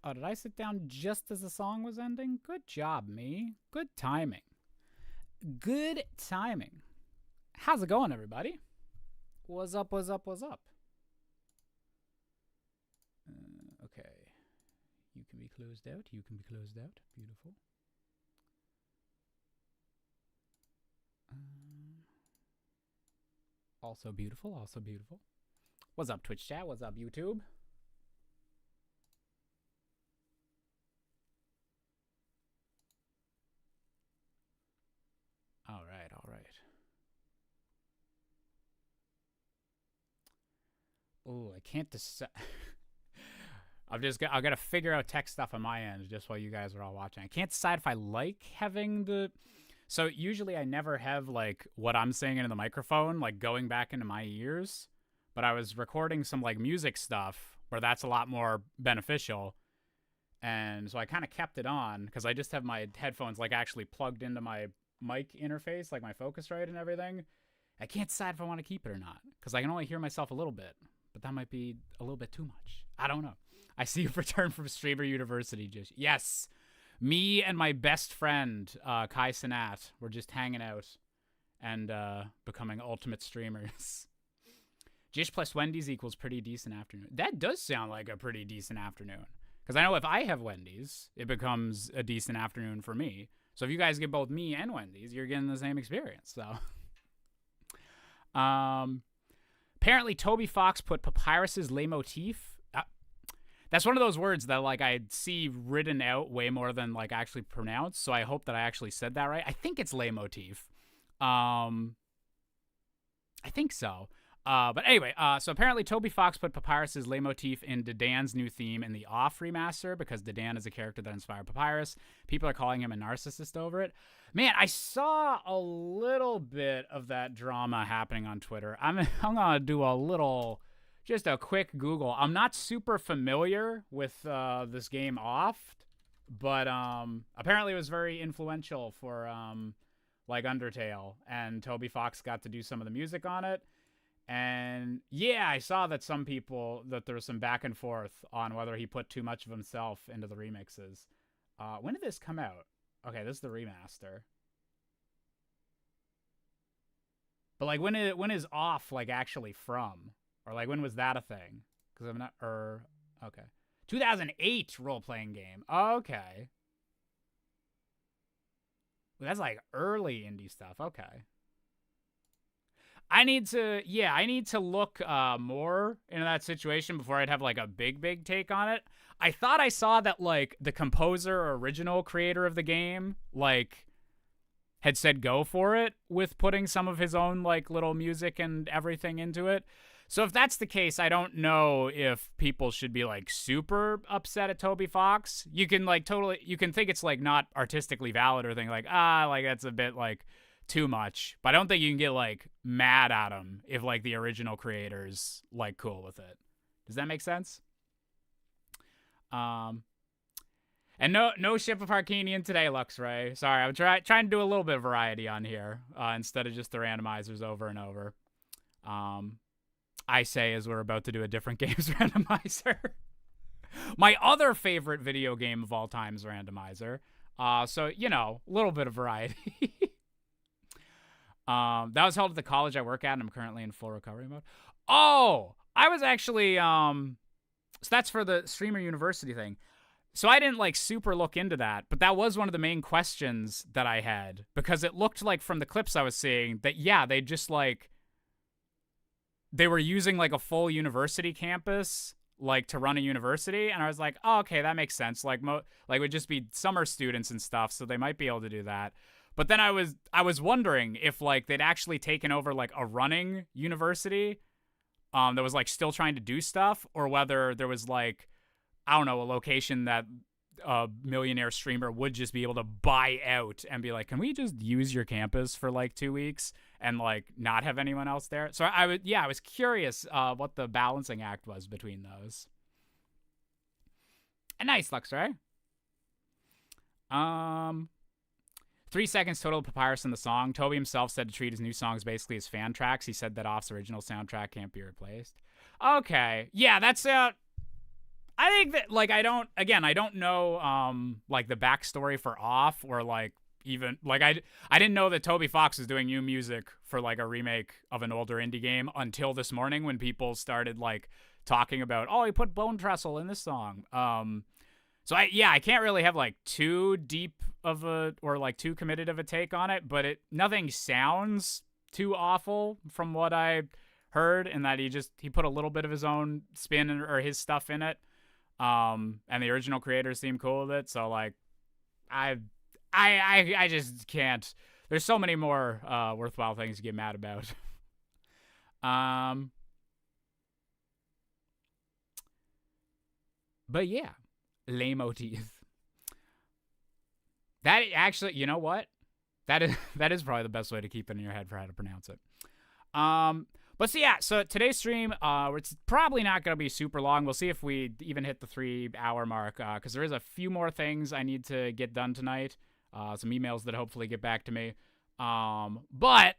Oh, did I sit down just as the song was ending? Good job, me. Good timing. Good timing. How's it going, everybody? What's up, what's up, what's up? Okay. You can be closed out. You can be closed out. Beautiful. Also beautiful, also beautiful. What's up, Twitch chat? What's up, YouTube? All right, all right. Oh, I can't decide. I gotta figure out tech stuff on my end just while you guys are all watching. I can't decide if I like having the. So usually I never have like what I'm saying into the microphone like going back into my ears, but I was recording some like music stuff where that's a lot more beneficial, and so I kind of kept it on because I just have my headphones like actually plugged into my mic interface, like my Focusrite and everything. I can't decide if I want to keep it or not because I can only hear myself a little bit, but that might be a little bit too much. I don't know. I see you've returned from Streamer University, Jish. Yes. Me and my best friend, Kai Sinat, were just hanging out and becoming ultimate streamers. Jish plus Wendy's equals pretty decent afternoon. That does sound like a pretty decent afternoon. Because I know if I have Wendy's, it becomes a decent afternoon for me. So if you guys get both me and Wendy's, you're getting the same experience. So, apparently Toby Fox put Papyrus's leitmotif. That's one of those words that like I see written out way more than like actually pronounced. So I hope that I actually said that right. I think it's leitmotif. I think so. But anyway, so apparently Toby Fox put Papyrus's leitmotif in Dadan's new theme in the Off remaster because Dadan is a character that inspired Papyrus. People are calling him a narcissist over it. Man, I saw a little bit of that drama happening on Twitter. I'm gonna do just a quick Google. I'm not super familiar with this game Off, but apparently it was very influential for like Undertale, and Toby Fox got to do some of the music on it. And yeah, I saw that there was some back and forth on whether he put too much of himself into the remixes. When did this come out? Okay, this is the remaster. But like, when is Off like actually from? Or like, when was that a thing? Because I'm not. Okay, 2008 role-playing game. Okay, well, that's like early indie stuff. Okay. I need to look more into that situation before I'd have like a big take on it. I thought I saw that like the composer or original creator of the game like had said go for it with putting some of his own like little music and everything into it. So if that's the case, I don't know if people should be like super upset at Toby Fox. You can like you can think it's like not artistically valid or think like like that's a bit like too much, but I don't think you can get like mad at him if like the original creator's like cool with it. Does that make sense? And no ship of Harkinian today, Luxray. Sorry, I'm trying to do a little bit of variety on here instead of just the randomizers over and over. I say as we're about to do a different games randomizer. My other favorite video game of all time is Randomizer. So, you know, a little bit of variety. That was held at the college I work at, and I'm currently in full recovery mode. Oh, I was actually, so that's for the Streamer University thing. So I didn't like super look into that, but that was one of the main questions that I had because it looked like from the clips I was seeing that, yeah, they just like, they were using like a full university campus like to run a university. And I was like, oh, okay, that makes sense. Like, like it would just be summer students and stuff. So they might be able to do that. But then I was wondering if like they'd actually taken over like a running university that was like still trying to do stuff, or whether there was like, I don't know, a location that a millionaire streamer would just be able to buy out and be like, can we just use your campus for like 2 weeks and like not have anyone else there? So I was curious what the balancing act was between those. A nice, Luxray. 3 seconds total Papyrus in the song. Toby himself said to treat his new songs basically as fan tracks. He said that Off's original soundtrack can't be replaced. Okay. Yeah, that's I think that, like, I don't know, like, the backstory for Off, or, like, even, like, I didn't know that Toby Fox was doing new music for, like, a remake of an older indie game until this morning, when people started, like, talking about, oh, he put Bone Trestle in this song. So I can't really have, like, too deep of a, or, like, too committed of a take on it, but nothing sounds too awful from what I heard, and that he put a little bit of his own spin or his stuff in it. And the original creators seem cool with it, so, like, I just can't. There's so many more worthwhile things to get mad about. But yeah, leitmotif. That actually, you know what? That is probably the best way to keep it in your head for how to pronounce it. But so today's stream, it's probably not going to be super long. We'll see if we even hit the 3-hour mark, because there is a few more things I need to get done tonight. Some emails that hopefully get back to me. But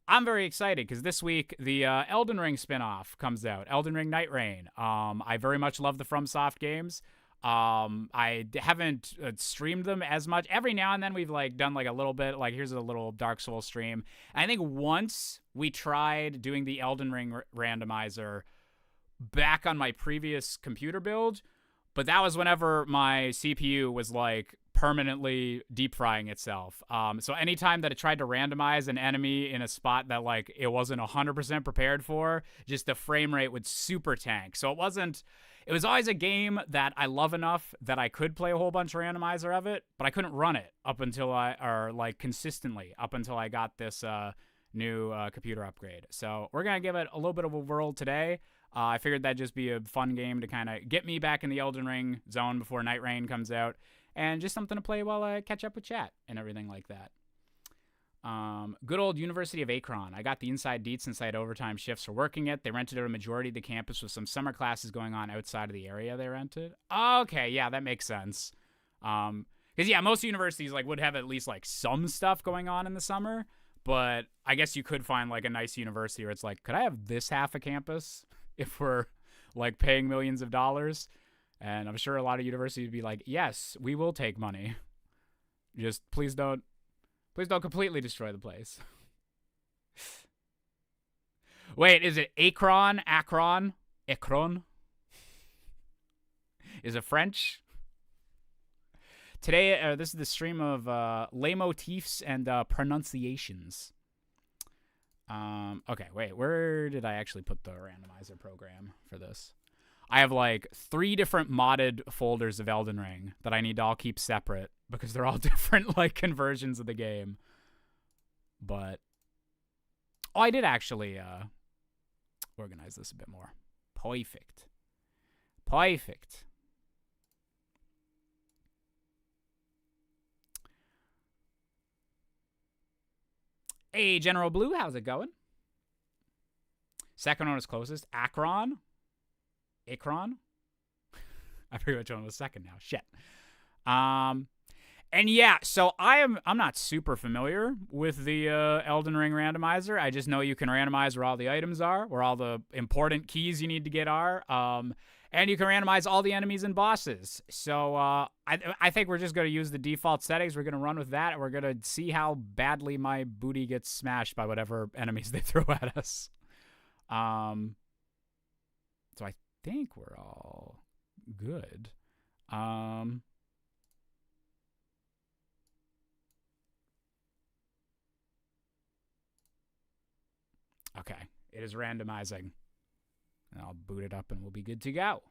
I'm very excited because this week the Elden Ring spinoff comes out, Elden Ring Nightreign. I very much love the FromSoft games. I haven't streamed them as much. Every now and then we've, like, done, like, a little bit, like, here's a little Dark Souls stream. And I think once we tried doing the Elden Ring Randomizer back on my previous computer build, but that was whenever my CPU was, like, permanently deep frying itself. So anytime that it tried to randomize an enemy in a spot that, like, it wasn't 100% prepared for, just the frame rate would super tank. So it was always a game that I love enough that I could play a whole bunch of randomizer of it, but I couldn't run it consistently up until I got this new computer upgrade. So we're going to give it a little bit of a whirl today. I figured that'd just be a fun game to kind of get me back in the Elden Ring zone before Nightreign comes out, and just something to play while I catch up with chat and everything like that. Good old University of Akron. I got the inside deets inside overtime shifts for working it. They rented out a majority of the campus with some summer classes going on outside of the area they rented. Okay, yeah, that makes sense. Because, yeah, most universities, like, would have at least, like, some stuff going on in the summer, but I guess you could find, like, a nice university where it's like, could I have this half a campus if we're, like, paying millions of dollars? And I'm sure a lot of universities would be like, yes, we will take money. Just please don't completely destroy the place. Wait, is it Akron? Akron? Akron? Is it French? Today, this is the stream of leitmotifs and pronunciations. Okay, wait, where did I actually put the randomizer program for this? I have, like, 3 different modded folders of Elden Ring that I need to all keep separate because they're all different, like, conversions of the game. But I did actually organize this a bit more. Perfect. Hey, General Blue, how's it going? Second one was closest. Akron? I forget which one was second now. Shit. And yeah, so I'm not super familiar with the Elden Ring Randomizer. I just know you can randomize where all the items are, where all the important keys you need to get are, and you can randomize all the enemies and bosses. So I think we're just going to use the default settings. We're going to run with that, and we're going to see how badly my booty gets smashed by whatever enemies they throw at us. So I think we're all good. Okay, it is randomizing. And I'll boot it up and we'll be good to go.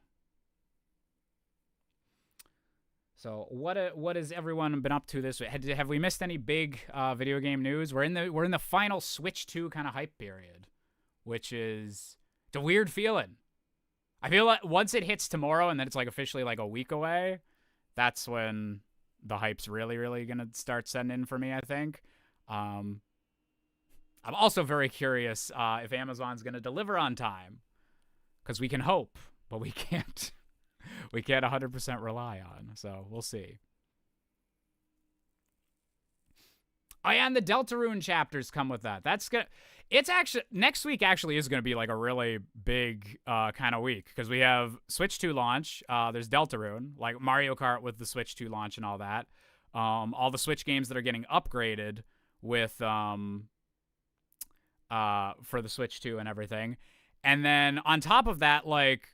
So what has everyone been up to this week? Have we missed any big video game news? We're in the final Switch 2 kind of hype period, which is a weird feeling. I feel like once it hits tomorrow and then it's like officially like a week away, that's when the hype's really, really going to start setting in for me, I think. I'm also very curious if Amazon's going to deliver on time, because we can hope, but we can't. We can't 100% rely on, so we'll see. Oh yeah, and the Deltarune chapters come with that. That's gonna. It's actually next week. Actually, is gonna be like a really big kind of week because we have Switch 2 launch. There's Deltarune, like Mario Kart with the Switch 2 launch and all that. All the Switch games that are getting upgraded with for the Switch 2 and everything. And then on top of that, like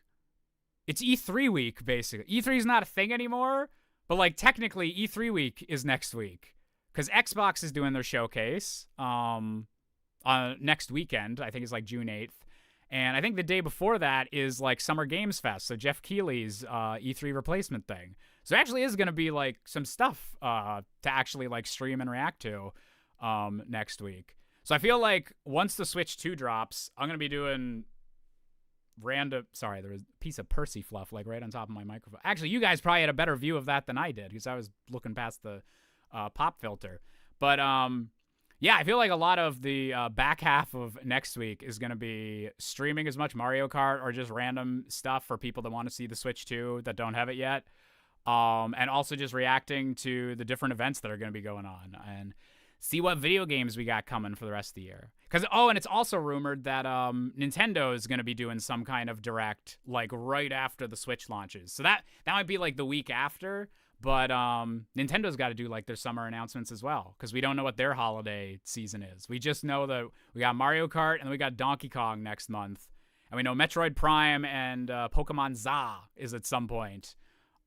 it's E3 week basically. E3 is not a thing anymore, but like technically E3 week is next week. Because Xbox is doing their showcase next weekend. I think it's like June 8th. And I think the day before that is like Summer Games Fest. So Jeff Keighley's E3 replacement thing. So it actually is going to be like some stuff to actually like stream and react to next week. So I feel like once the Switch 2 drops, I'm going to be doing random... Sorry, there was a piece of Percy fluff like right on top of my microphone. Actually, you guys probably had a better view of that than I did because I was looking past the... pop filter. But yeah, I feel like a lot of the back half of next week is going to be streaming as much Mario Kart or just random stuff for people that want to see the Switch 2 that don't have it yet. And also just reacting to the different events that are going to be going on and see what video games we got coming for the rest of the year. And it's also rumored that Nintendo is going to be doing some kind of direct like right after the Switch launches. So that might be like the week after. But Nintendo's got to do like their summer announcements as well because we don't know what their holiday season is. We just know that we got Mario Kart and we got Donkey Kong next month. And we know Metroid Prime and Pokemon ZA is at some point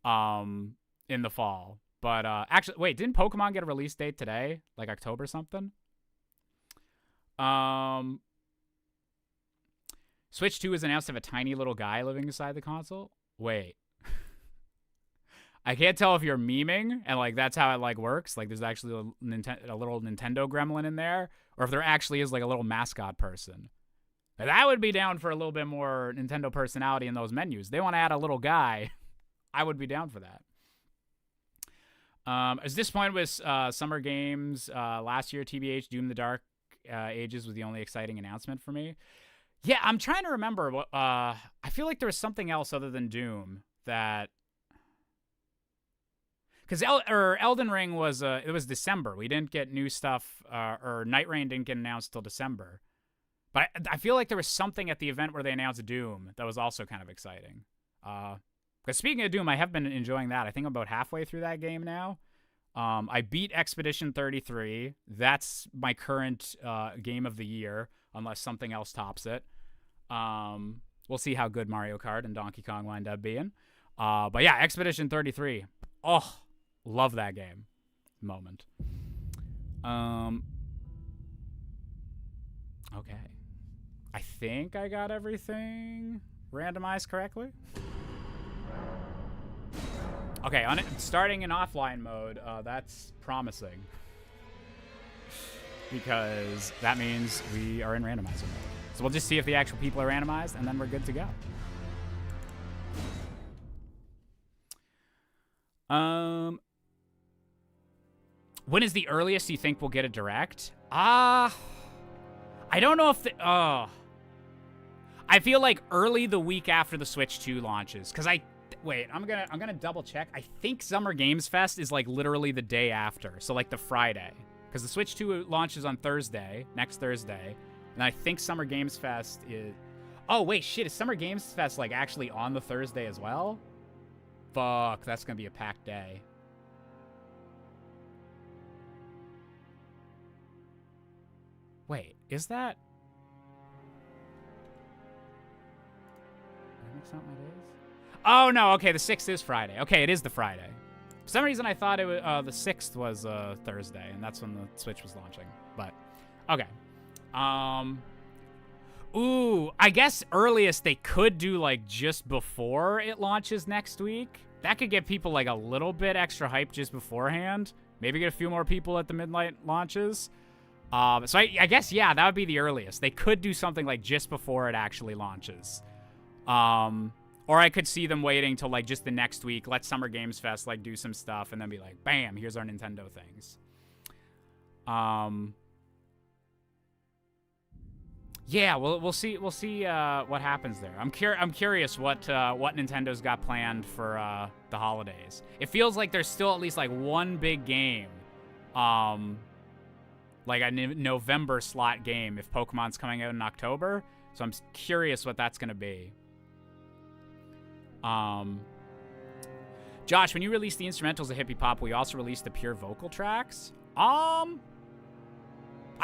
in the fall. But actually, wait, didn't Pokemon get a release date today? Like October something? Switch 2 is announced to have a tiny little guy living inside the console? Wait. I can't tell if you're memeing and like that's how it like works. Like there's actually a little Nintendo gremlin in there, or if there actually is like a little mascot person. Now, that would be down for a little bit more Nintendo personality in those menus. They want to add a little guy. I would be down for that. As this point was Summer Games last year, TBH Doom the Dark Ages was the only exciting announcement for me. Yeah, I'm trying to remember. What I feel like there was something else other than Doom that. Because Elden Ring was it was December. We didn't get new stuff, or Nightreign didn't get announced till December. But I feel like there was something at the event where they announced Doom that was also kind of exciting. Because speaking of Doom, I have been enjoying that. I think I'm about halfway through that game now. I beat Expedition 33. That's my current game of the year, unless something else tops it. We'll see how good Mario Kart and Donkey Kong wind up being. But yeah, Expedition 33. Oh. Love that game. Moment. Okay. I think I got everything randomized correctly. Okay, starting in offline mode, that's promising. Because that means we are in randomizer mode. So we'll just see if the actual people are randomized, and then we're good to go. When is the earliest you think we'll get a direct? I don't know if I feel like early the week after the Switch 2 launches. Cause I'm gonna double check. I think Summer Games Fest is like literally the day after. So like the Friday. Cause the Switch 2 launches on Thursday, next Thursday. And I think Summer Games Fest is... Oh, wait, shit. Is Summer Games Fest like actually on the Thursday as well? Fuck, that's gonna be a packed day. Wait, is that... Did I mix up my days? Oh, no, okay, the 6th is Friday. Okay, it is the Friday. For some reason, I thought it was, the 6th was Thursday, and that's when the Switch was launching. But, okay. Ooh, I guess earliest they could do, like, just before it launches next week. That could get people, like, a little bit extra hype just beforehand. Maybe get a few more people at the midnight launches. So I guess, yeah, that would be the earliest. They could do something like just before it actually launches. Or I could see them waiting till like just the next week, let Summer Games Fest like do some stuff and then be like, bam, here's our Nintendo things. Yeah, we'll see what happens there. I'm curious what Nintendo's got planned for the holidays. It feels like there's still at least like one big game like a November slot game if Pokemon's coming out in October. So I'm curious what that's going to be. Josh, when you released the instrumentals of Hippie Pop, will you also release the pure vocal tracks? I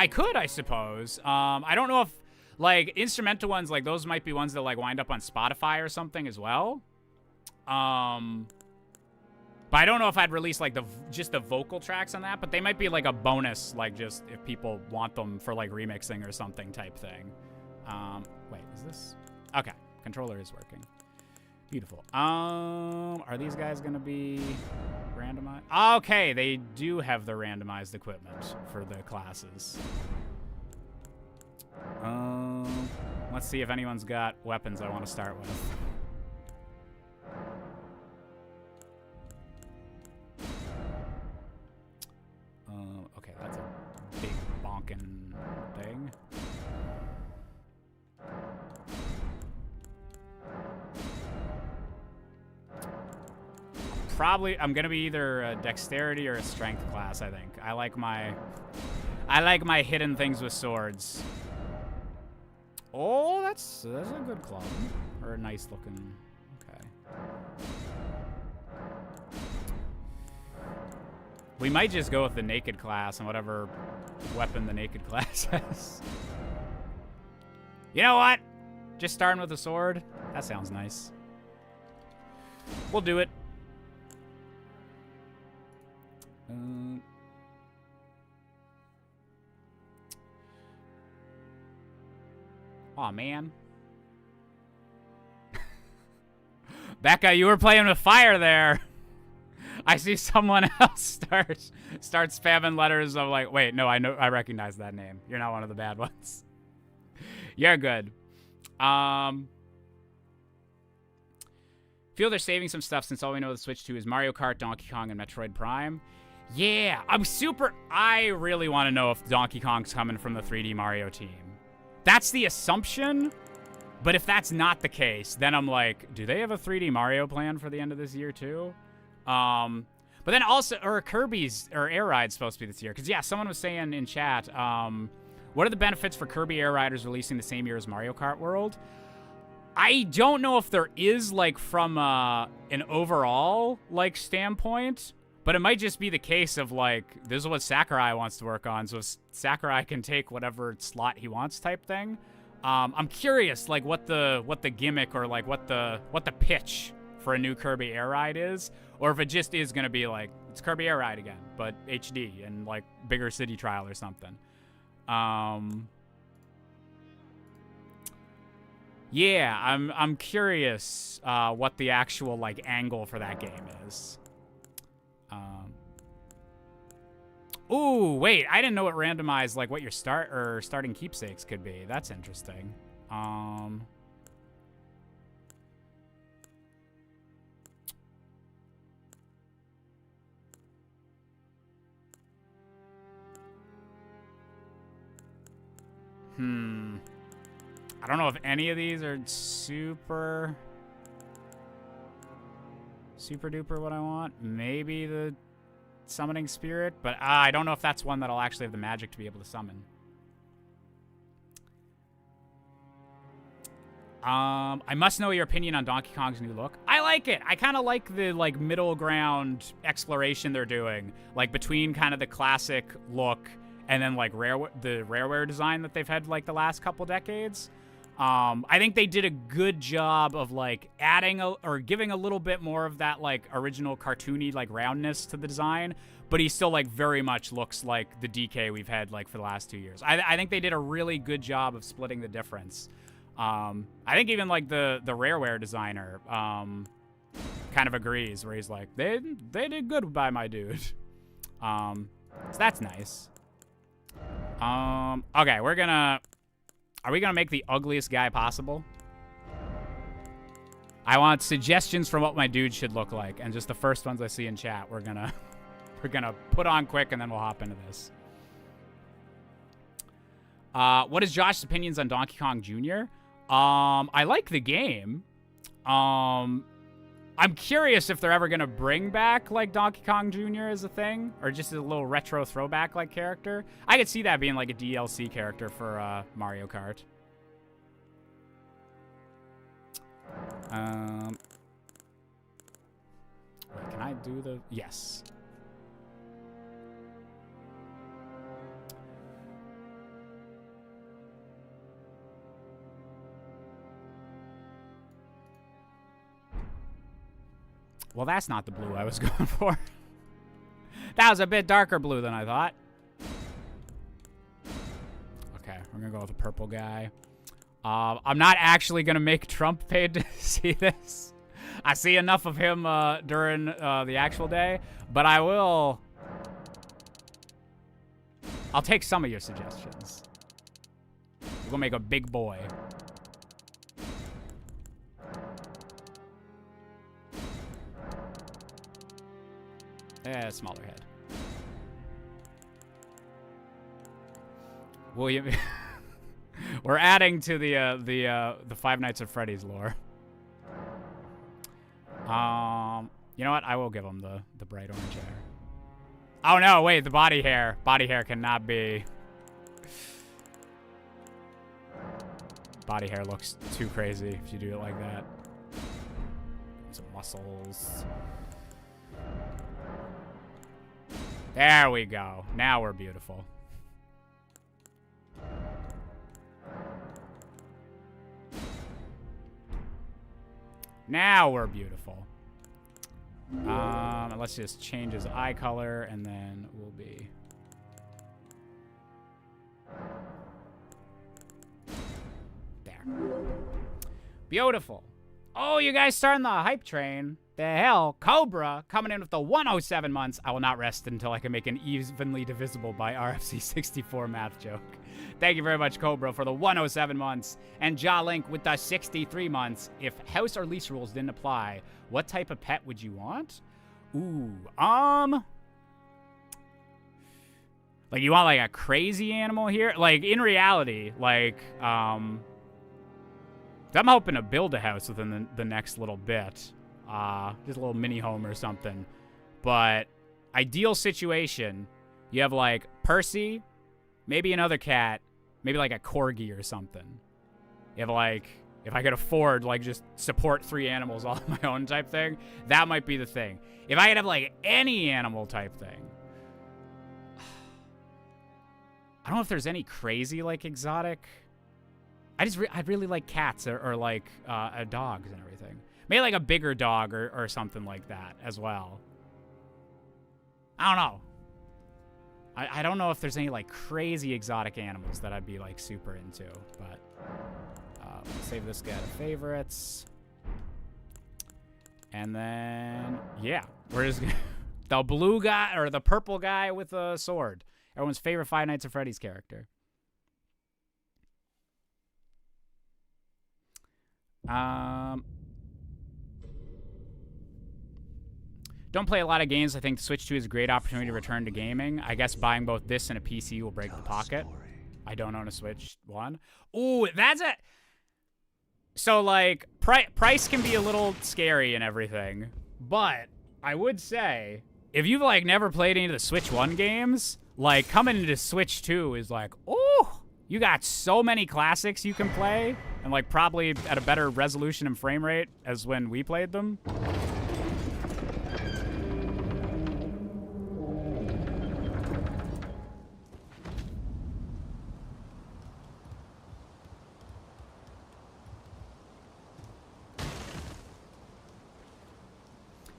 could, I suppose. I don't know if, like, instrumental ones, like, those might be ones that, like, wind up on Spotify or something as well. But I don't know if I'd release, like, just the vocal tracks on that, but they might be, like, a bonus, like, just if people want them for, like, remixing or something type thing. Wait, is this? Okay, controller is working. Beautiful. Are these guys gonna be randomized? Okay, they do have the randomized equipment for the classes. Let's see if anyone's got weapons I want to start with. Okay, that's a big bonkin' thing. I'm gonna be either a dexterity or a strength class, I think. I like my hidden things with swords. Oh, that's a good club. Or a nice looking. Okay. We might just go with the naked class and whatever weapon the naked class has. You know what? Just starting with a sword? That sounds nice. We'll do it. Aw, man. Becca, you were playing with fire there. I see someone else start spamming letters of like, wait, no, I recognize that name. You're not one of the bad ones. You're good. Feel they're saving some stuff since all we know the Switch 2 is Mario Kart, Donkey Kong, and Metroid Prime. Yeah, I really want to know if Donkey Kong's coming from the 3D Mario team. That's the assumption, but if that's not the case, then I'm like, do they have a 3D Mario plan for the end of this year too? But then also, or Kirby's, or Air Ride's supposed to be this year. Because yeah, someone was saying in chat, what are the benefits for Kirby Air Riders releasing the same year as Mario Kart World? I don't know if there is, like, from an overall, like, standpoint. But it might just be the case of, like, this is what Sakurai wants to work on, so Sakurai can take whatever slot he wants type thing. I'm curious, like, what the gimmick or, like, what the pitch for a new Kirby Air Ride is. Or if it just is going to be, like, it's Kirby Air Ride again, but HD and, like, bigger city trial or something. Yeah, I'm curious what the actual, like, angle for that game is. Ooh, wait, I didn't know it randomized, like, what your starting keepsakes could be. That's interesting. I don't know if any of these are super duper what I want. Maybe the summoning spirit, but I don't know if that's one that'll actually have the magic to be able to summon. I must know your opinion on Donkey Kong's new look. I like it. I kind of like the, like, middle ground exploration they're doing, like, between kind of the classic look and then, like, the Rareware design that they've had, like, the last couple decades. I think they did a good job of, like, adding or giving a little bit more of that, like, original cartoony, like, roundness to the design, but he still, like, very much looks like the DK we've had, like, for the last 2 years. I think they did a really good job of splitting the difference. I think even, like, the Rareware designer kind of agrees, where he's like, they did good by my dude. So that's nice. Okay, are we gonna make the ugliest guy possible? I want suggestions for what my dude should look like, and just the first ones I see in chat, we're gonna put on quick, and then we'll hop into this. What is Josh's opinions on Donkey Kong Jr.? I like the game. I'm curious if they're ever going to bring back, like, Donkey Kong Jr. as a thing, or just a little retro throwback-like character. I could see that being, like, a DLC character for Mario Kart. Wait, can I do the... Yes. Well, that's not the blue I was going for. That was a bit darker blue than I thought. Okay, we're going to go with the purple guy. I'm not actually going to make Trump paid to see this. I see enough of him during the actual day, but I will... I'll take some of your suggestions. We're going to make a big boy. Smaller head. William, we're adding to the Five Nights at Freddy's lore. You know what? I will give him the bright orange hair. Oh no! Wait, the body hair. Body hair cannot be. Body hair looks too crazy if you do it like that. Some muscles. There we go. Now we're beautiful. Now we're beautiful. Let's just change his eye color, and then we'll be... There. Beautiful. Oh, you guys starting the hype train. The hell? Cobra coming in with the 107 months. I will not rest until I can make an evenly divisible by RFC 64 math joke. Thank you very much, Cobra, for the 107 months. And Jalink with the 63 months. If house or lease rules didn't apply, what type of pet would you want? Ooh, like, you want, like, a crazy animal here? Like, in reality, like, I'm hoping to build a house within the next little bit. Just a little mini home or something. But ideal situation, you have like Percy, maybe another cat, maybe like a corgi or something. You have like, if I could afford like just support 3 animals all on my own type thing, that might be the thing. If I could have like any animal type thing. I don't know if there's any crazy like exotic. I'd really like cats or like dogs and everything. Maybe like a bigger dog or something like that as well. I don't know. I don't know if there's any like crazy exotic animals that I'd be like super into, but let's save this guy to favorites. And then, yeah, we're just gonna, the blue guy or the purple guy with a sword. Everyone's favorite Five Nights at Freddy's character. Don't play a lot of games. I think Switch 2 is a great opportunity to return to gaming. I guess buying both this and a PC will break the pocket. I don't own a Switch 1. Ooh, that's a... So, like, price can be a little scary and everything. But I would say, if you've, like, never played any of the Switch 1 games, like, coming into Switch 2 is like, oh, you got so many classics you can play. And, like, probably at a better resolution and frame rate as when we played them.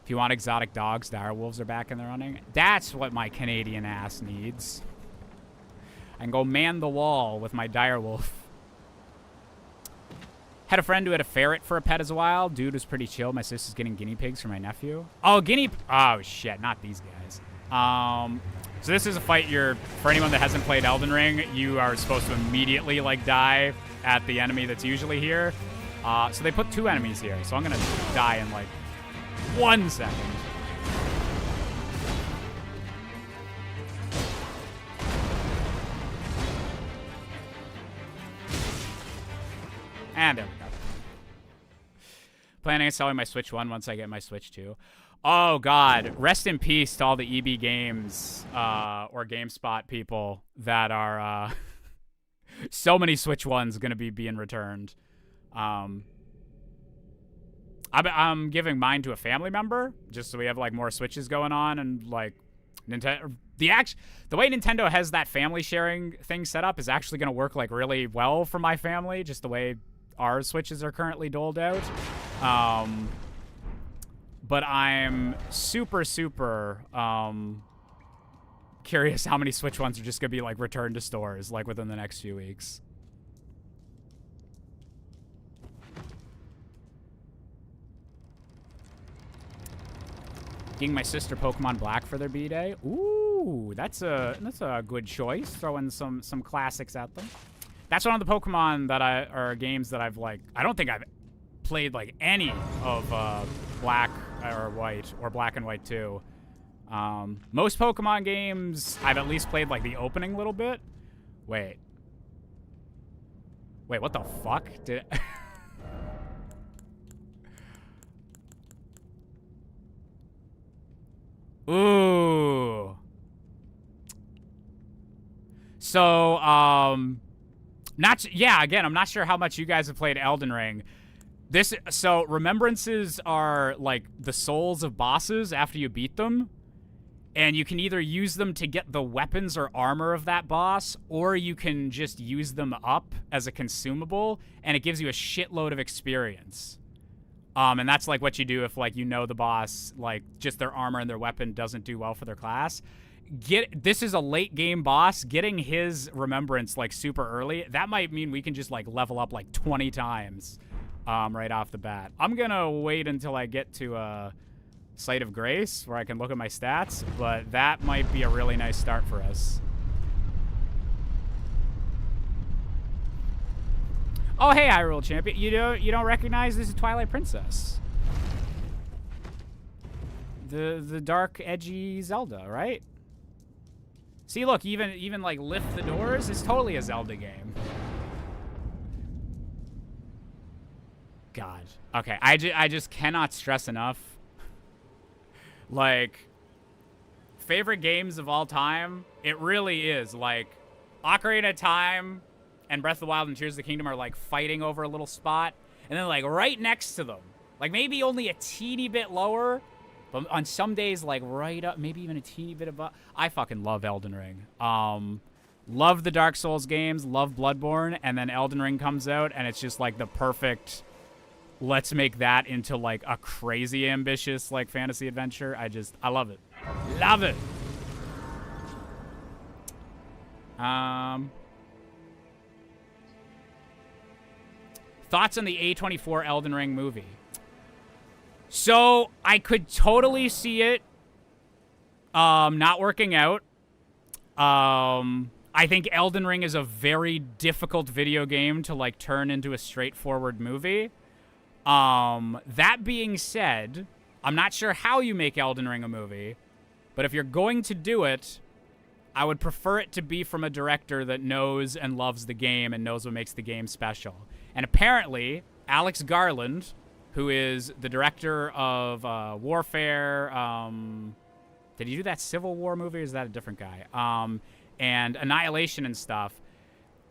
If you want exotic dogs, direwolves are back in the running. That's what my Canadian ass needs. I can go man the wall with my direwolf. Had a friend who had a ferret for a pet as a while. Dude was pretty chill. My sister's getting guinea pigs for my nephew. Oh, oh shit, not these guys. So this is a fight for anyone that hasn't played Elden Ring, you are supposed to immediately like die at the enemy that's usually here. So they put 2 enemies here. So I'm gonna die in like 1 second. And there we go. Planning on selling my Switch 1 once I get my Switch 2. Oh, God. Rest in peace to all the EB Games or GameSpot people that are... so many Switch 1s going to be being returned. I'm giving mine to a family member just so we have like more Switches going on, and like Nintendo the way Nintendo has that family sharing thing set up is actually going to work like really well for my family, just the way our Switches are currently doled out. But I'm super curious how many Switch ones are just gonna be like returned to stores like within the next few weeks. Getting my sister Pokemon Black for their B-Day. Ooh, that's a good choice. Throwing some classics at them. That's one of the Pokemon that are games that I've like. I don't think I've played like any of Black or White or Black and White 2. Most Pokemon games I've at least played like the opening little bit. Wait, what the fuck did? Ooh. So, again, I'm not sure how much you guys have played Elden Ring. So remembrances are like the souls of bosses after you beat them. And you can either use them to get the weapons or armor of that boss, or you can just use them up as a consumable, and it gives you a shitload of experience. And that's like what you do if like you know the boss, like just their armor and their weapon doesn't do well for their class. This is a late game boss. Getting his remembrance like super early, that might mean we can just like level up like 20 times right off the bat. I'm gonna wait until I get to Site of Grace where I can look at my stats, but that might be a really nice start for us. Oh, hey, Hyrule Champion. You don't recognize this is Twilight Princess. The dark, edgy Zelda, right? See, look, even like lift the doors. It's totally a Zelda game. God. Okay, I just cannot stress enough. Like, favorite games of all time, it really is. Like, Ocarina of Time and Breath of the Wild and Tears of the Kingdom are, like, fighting over a little spot. And then, like, right next to them, like, maybe only a teeny bit lower, but on some days, like, right up, maybe even a teeny bit above. I fucking love Elden Ring. Love the Dark Souls games, love Bloodborne, and then Elden Ring comes out, and it's just, like, the perfect... Let's make that into, like, a crazy ambitious, like, fantasy adventure. I love it. Love it! Thoughts on the A24 Elden Ring movie? So, I could totally see it not working out. I think Elden Ring is a very difficult video game to, like, turn into a straightforward movie. That being said, I'm not sure how you make Elden Ring a movie, but if you're going to do it, I would prefer it to be from a director that knows and loves the game and knows what makes the game special. And apparently, Alex Garland, who is the director of Warfare, did he do that Civil War movie, or is that a different guy? And Annihilation and stuff.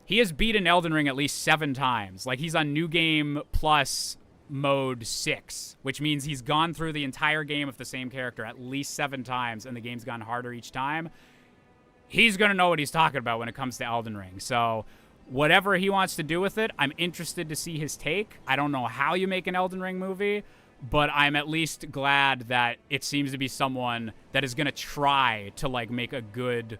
He has beaten Elden Ring at least 7 times. Like, he's on New Game Plus Mode 6, which means he's gone through the entire game with the same character at least 7 times, and the game's gone harder each time. He's going to know what he's talking about when it comes to Elden Ring. So, whatever he wants to do with it, I'm interested to see his take. I don't know how you make an Elden Ring movie, but I'm at least glad that it seems to be someone that is going to try to, like, make a good,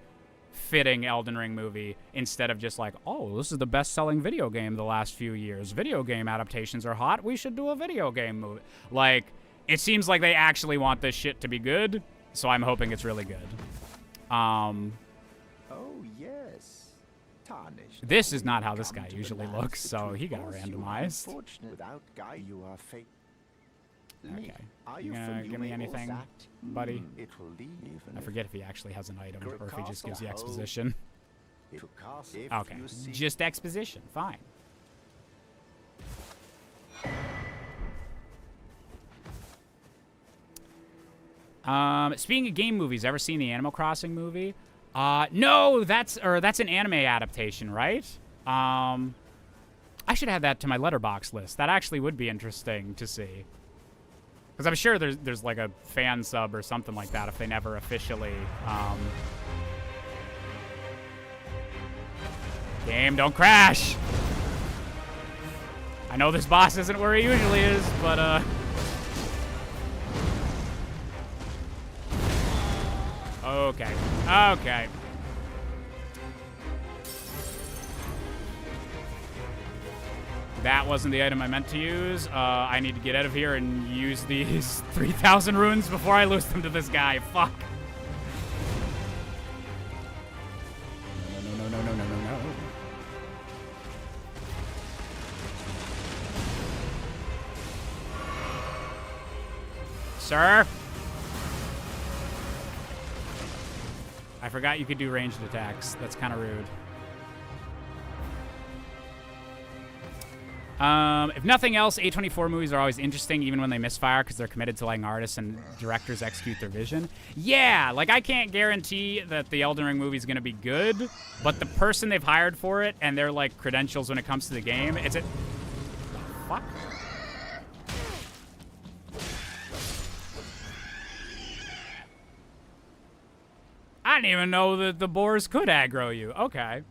fitting Elden Ring movie instead of just like, oh, this is the best-selling video game the last few years. Video game adaptations are hot. We should do a video game movie. Like, it seems like they actually want this shit to be good, so I'm hoping it's really good. Oh, yes. Tarnished. This is not how this guy usually looks, so he got randomized. Without Guy, you are fake. Okay. You gonna give me anything, buddy? It will leave I forget if he actually has an item or if he just gives you exposition. Okay. Just exposition. Fine. Speaking of game movies, ever seen the Animal Crossing movie? No, that's an anime adaptation, right? I should add that to my letterbox list. That actually would be interesting to see. Because I'm sure there's like a fan sub or something like that if they never officially... Game, don't crash! I know this boss isn't where he usually is, but, Okay. Okay. That wasn't the item I meant to use. I need to get out of here and use these 3,000 runes before I lose them to this guy. Fuck. No, no, no, no, no, no, no. Sir? I forgot you could do ranged attacks. That's kind of rude. If nothing else, A24 movies are always interesting, even when they misfire, because they're committed to letting artists and directors execute their vision. Yeah, like, I can't guarantee that the Elden Ring movie is going to be good, but the person they've hired for it and their, like, credentials when it comes to the game, it's a... Fuck? I didn't even know that the boars could aggro you. Okay.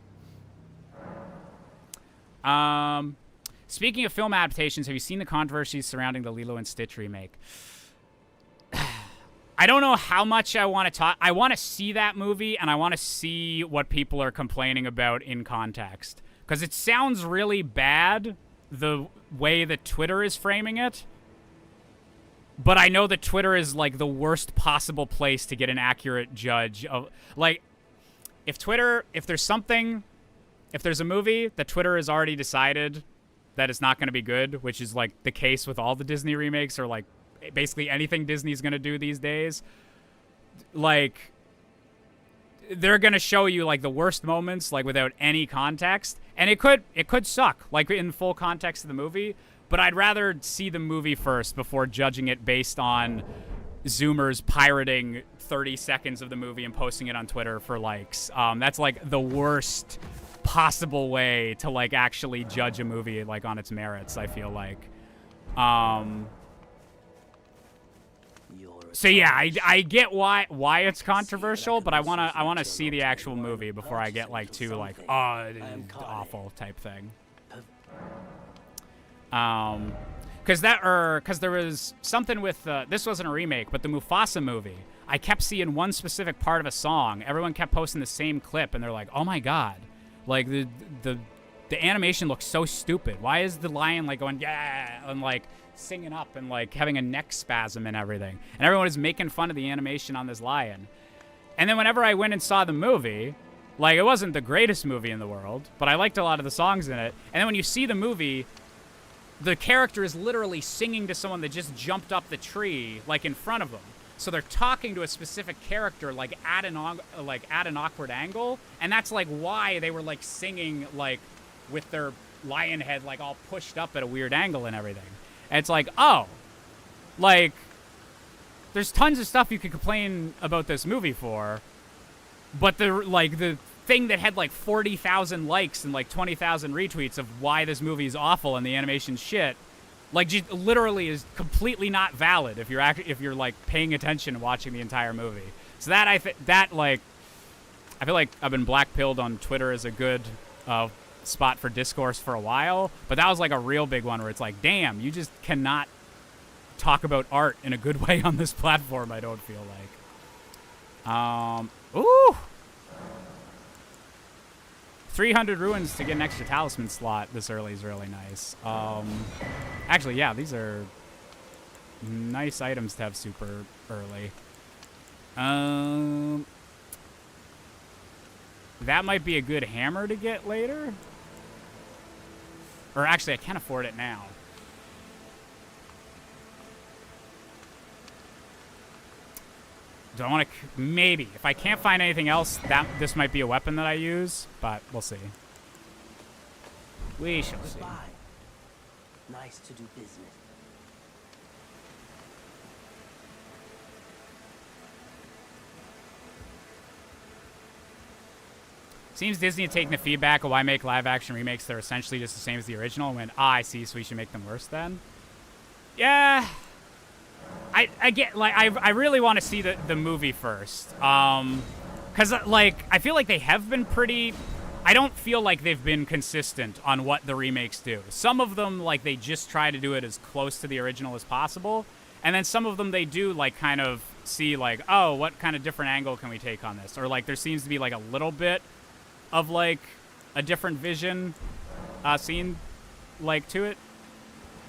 Speaking of film adaptations, have you seen the controversies surrounding the Lilo and Stitch remake? I don't know how much I want to talk. I want to see that movie, and I want to see what people are complaining about in context. Because it sounds really bad, the way that Twitter is framing it. But I know that Twitter is, like, the worst possible place to get an accurate judge of... Like, if there's a movie that Twitter has already decided that it's not going to be good, which is, like, the case with all the Disney remakes, or, like, basically anything Disney's going to do these days, like, they're going to show you, like, the worst moments, like, without any context. And it could suck, like, in full context of the movie. But I'd rather see the movie first before judging it based on Zoomers pirating 30 seconds of the movie and posting it on Twitter for likes. That's, like, the worst possible way to, like, actually judge a movie, like, on its merits, I feel like. So yeah, I get why it's controversial, but I wanna see the actual movie before I get, like, too, like, oh, it is awful type thing. Because there was something with, this wasn't a remake, but the Mufasa movie. I kept seeing one specific part of a song. Everyone kept posting the same clip, and they're like, oh my god. Like, the animation looks so stupid. Why is the lion, like, going, yeah, and, like, singing up and, like, having a neck spasm and everything? And everyone is making fun of the animation on this lion. And then whenever I went and saw the movie, like, it wasn't the greatest movie in the world, but I liked a lot of the songs in it. And then when you see the movie, the character is literally singing to someone that just jumped up the tree, like, in front of them. So they're talking to a specific character, like, at an awkward angle, and that's, like, why they were, like, singing, like, with their lion head, like, all pushed up at a weird angle and everything. And it's like, oh, like, there's tons of stuff you could complain about this movie for, but the thing that had, like, 40,000 likes and, like, 20,000 retweets of why this movie is awful and the animation shit, like, just literally is completely not valid if you're like paying attention and watching the entire movie. So that I feel like I've been blackpilled on Twitter as a good spot for discourse for a while, but that was, like, a real big one where it's like, damn, you just cannot talk about art in a good way on this platform. I don't feel like. Ooh. 300 ruins to get an extra talisman slot this early is really nice. Actually, yeah, these are nice items to have super early. That might be a good hammer to get later. Or actually, I can't afford it now. Do I want to... Maybe. If I can't find anything else, this might be a weapon that I use, but we'll see. We shall see. Nice to do business. Seems Disney had taken the feedback of why make live-action remakes that are essentially just the same as the original and went, I see, so we should make them worse then. Yeah. I get, like, I really want to see the movie first. Because, like, I feel like they have been pretty... I don't feel like they've been consistent on what the remakes do. Some of them, like, they just try to do it as close to the original as possible. And then some of them they do, like, kind of see, like, oh, what kind of different angle can we take on this? Or, like, there seems to be, like, a little bit of, like, a different vision scene, like, to it.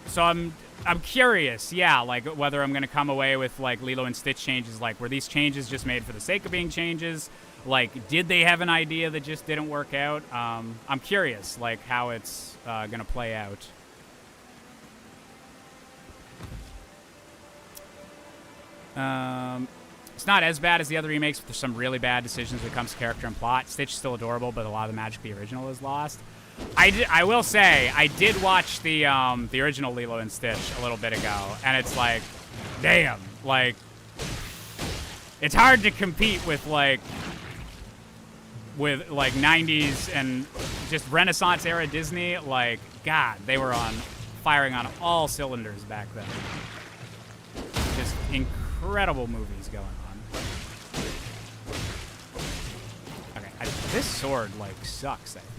So I'm curious, yeah, like, whether I'm going to come away with, like, Lilo and Stitch changes. Like, were these changes just made for the sake of being changes? Like, did they have an idea that just didn't work out? I'm curious, like, how it's going to play out. It's not as bad as the other remakes, but there's some really bad decisions when it comes to character and plot. Stitch is still adorable, but a lot of the magic of the original is lost. I will say, I did watch the original Lilo and Stitch a little bit ago, and it's like, damn, like, it's hard to compete with, like, 90s and just Renaissance era Disney. Like, God, they were firing on all cylinders back then. Just incredible movies going on. Okay, this sword, like, sucks, I feel like.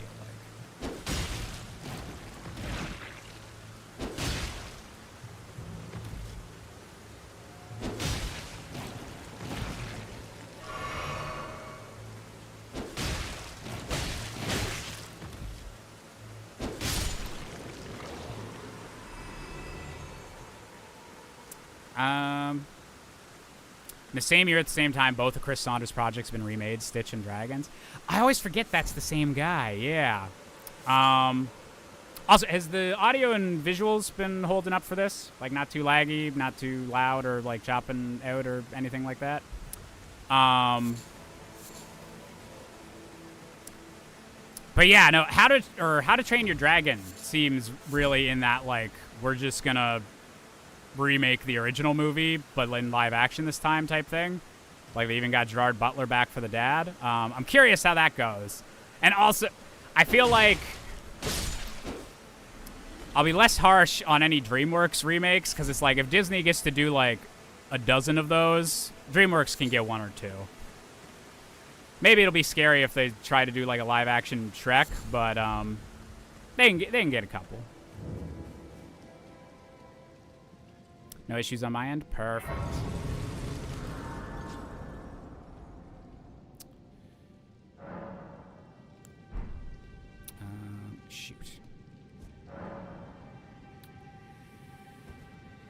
In the same year, at the same time, both of Chris Saunders' projects have been remade, Stitch and Dragons. I always forget that's the same guy, yeah. Also, has the audio and visuals been holding up for this? Like, not too laggy, not too loud, or, like, chopping out or anything like that? But yeah, no, How to Train Your Dragon seems really in that, like, we're just gonna remake the original movie, but in live action this time type thing. Like, they even got Gerard Butler back for the dad. I'm curious how that goes. And also, I feel like I'll be less harsh on any DreamWorks remakes, because it's like, if Disney gets to do, like, a dozen of those, DreamWorks can get one or two. Maybe it'll be scary if they try to do, like, a live action Shrek, but they can get a couple. No issues on my end? Perfect. Shoot.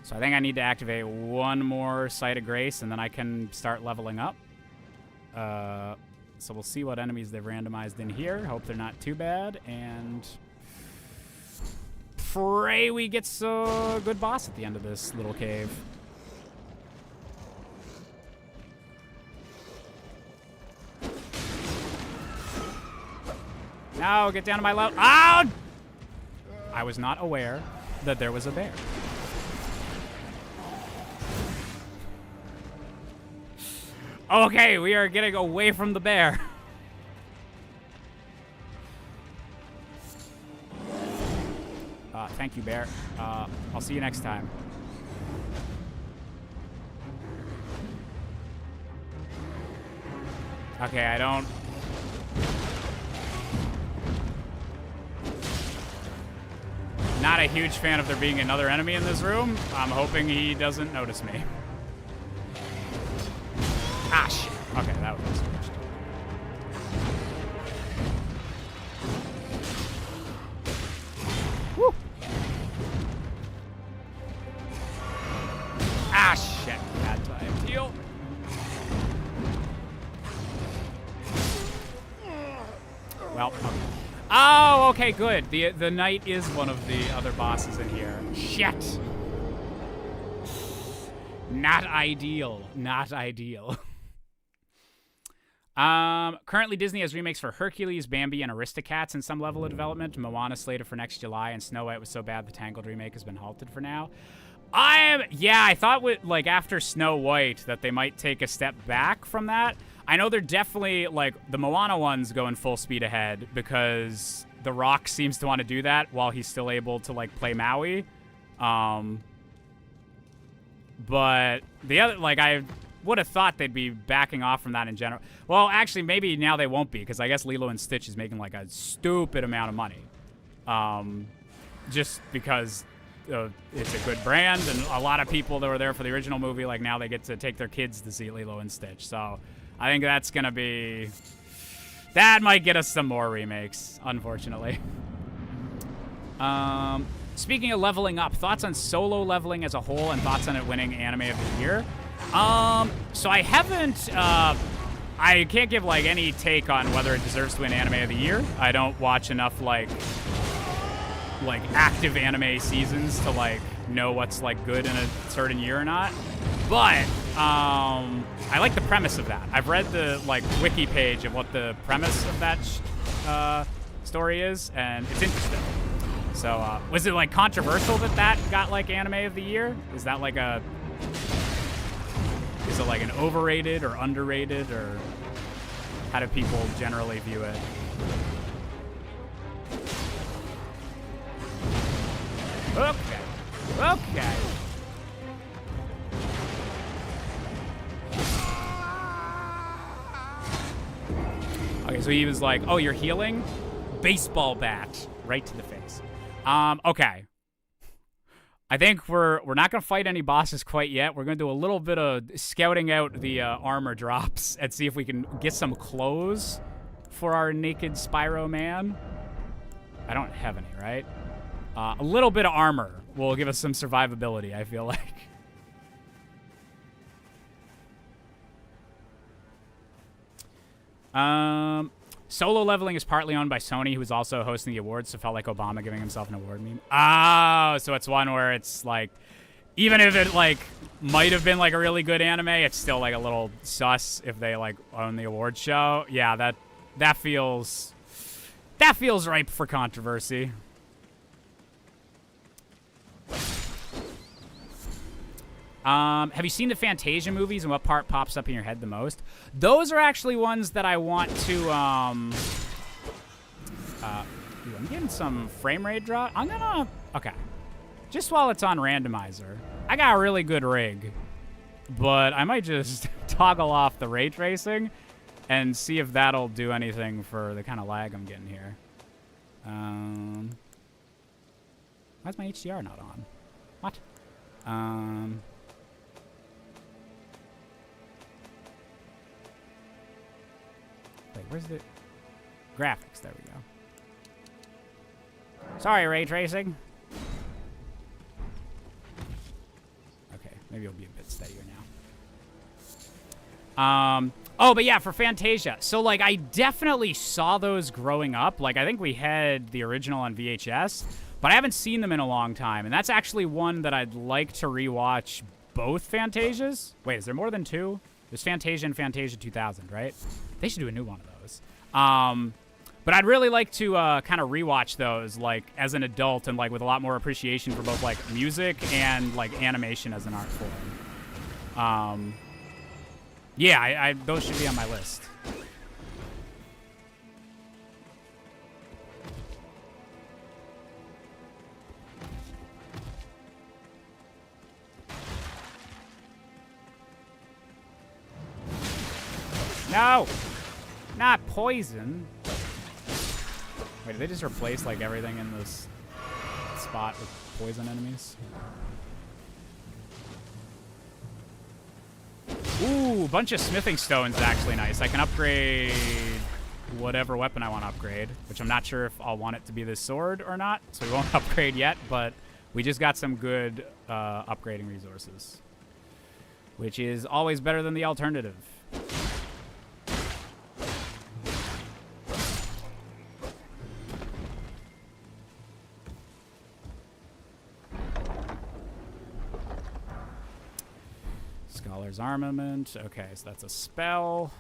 So I think I need to activate one more Site of Grace, and then I can start leveling up. So we'll see what enemies they've randomized in here. Hope they're not too bad, and pray we get a good boss at the end of this little cave. No, get down to my level. Oh! I was not aware that there was a bear. Okay, we are getting away from the bear. Thank you, bear. I'll see you next time. Okay, I don't... Not a huge fan of there being another enemy in this room. I'm hoping he doesn't notice me. Ah, shit. Okay, that was switched. Woo! Ah, shit. Bad time. Heal. Well, okay. Oh, okay, good. The knight is one of the other bosses in here. Shit. Not ideal. Not ideal. Currently Disney has remakes for Hercules, Bambi, and Aristocats in some level of development. Moana slated for next July, and Snow White was so bad the Tangled remake has been halted for now. I thought with, like, after Snow White that they might take a step back from that. I know they're definitely, like, the Moana one's going full speed ahead because The Rock seems to want to do that while he's still able to, like, play Maui. But the other, like, I would have thought they'd be backing off from that in general. Well, actually, maybe now they won't be because I guess Lilo and Stitch is making, like, a stupid amount of money. Just because it's a good brand, and a lot of people that were there for the original movie, like, now they get to take their kids to see Lilo and Stitch. So I think that's going to be... That might get us some more remakes, unfortunately. Speaking of leveling up, thoughts on Solo leveling as a whole and thoughts on it winning Anime of the Year? So I haven't... I can't give, like, any take on whether it deserves to win Anime of the Year. I don't watch enough, like active anime seasons to, like, know what's, like, good in a certain year or not. But I like the premise of that. I've read the, like, wiki page of what the premise of that story is, and it's interesting. So was it, like, controversial that got, like, Anime of the Year? Is that like a... Is it like an overrated or underrated, or how do people generally view it? Okay. Okay. Okay, so he was like, oh, you're healing? Baseball bat. Right to the face. Okay. I think we're not going to fight any bosses quite yet. We're going to do a little bit of scouting out the armor drops and see if we can get some clothes for our naked Spyro man. I don't have any, right? A little bit of armor will give us some survivability, I feel like. Solo leveling is partly owned by Sony, who's also hosting the awards, so it felt like Obama giving himself an award meme. Oh, so it's one where it's like, even if it, like, might have been, like, a really good anime, it's still, like, a little sus if they, like, own the award show. Yeah, that feels ripe for controversy. Have you seen the Fantasia movies, and what part pops up in your head the most? Those are actually ones that I want to, ooh, I'm getting some frame rate drop. Okay. Just while it's on randomizer, I got a really good rig, but I might just toggle off the ray tracing and see if that'll do anything for the kind of lag I'm getting here. Why's my HDR not on? What? Wait, where's the graphics? There we go. Sorry, ray tracing. Okay, maybe it'll be a bit steadier now. Oh, but yeah, for Fantasia. So, like, I definitely saw those growing up. Like, I think we had the original on VHS, but I haven't seen them in a long time. And that's actually one that I'd like to rewatch both Fantasias. Wait, is there more than two? There's Fantasia and Fantasia 2000, right? They should do a new one of those. But I'd really like to kind of rewatch those, like, as an adult and, like, with a lot more appreciation for both, like, music and, like, animation as an art form. Yeah, those should be on my list. No! Not poison. Wait, did they just replace, like, everything in this spot with poison enemies? Ooh, a bunch of smithing stones is actually nice. I can upgrade whatever weapon I want to upgrade, which I'm not sure if I'll want it to be this sword or not, so we won't upgrade yet, but we just got some good upgrading resources, which is always better than the alternative. Scholar's Armament. Okay, so that's a spell.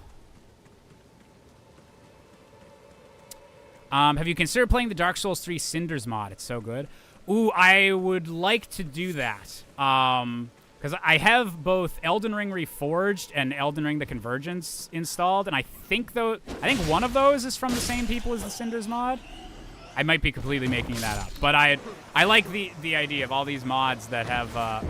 Have you considered playing the Dark Souls 3 Cinders mod? It's so good. Ooh, I would like to do that. Because Because I have both Elden Ring Reforged and Elden Ring The Convergence installed, and I think one of those is from the same people as the Cinders mod. I might be completely making that up, but I like the idea of all these mods that have.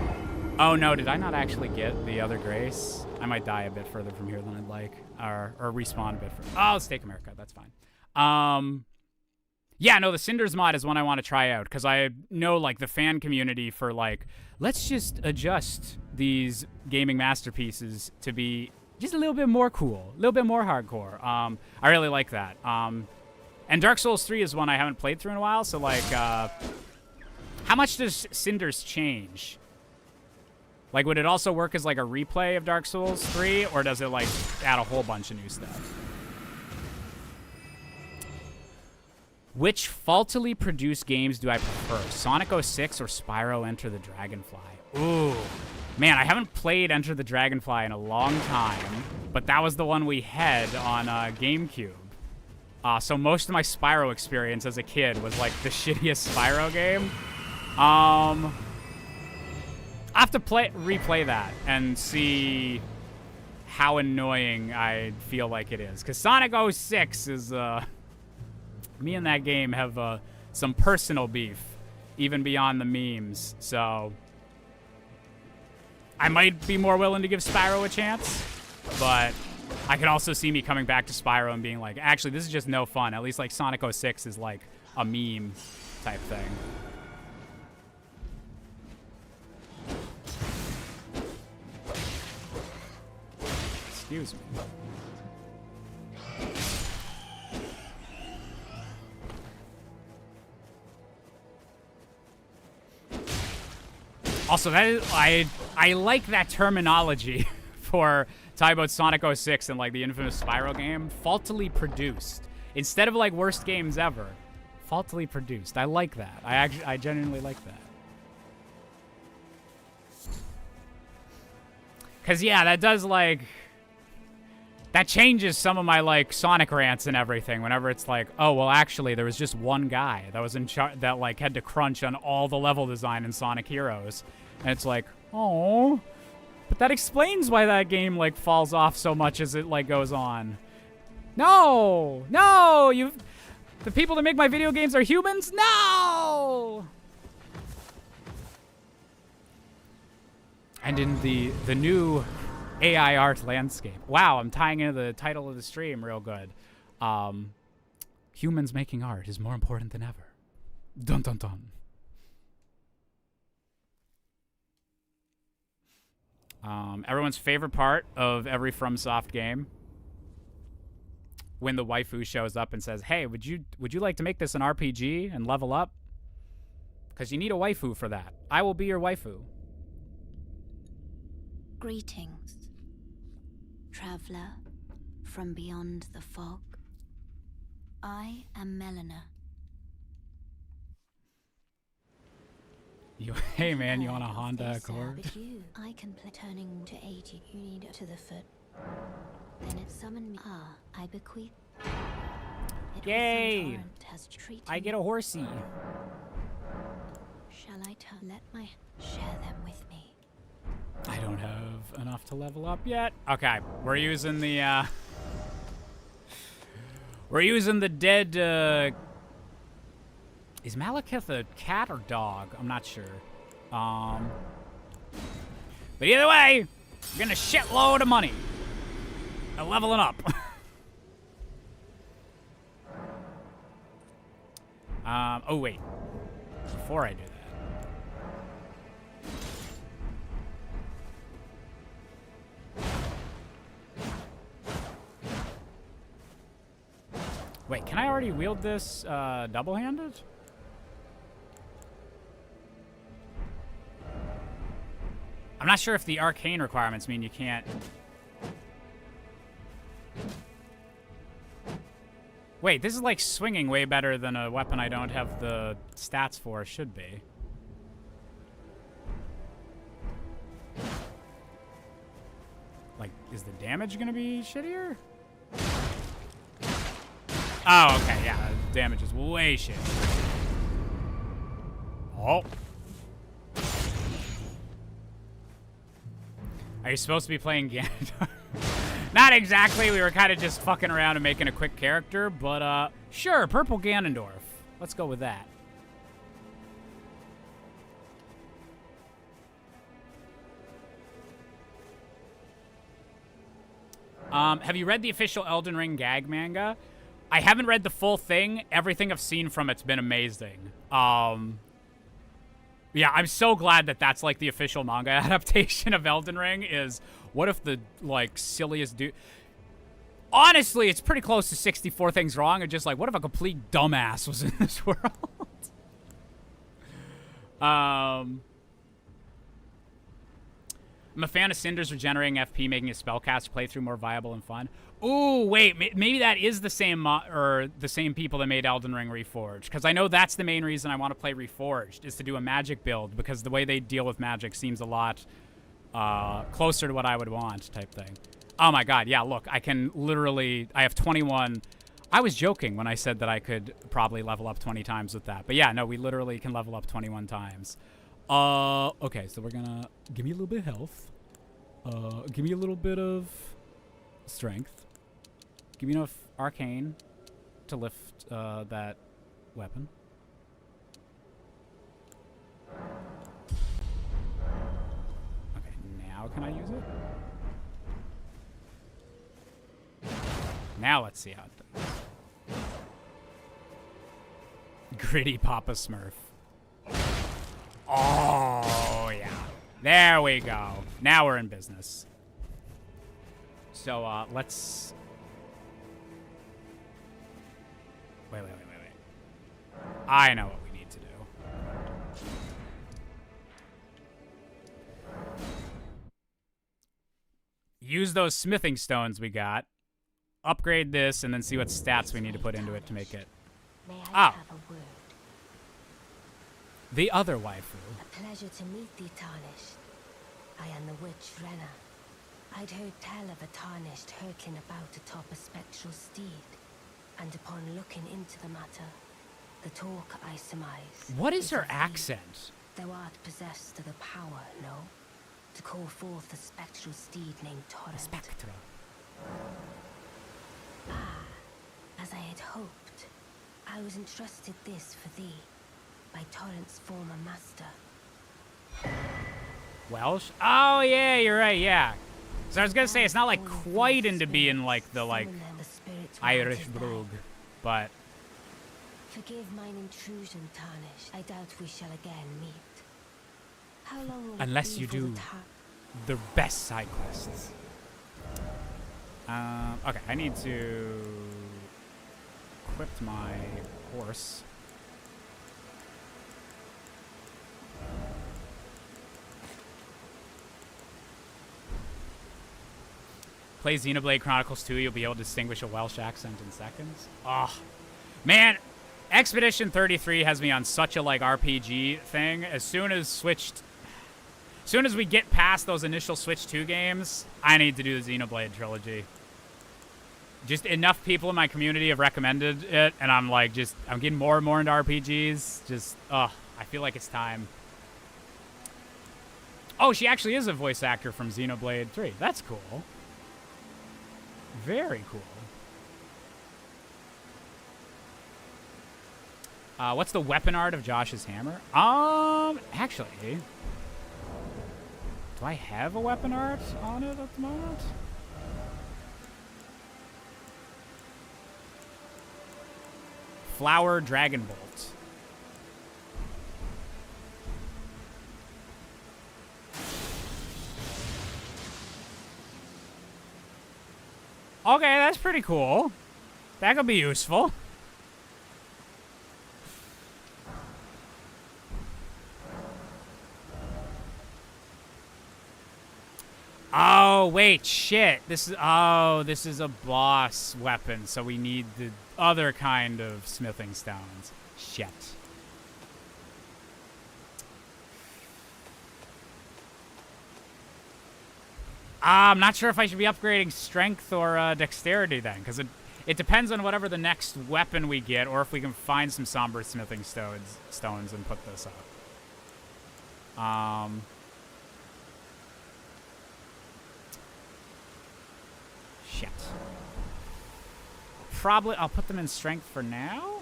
Oh no, did I not actually get the other Grace? I might die a bit further from here than I'd like, or respawn a bit further. Oh, let's take America. That's fine. Yeah, no, the Cinders mod is one I want to try out because I know like the fan community for like, let's just adjust these gaming masterpieces to be just a little bit more cool, a little bit more hardcore. I really like that. And Dark Souls 3 is one I haven't played through in a while, so like, how much does Cinders change? Like, would it also work as like a replay of Dark Souls 3, or does it like add a whole bunch of new stuff? Which faultily produced games do I prefer? Sonic 06 or Spyro Enter the Dragonfly? Ooh. Man, I haven't played Enter the Dragonfly in a long time, but that was the one we had on GameCube. So most of my Spyro experience as a kid was like the shittiest Spyro game. I'll have to replay that and see how annoying I feel like it is. Because Sonic 06 is... me and that game have some personal beef, even beyond the memes. So I might be more willing to give Spyro a chance, but I could also see me coming back to Spyro and being like, actually, this is just no fun. At least like Sonic 06 is like a meme type thing. Excuse me. Also, that is, I like that terminology for talking about Sonic 06 and like the infamous Spyro game. Faultily produced. Instead of like worst games ever. Faultily produced. I like that. I genuinely like that. Cause yeah, that does like... That changes some of my like Sonic rants and everything whenever it's like, oh, well actually there was just one guy that was in charge that like had to crunch on all the level design in Sonic Heroes. And it's like, oh, but that explains why that game like falls off so much as it like goes on. No, the people that make my video games are humans? No! And in the new AI art landscape. Wow, I'm tying into the title of the stream real good. Humans making art is more important than ever. Dun dun dun. Everyone's favorite part of every FromSoft game. When the waifu shows up and says, hey, would you like to make this an RPG and level up? Because you need a waifu for that. I will be your waifu. Greetings, traveler from beyond the fog. I am Melina. Hey man, you want a Honda Accord? But you, I can turning to 80. You need to the foot. Then it summoned me. Ah, I bequeath. Yay! I get a horsey. Shall I let my share them with me? I don't have enough to level up yet. Okay, we're using the dead. Is Malekith a cat or dog? I'm not sure. But either way, we're getting a shitload of money. And leveling up. Oh wait. Before I do that. Wait, can I already wield this double-handed? I'm not sure if the arcane requirements mean you can't. Wait, this is like swinging way better than a weapon I don't have the stats for. Should be. Like, is the damage gonna be shittier? Oh, okay, yeah, the damage is way shittier. Oh. Are you supposed to be playing Ganondorf? Not exactly. We were kind of just fucking around and making a quick character, but sure, purple Ganondorf. Let's go with that. Have you read the official Elden Ring gag manga? I haven't read the full thing. Everything I've seen from it's been amazing. Yeah, I'm so glad that that's like the official manga adaptation of Elden Ring is what if the like silliest dude... Honestly, it's pretty close to 64 Things Wrong. It's just like, what if a complete dumbass was in this world? I'm a fan of Cinder's regenerating FP, making a spellcast playthrough more viable and fun. Ooh, wait, maybe that is the same or the same people that made Elden Ring Reforged, because I know that's the main reason I want to play Reforged is to do a magic build, because the way they deal with magic seems a lot closer to what I would want, type thing. Oh my god, yeah, look, I can literally, I have 21. I was joking when I said that I could probably level up 20 times with that, but yeah, no, we literally can level up 21 times. Okay, so we're gonna give me a little bit of health. Give me a little bit of strength. Give me enough arcane to lift that weapon. Okay, now can I use it? Now let's see how it does. Gritty Papa Smurf. Oh, yeah. There we go. Now we're in business. So, let's... Wait. I know what we need to do. Use those smithing stones we got. Upgrade this, and then see what stats we need to put into it to make it. May I have a word? The other waifu. A pleasure to meet thee, Tarnished. I am the witch Renna. I'd heard tell of a Tarnished hurtling about atop a spectral steed, and upon looking into the matter, the talk I surmise. What is her of thee. accent? Thou art possessed of the power, no? To call forth a spectral steed named Torrent. Spectra. Ah, as I had hoped, I was entrusted this for thee by Torrent's former master. Welsh? Oh, yeah, you're right, yeah. So I was gonna say, it's not, like, quite into being, like, the, like, Irish brogue, but... Forgive mine intrusion, Tarnished. I doubt we shall again meet. How long will Unless it be you for do the best side quests. Okay, I need to equip my horse. Play Xenoblade Chronicles 2, you'll be able to distinguish a Welsh accent in seconds. Oh, man, Expedition 33 has me on such a, like, RPG thing. As soon as we get past those initial Switch 2 games, I need to do the Xenoblade trilogy. Just enough people in my community have recommended it, and I'm like, I'm getting more and more into RPGs. I feel like it's time. Oh, she actually is a voice actor from Xenoblade 3. That's cool. Very cool. What's the weapon art of Josh's hammer? Actually, do I have a weapon art on it at the moment? Flower Dragon Bolt. Okay, that's pretty cool. That could be useful. Oh, wait, shit. This is a boss weapon, so we need the other kind of smithing stones. Shit. I'm not sure if I should be upgrading strength or dexterity then, because it depends on whatever the next weapon we get, or if we can find some somber smithing stones and put this up. Shit. Probably, I'll put them in strength for now.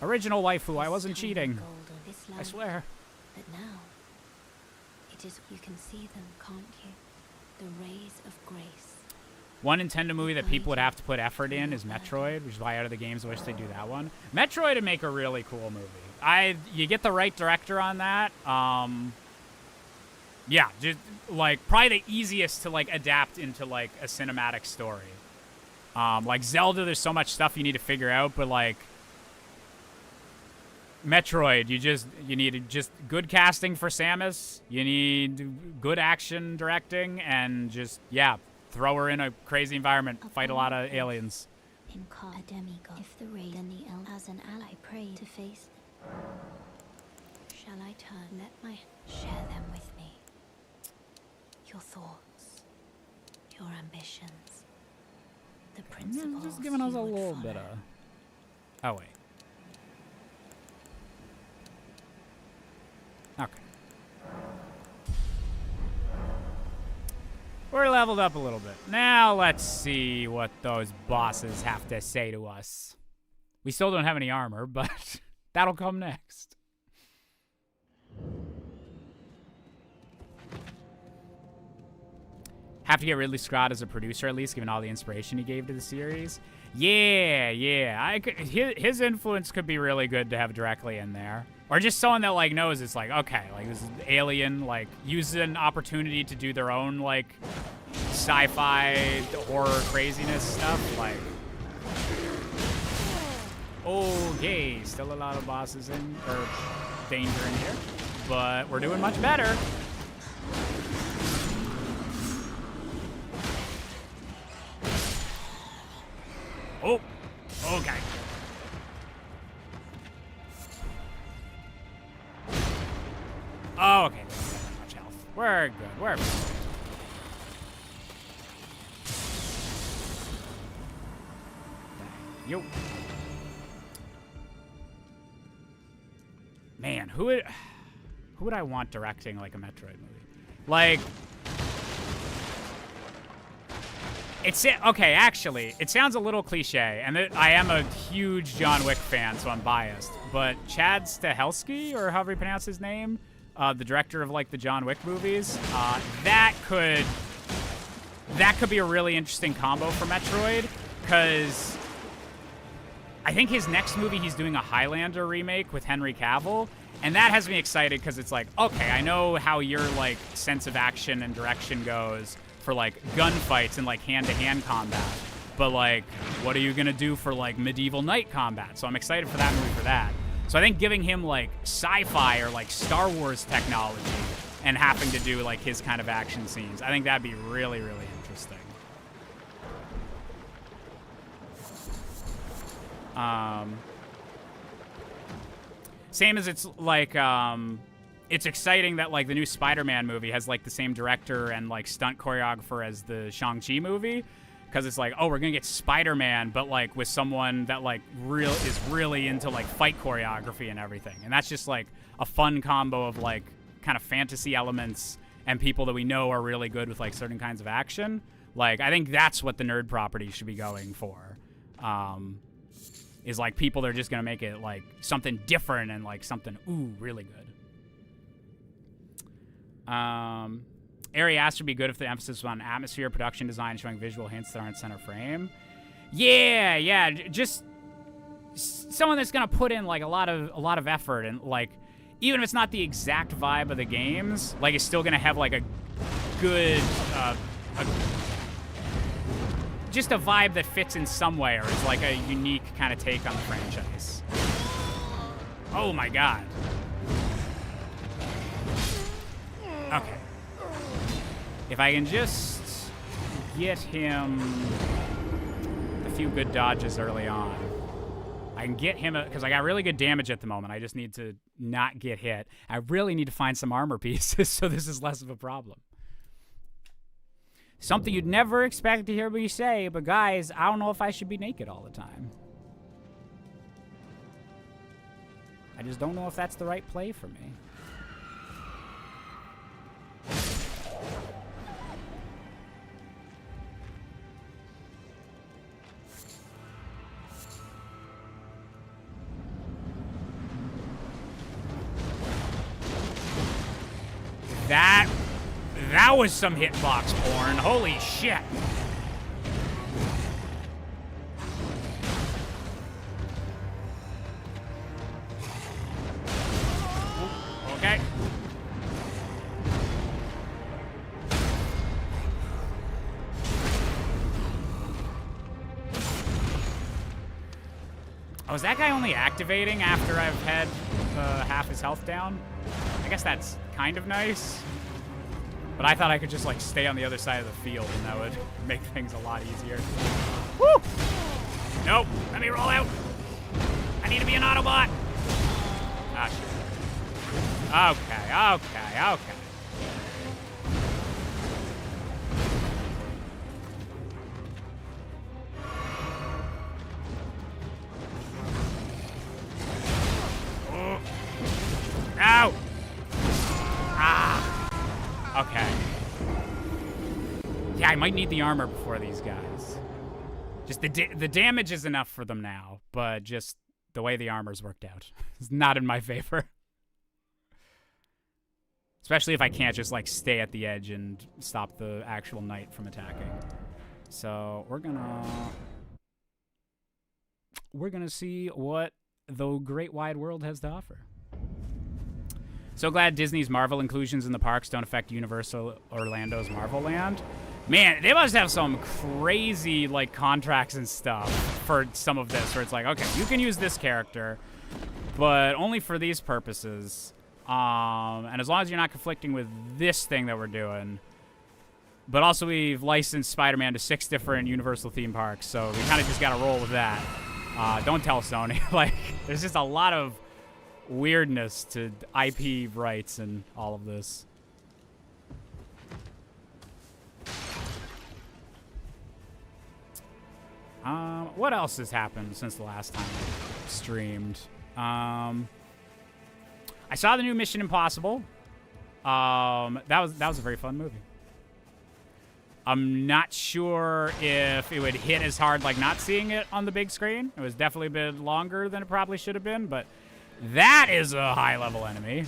Original waifu, I wasn't cheating. I swear. But now, it is, you can see them, can't you? The rays of grace. One Nintendo movie that people would have to put effort in is Metroid, which is why out of the games I wish they'd do that one. Metroid would make a really cool movie. You get the right director on that. Yeah, just like probably the easiest to like adapt into like a cinematic story. Like Zelda, there's so much stuff you need to figure out, but like Metroid, you need just good casting for Samus. You need good action directing, and just throw her in a crazy environment, fight a lot of aliens. In a demigod, if the raid and the elf as an ally pray to face, shall I turn? Let my share them with me. Your thoughts, your ambitions, the principles. Just giving us a you would little follow. bit of. Oh wait. Okay. We're leveled up a little bit. Now let's see what those bosses have to say to us. We still don't have any armor, but that'll come next. Have to get Ridley Scott as a producer at least, given all the inspiration he gave to the series. Yeah. His influence could be really good to have directly in there. Or just someone that, like, knows it's like, okay, like, this is Alien, like, uses an opportunity to do their own, like, sci-fi horror craziness stuff, like. Okay, still a lot of bosses in, or danger in here, but we're doing much better. Oh, okay. Oh, okay. They don't have that much health. We're good. We're good. Yo. Man, who would I want directing like a Metroid movie? Like, okay, actually, it sounds a little cliche, and I am a huge John Wick fan, so I'm biased. But Chad Stahelski, or however you pronounce his name, the director of like the John Wick movies, that could be a really interesting combo for Metroid, because I think his next movie he's doing a Highlander remake with Henry Cavill, and that has me excited because it's like, okay, I know how your like sense of action and direction goes for like gunfights and like hand-to-hand combat, but like, what are you gonna do for like medieval knight combat? So I'm excited for that movie for that. So I think giving him like sci-fi or like Star Wars technology and having to do like his kind of action scenes, I think that'd be really, really interesting. Same as it's like, it's exciting that like the new Spider-Man movie has like the same director and like stunt choreographer as the Shang-Chi movie, because it's like, oh, we're gonna get Spider-Man, but like with someone that like is really into like fight choreography and everything, and that's just like a fun combo of like kind of fantasy elements and people that we know are really good with like certain kinds of action. Like, I think that's what the nerd property should be going for. Is like people that are just gonna make it like something different and like something really good. Ari Aster would be good if the emphasis was on atmosphere, production design, showing visual hints that aren't center frame. Yeah, just someone that's gonna put in like a lot of effort, and like even if it's not the exact vibe of the games, like it's still gonna have like a good just a vibe that fits in some way, or is like a unique kind of take on the franchise. Oh my god. Okay. If I can just get him a few good dodges early on, I can get him, because I got really good damage at the moment. I just need to not get hit. I really need to find some armor pieces so this is less of a problem. Something you'd never expect to hear me say, but guys, I don't know if I should be naked all the time. I just don't know if that's the right play for me. That was some hitbox porn. Holy shit. Okay. Oh, is that guy only activating after I've had half his health down? I guess that's kind of nice. But I thought I could just, like, stay on the other side of the field, and that would make things a lot easier. Woo! Nope. Let me roll out. I need to be an Autobot. Ah, shit. Okay. Ow! Okay. Yeah, I might need the armor before these guys. Just the damage is enough for them now, but just the way the armor's worked out is not in my favor. Especially if I can't just, like, stay at the edge and stop the actual knight from attacking. So we're gonna see what the great wide world has to offer. So glad Disney's Marvel inclusions in the parks don't affect Universal Orlando's Marvel Land. Man, they must have some crazy, like, contracts and stuff for some of this, where it's like, okay, you can use this character, but only for these purposes. And as long as you're not conflicting with this thing that we're doing. But also we've licensed Spider-Man to 6 different Universal theme parks, so we kind of just got to roll with that. Don't tell Sony. Like, there's just a lot of weirdness to IP rights and all of this. What else has happened since the last time I streamed? I saw the new Mission Impossible. That was a very fun movie. I'm not sure if it would hit as hard like not seeing it on the big screen. It was definitely a bit longer than it probably should have been, but that is a high-level enemy.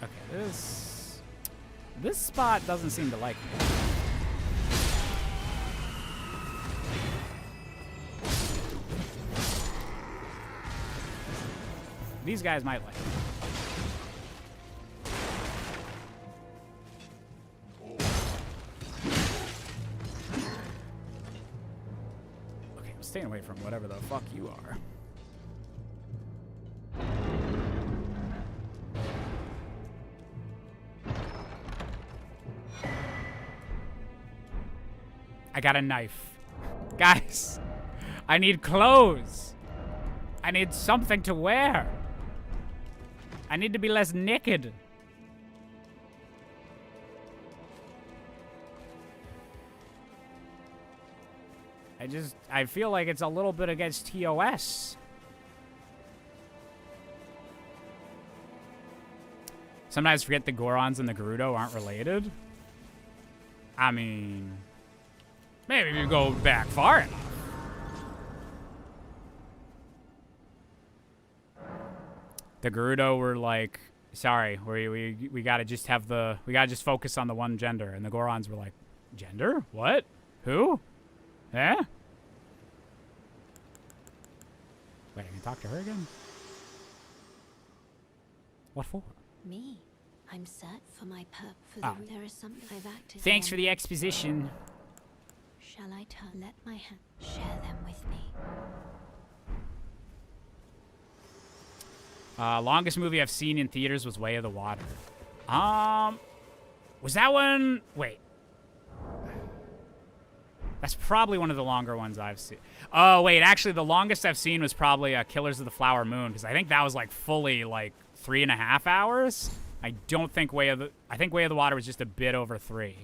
Okay, this spot doesn't seem to like me. These guys might like me. Okay, I'm staying away from whatever the fuck you are. I got a knife. Guys, I need clothes. I need something to wear. I need to be less naked. I feel like it's a little bit against TOS. Sometimes forget the Gorons and the Gerudo aren't related. I mean, maybe if you go back far enough. The Gerudo were like, sorry, we gotta just focus on the one gender, and the Gorons were like, gender? What? Who? Eh? Wait, I can talk to her again? What for? Me. I'm set for my there is something I've acted. Thanks for the exposition. Shall I let my hand share them with me? Longest movie I've seen in theaters was Way of the Water. Was that one? Wait. That's probably one of the longer ones I've seen. Oh, wait, actually, the longest I've seen was probably Killers of the Flower Moon, because I think that was, like, fully, like, 3.5 hours. I don't think I think Way of the Water was just a bit over 3.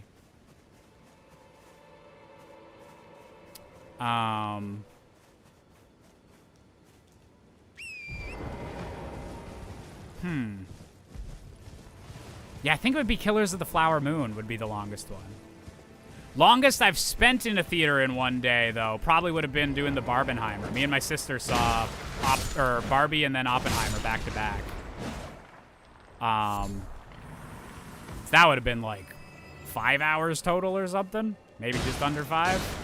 Yeah, I think it would be Killers of the Flower Moon would be the longest one. Longest I've spent in a theater in one day, though, probably would have been doing the Barbenheimer. Me and my sister saw Barbie and then Oppenheimer back to back. That would have been like 5 hours total or something. Maybe just under 5.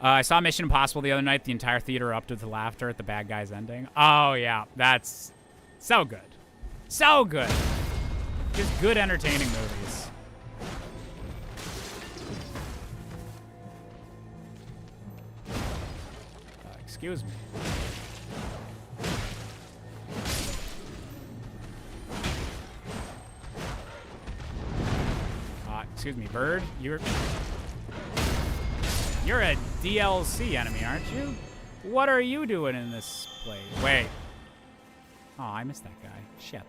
I saw Mission Impossible the other night. The entire theater erupted with laughter at the bad guy's ending. Oh, yeah. That's so good. So good. Just good, entertaining movies. Excuse me. Excuse me, bird. You're a DLC enemy, aren't you? What are you doing in this place? Wait. Oh, I missed that guy. Shit.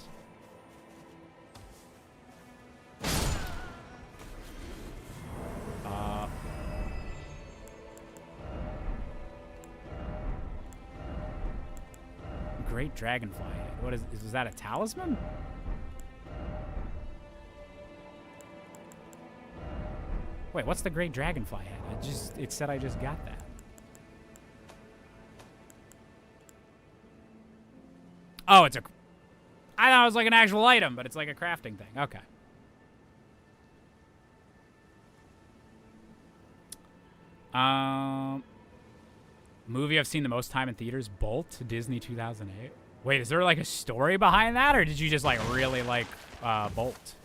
Great dragonfly head. What is that a talisman? Wait, what's the great dragonfly head? It said I just got that. Oh, I thought it was like an actual item, but it's like a crafting thing. Okay. Movie I've seen the most time in theaters, Bolt, Disney 2008. Wait, is there like a story behind that, or did you just like really like Bolt?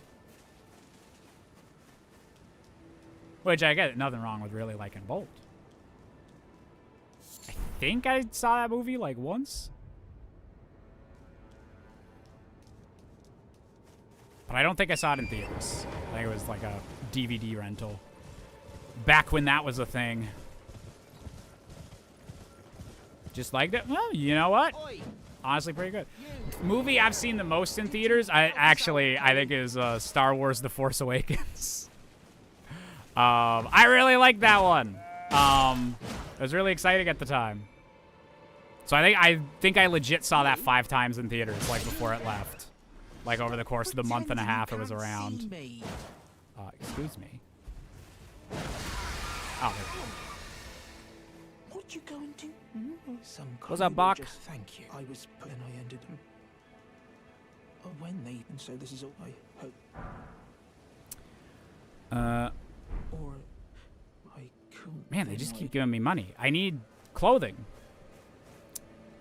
Which I get nothing wrong with really liking Bolt. I think I saw that movie like once. But I don't think I saw it in theaters. I think it was like a DVD rental. Back when that was a thing. Just liked it? Well, you know what? Honestly, pretty good. Movie I've seen the most in theaters, I think is Star Wars The Force Awakens. I really liked that one. It was really exciting at the time. So I think I legit saw that 5 times in theaters, like before it left. Like over the course of the month and a half it was around. Excuse me. Oh, there we go. What you going to? What's up, Bach? Just thank you. I was, but then I ended. Oh, when they, and so this is all I hope. Or I could. Man, they just keep giving me money. I need clothing.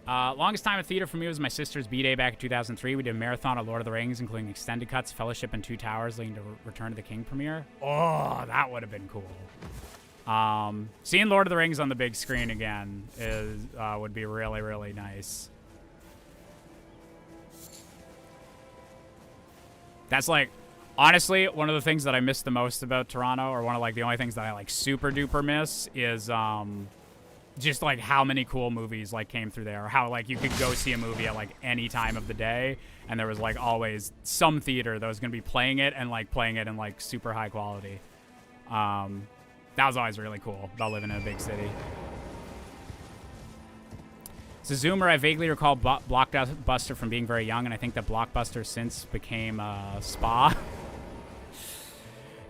Longest time in theater for me was my sister's B-Day back in 2003. We did a marathon of Lord of the Rings, including extended cuts, Fellowship, and 2 Towers, leading to Return of the King premiere. Oh, that would have been cool. Seeing Lord of the Rings on the big screen again would be really, really nice. That's like, honestly, one of the things that I miss the most about Toronto, or one of like the only things that I like super duper miss, is just like how many cool movies like came through there, or how like you could go see a movie at like any time of the day, and there was like always some theater that was gonna be playing it and like playing it in like super high quality. That was always really cool about living in a big city. As a Zoomer, I vaguely recall Blockbuster from being very young, and I think that Blockbuster since became Spa.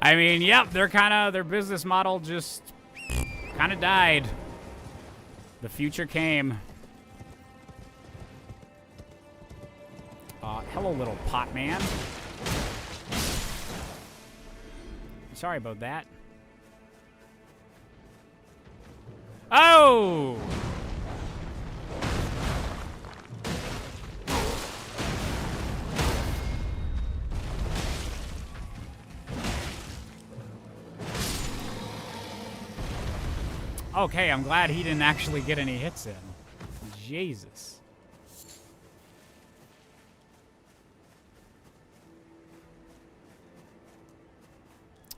I mean, yep, their business model just kind of died. The future came. Hello, little pot man. Sorry about that. Oh! Okay, I'm glad he didn't actually get any hits in. Jesus.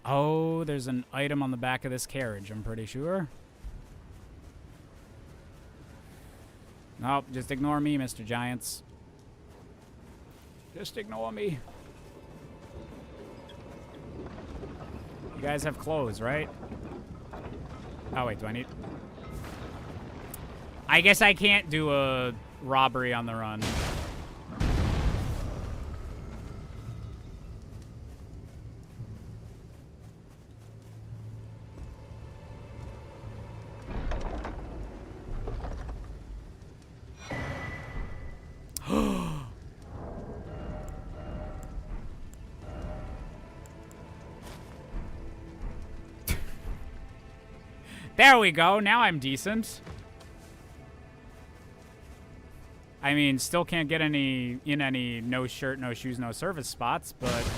Oh, there's an item on the back of this carriage, I'm pretty sure. Nope, just ignore me, Mr. Giants. Just ignore me. You guys have clothes, right? Oh, wait, do I need... I guess I can't do a robbery on the run. There we go. Now I'm decent. I mean, still can't get any no shirt, no shoes, no service spots, but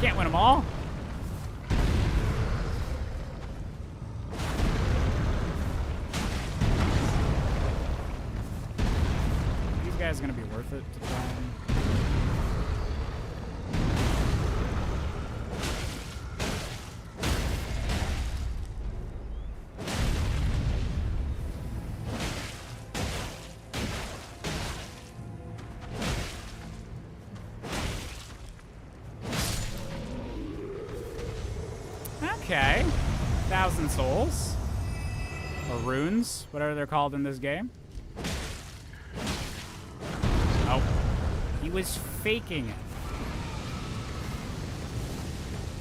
can't win them all. These guys are gonna be worth it to try and... Okay. 1,000 souls. Or runes, whatever they're called in this game. Oh. He was faking it.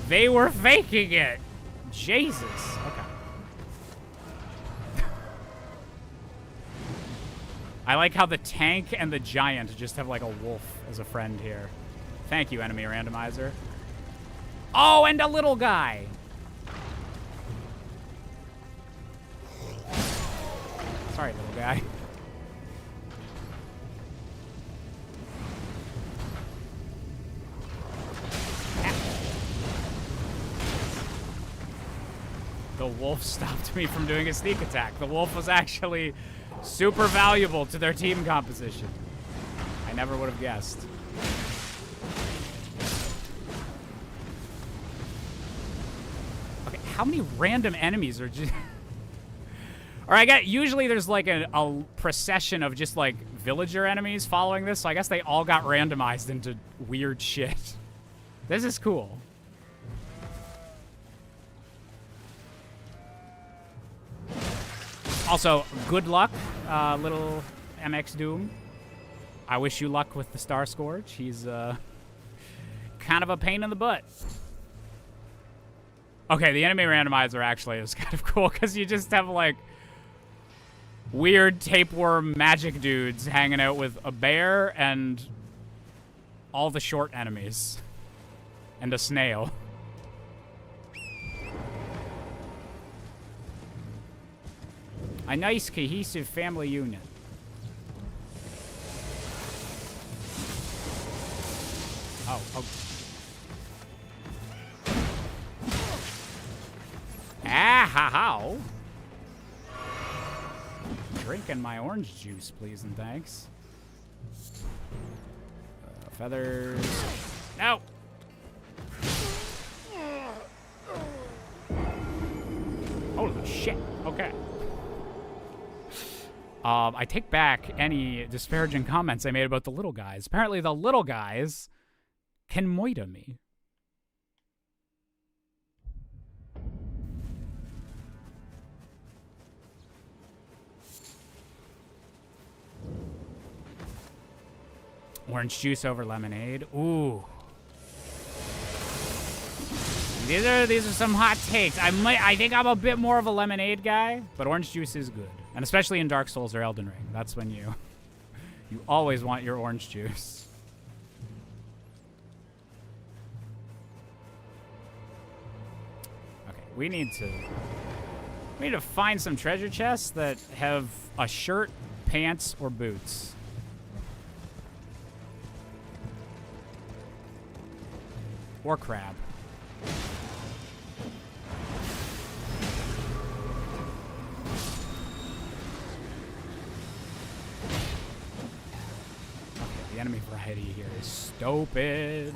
They were faking it. Jesus. Okay. I like how the tank and the giant just have like a wolf as a friend here. Thank you, enemy randomizer. Oh, and a little guy. Sorry, little guy. The wolf stopped me from doing a sneak attack. The wolf was actually super valuable to their team composition. I never would have guessed. Okay, how many random enemies are just... Or I get usually there's like a procession of just like villager enemies following this, so I guess they all got randomized into weird shit. This is cool. Also, good luck, little MX Doom. I wish you luck with the Star Scourge. He's kind of a pain in the butt. Okay, the enemy randomizer actually is kind of cool because you just have like weird tapeworm magic dudes hanging out with a bear and all the short enemies. And a snail. A nice cohesive family unit. Oh, oh. Ah, ha, how. Drinking my orange juice, please and thanks. Feathers. No. Holy shit. Okay. I take back any disparaging comments I made about the little guys. Apparently the little guys can moita me. Orange juice over lemonade. Ooh. These are some hot takes. I think I'm a bit more of a lemonade guy, but orange juice is good. And especially in Dark Souls or Elden Ring. That's when you always want your orange juice. Okay, we need to find some treasure chests that have a shirt, pants, or boots. Or crab. Okay, the enemy variety here is stupid.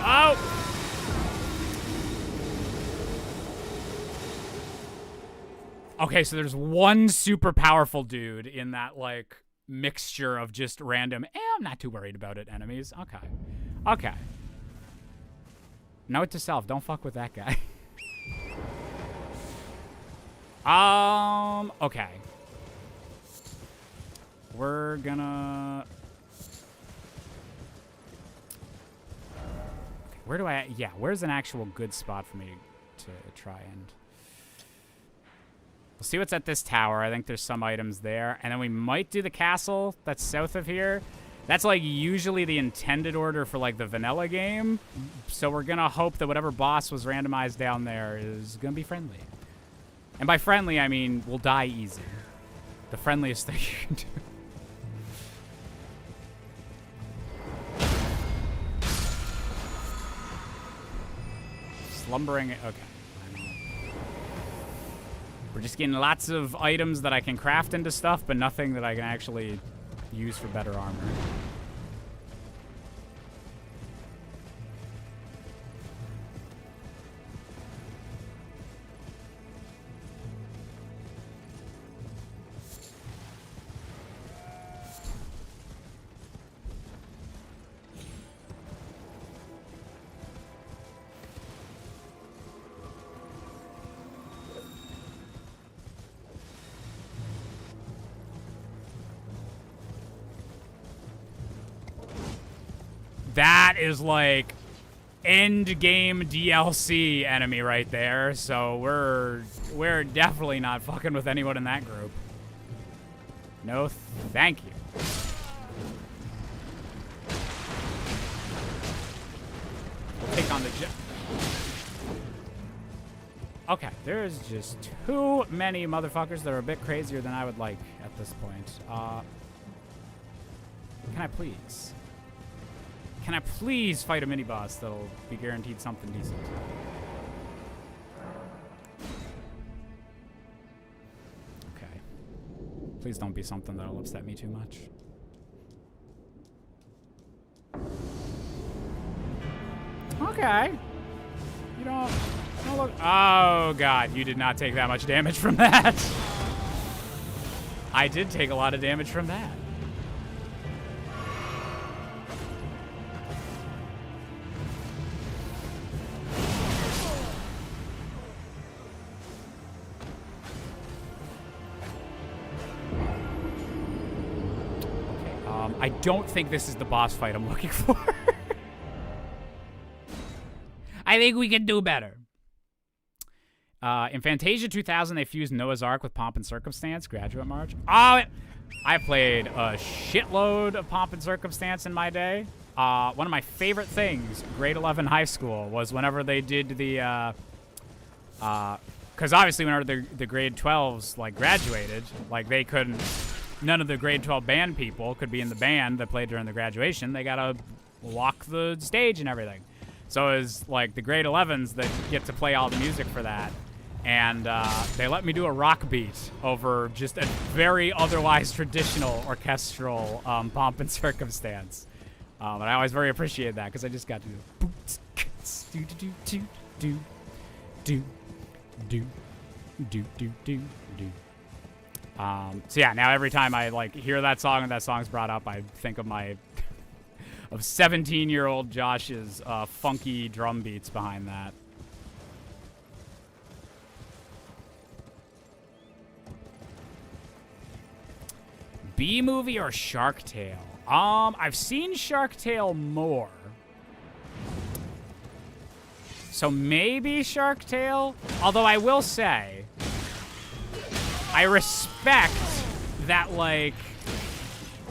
Oh! Okay, so there's one super powerful dude in that, like, mixture of just random, I'm not too worried about it, enemies. Okay. Okay. Note to self, don't fuck with that guy. Okay. We're gonna... Okay, where do I... Yeah, where's an actual good spot for me to try and... We'll see what's at this tower. I think there's some items there. And then we might do the castle that's south of here. That's, like, usually the intended order for, like, the vanilla game. So we're gonna hope that whatever boss was randomized down there is gonna be friendly. And by friendly, I mean we'll die easy. The friendliest thing you can do. Slumbering... Okay. We're just getting lots of items that I can craft into stuff, but nothing that I can actually use for better armor. That is like end game DLC enemy right there. So we're definitely not fucking with anyone in that group. No, thank you. We'll take on the Okay, there's just too many motherfuckers that are a bit crazier than I would like at this point. Can I please? Can I please fight a mini-boss that'll be guaranteed something decent? Okay. Please don't be something that'll upset me too much. Okay. You don't look... Oh, God. You did not take that much damage from that. I did take a lot of damage from that. I don't think this is the boss fight I'm looking for. I think we can do better. In Fantasia 2000, they fused Noah's Ark with Pomp and Circumstance, Graduate March. Oh, I played a shitload of Pomp and Circumstance in my day. One of my favorite things, grade 11 high school, was whenever they did the... Because obviously whenever the grade 12s, like, graduated, like, they couldn't... None of the grade 12 band people could be in the band that played during the graduation. They gotta walk the stage and everything. So it's like the grade 11s that get to play all the music for that. And they let me do a rock beat over just a very otherwise traditional orchestral Pomp and Circumstance. And I always very appreciated that because I just got to do. So yeah, now every time I like hear that song and that song's brought up, I think of my 17-year-old Josh's funky drum beats behind that. B-movie or Shark Tale? I've seen Shark Tale more. So maybe Shark Tale? Although I will say, I respect that, like,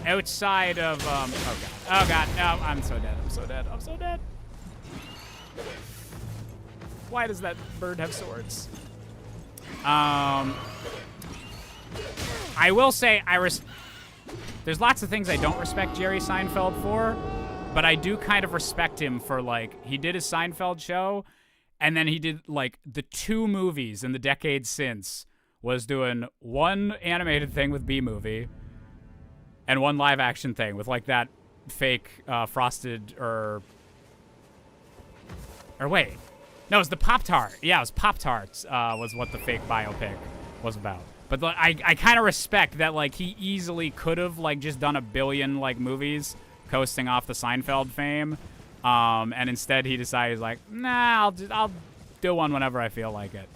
outside of, oh god, no, I'm so dead, I'm so dead, I'm so dead. Why does that bird have swords? I will say, there's lots of things I don't respect Jerry Seinfeld for, but I do kind of respect him for, like, he did his Seinfeld show, and then he did, like, the 2 movies in the decades since was doing one animated thing with B-movie and one live-action thing with, like, that fake Frosted or wait. No, it was the Pop-Tart. Yeah, it was Pop-Tarts was what the fake biopic was about. But I kind of respect that, like, he easily could have, like, just done a billion, like, movies coasting off the Seinfeld fame. And instead he decided, like, nah, I'll do one whenever I feel like it.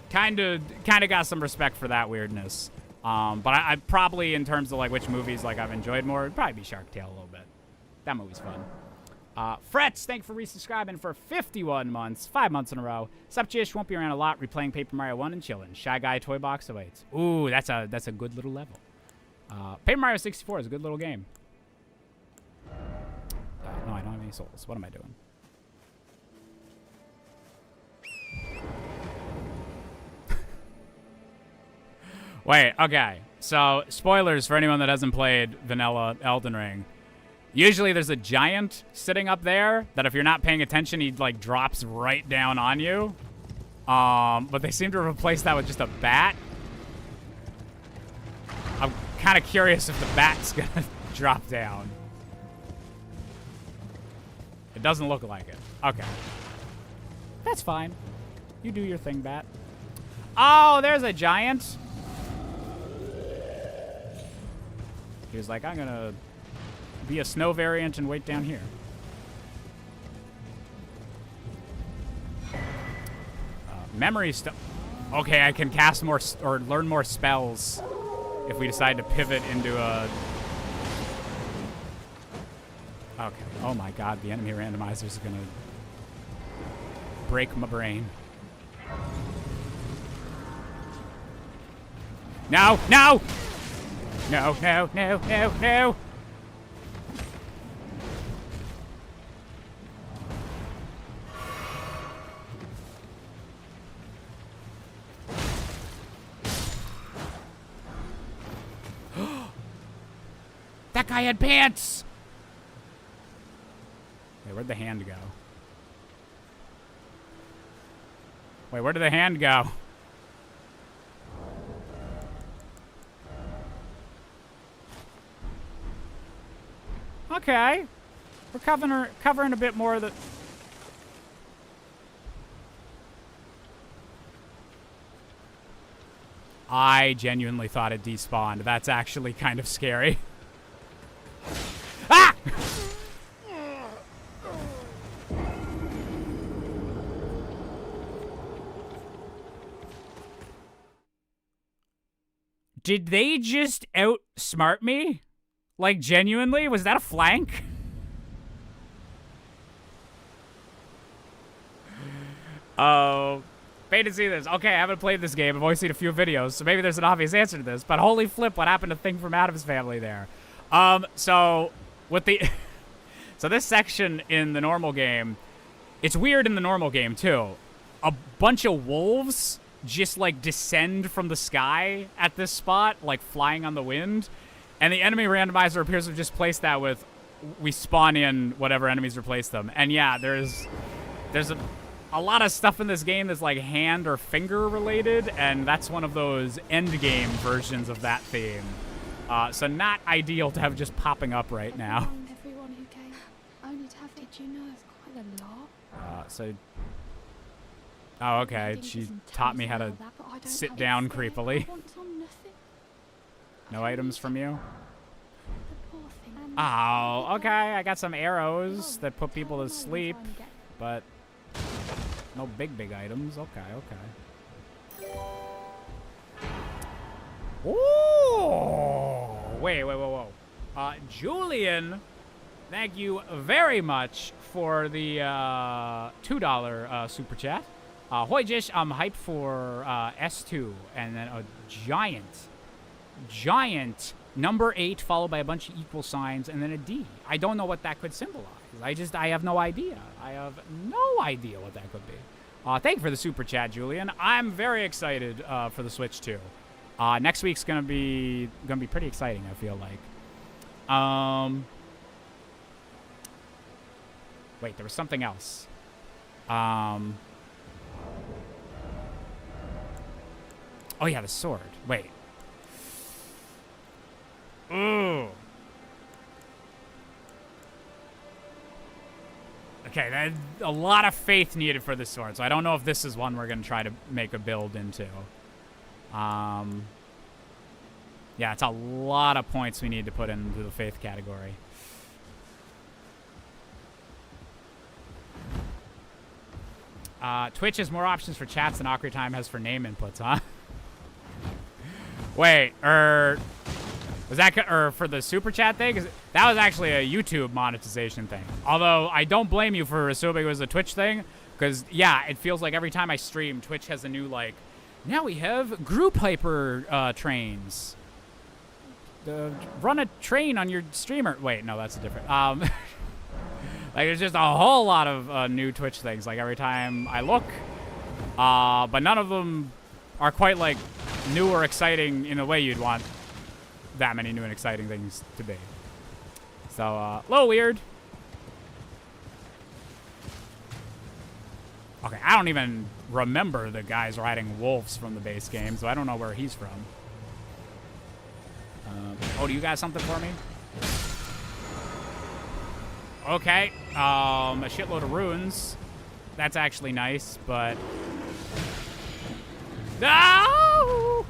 Kind of got some respect for that weirdness. But I probably, in terms of like which movies like I've enjoyed more, it'd probably be Shark Tale a little bit. That movie's fun. Frets, thanks for resubscribing for 51 months, 5 months in a row. Sup, Jish, won't be around a lot, replaying Paper Mario 1 and chilling. Shy Guy Toy Box awaits. Ooh, that's a good little level. Paper Mario 64 is a good little game. No, I don't have any souls. What am I doing? Wait, okay. So, spoilers for anyone that hasn't played vanilla Elden Ring. Usually there's a giant sitting up there that if you're not paying attention, he like drops right down on you. But they seem to replace that with just a bat. I'm kind of curious if the bat's gonna drop down. It doesn't look like it. Okay. That's fine. You do your thing, bat. Oh, there's a giant. He was like, I'm gonna be a snow variant and wait down here. Memory stuff. Okay, I can cast more or learn more spells if we decide to pivot into a... Okay. Oh my god, the enemy randomizer is gonna break my brain. No! No! No, no, no, no, no! That guy had pants! Wait, where'd the hand go? Wait, where did the hand go? Okay. We're covering a bit more of the... I genuinely thought it despawned. That's actually kind of scary. Ah! Did they just outsmart me? Like, genuinely? Was that a flank? Oh, paid to see this. Okay, I haven't played this game. I've only seen a few videos, so maybe there's an obvious answer to this. But holy flip, what happened to Thing from Adam's Family there? So with the... So this section in the normal game, it's weird in the normal game, too. A bunch of wolves just, like, descend from the sky at this spot, like, flying on the wind. And the enemy randomizer appears to have just placed that with, we spawn in whatever enemies replace them. And yeah, there's a lot of stuff in this game that's like hand or finger related, and that's one of those end game versions of that theme. So not ideal to have just popping up right now. Everyone who came, only to have, did you know it's quite a lot? Oh, okay. She taught me how to sit down creepily. No items from you? Oh, okay. I got some arrows that put people to sleep, but no big items. Okay. Ooh! Wait, whoa. Julian, thank you very much for the $2 super chat. Hoi Jish, I'm hyped for S2, and then a giant number 8 followed by a bunch of equal signs and then a D. I don't know what that could symbolize. I have no idea. I have no idea what that could be. Thank you for the super chat, Julian. I'm very excited for the Switch 2. Next week's gonna be pretty exciting, I feel like. Wait, there was something else. Oh yeah, the sword. Wait. Ooh. Okay, a lot of faith needed for this sword, so I don't know if this is one we're going to try to make a build into. Yeah, it's a lot of points we need to put into the faith category. Twitch has more options for chats than Ocarina Time has for name inputs, huh? Wait, was that for the super chat thing? 'Cause that was actually a YouTube monetization thing. Although I don't blame you for assuming it was a Twitch thing, because yeah, it feels like every time I stream, Twitch has a new like. Now we have group hyper trains. Run a train on your streamer. Wait, no, that's a different. Like there's just a whole lot of new Twitch things. Like every time I look, but none of them are quite like new or exciting in the way you'd want that many new and exciting things to be. So a little weird. Okay, I don't even remember the guys riding wolves from the base game, so I don't know where he's from. Oh, do you got something for me? Okay, a shitload of runes. That's actually nice, but... No!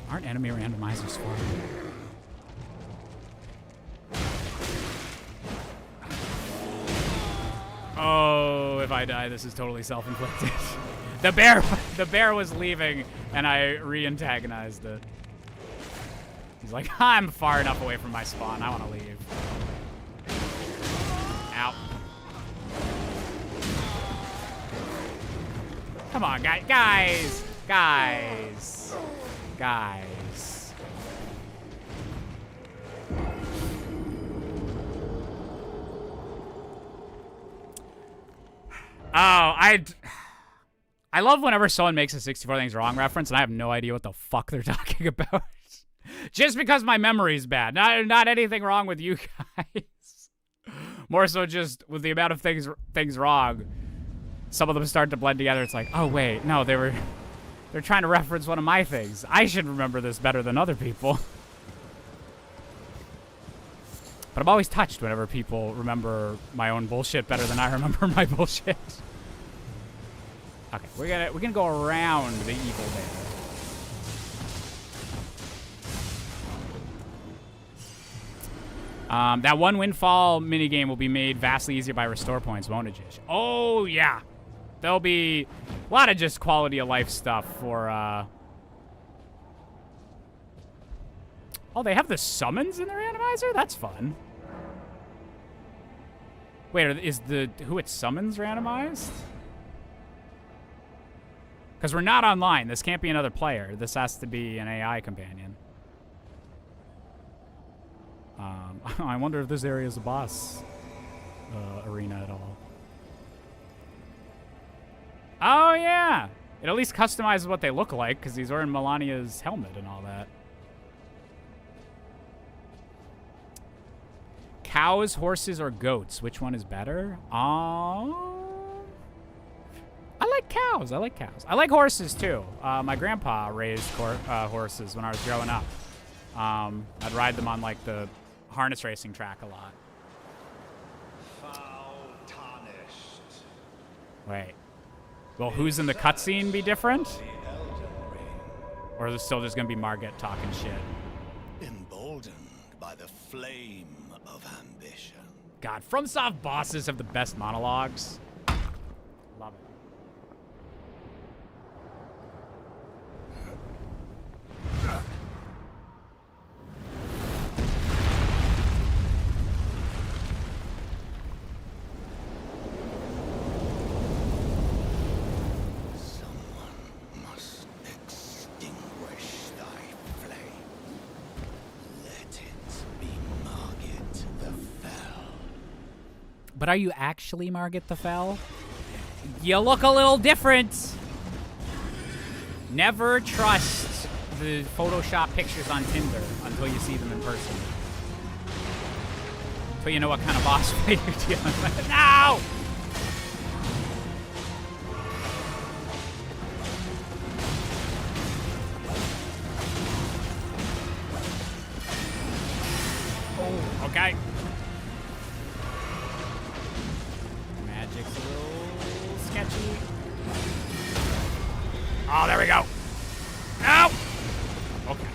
Aren't enemy randomizers for me? Oh, if I die, this is totally self-inflicted. The bear was leaving, and I re-antagonized it. He's like, I'm far enough away from my spawn. I want to leave. Ow. Come on, guys. Oh, I love whenever someone makes a 64 Things Wrong reference and I have no idea what the fuck they're talking about. Just because my memory's bad. Not anything wrong with you guys. More so just with the amount of things wrong. Some of them start to blend together. It's like, oh wait, no, they're trying to reference one of my things. I should remember this better than other people. But I'm always touched whenever people remember my own bullshit better than I remember my bullshit. Okay, we're gonna go around the evil bear. That one windfall minigame will be made vastly easier by restore points, won't it, Jish? Oh yeah, there'll be a lot of just quality of life stuff for. Oh, they have the summons in the randomizer? That's fun. Wait, is who it summons randomized? Because we're not online. This can't be another player. This has to be an AI companion. I wonder if this area is a boss arena at all. Oh, yeah. It at least customizes what they look like because he's wearing Melania's helmet and all that. Cows, horses, or goats? Which one is better? I like cows. I like horses, too. My grandpa raised horses when I was growing up. I'd ride them on, like, the harness racing track a lot. Foul tarnished. Wait. Will who's in the cutscene be different? Or is it still just going to be Margit talking shit? Emboldened by the flame of ambition. God, FromSoft bosses have the best monologues. Love it. But are you actually Margit the Fell? You look a little different. Never trust the Photoshop pictures on Tinder until you see them in person. Until you know what kind of boss fight you're dealing with. No! Oh, okay. Magic's a little sketchy. Oh, there we go. No! Okay.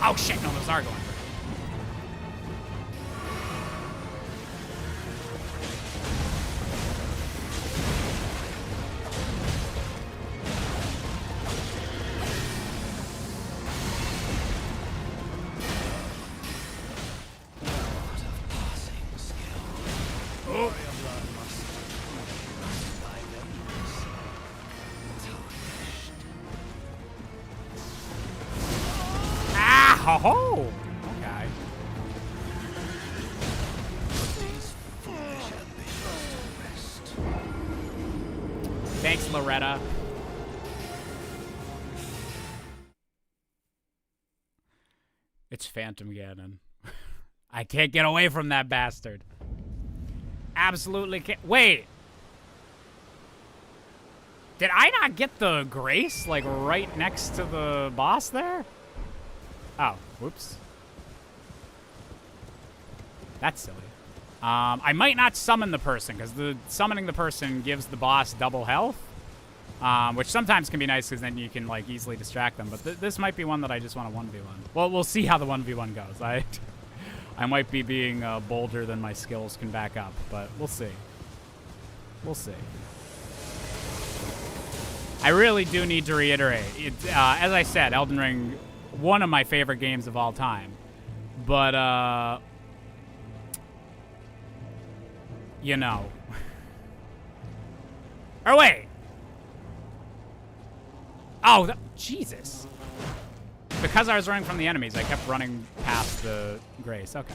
Oh shit, no, those are going. Ho ho! Okay. Thanks, Loretta. It's Phantom Ganon. I can't get away from that bastard. Absolutely can't. Wait. Did I not get the grace, like, right next to the boss there? Oh, whoops. That's silly. I might not summon the person, because summoning the person gives the boss double health, which sometimes can be nice, because then you can, like, easily distract them. But this might be one that I just want to 1v1. Well, we'll see how the 1v1 goes. I might be being bolder than my skills can back up, but we'll see. We'll see. I really do need to reiterate. As I said, Elden Ring, one of my favorite games of all time. But, you know. Or wait. Oh, Jesus. Because I was running from the enemies, I kept running past the grace. Okay.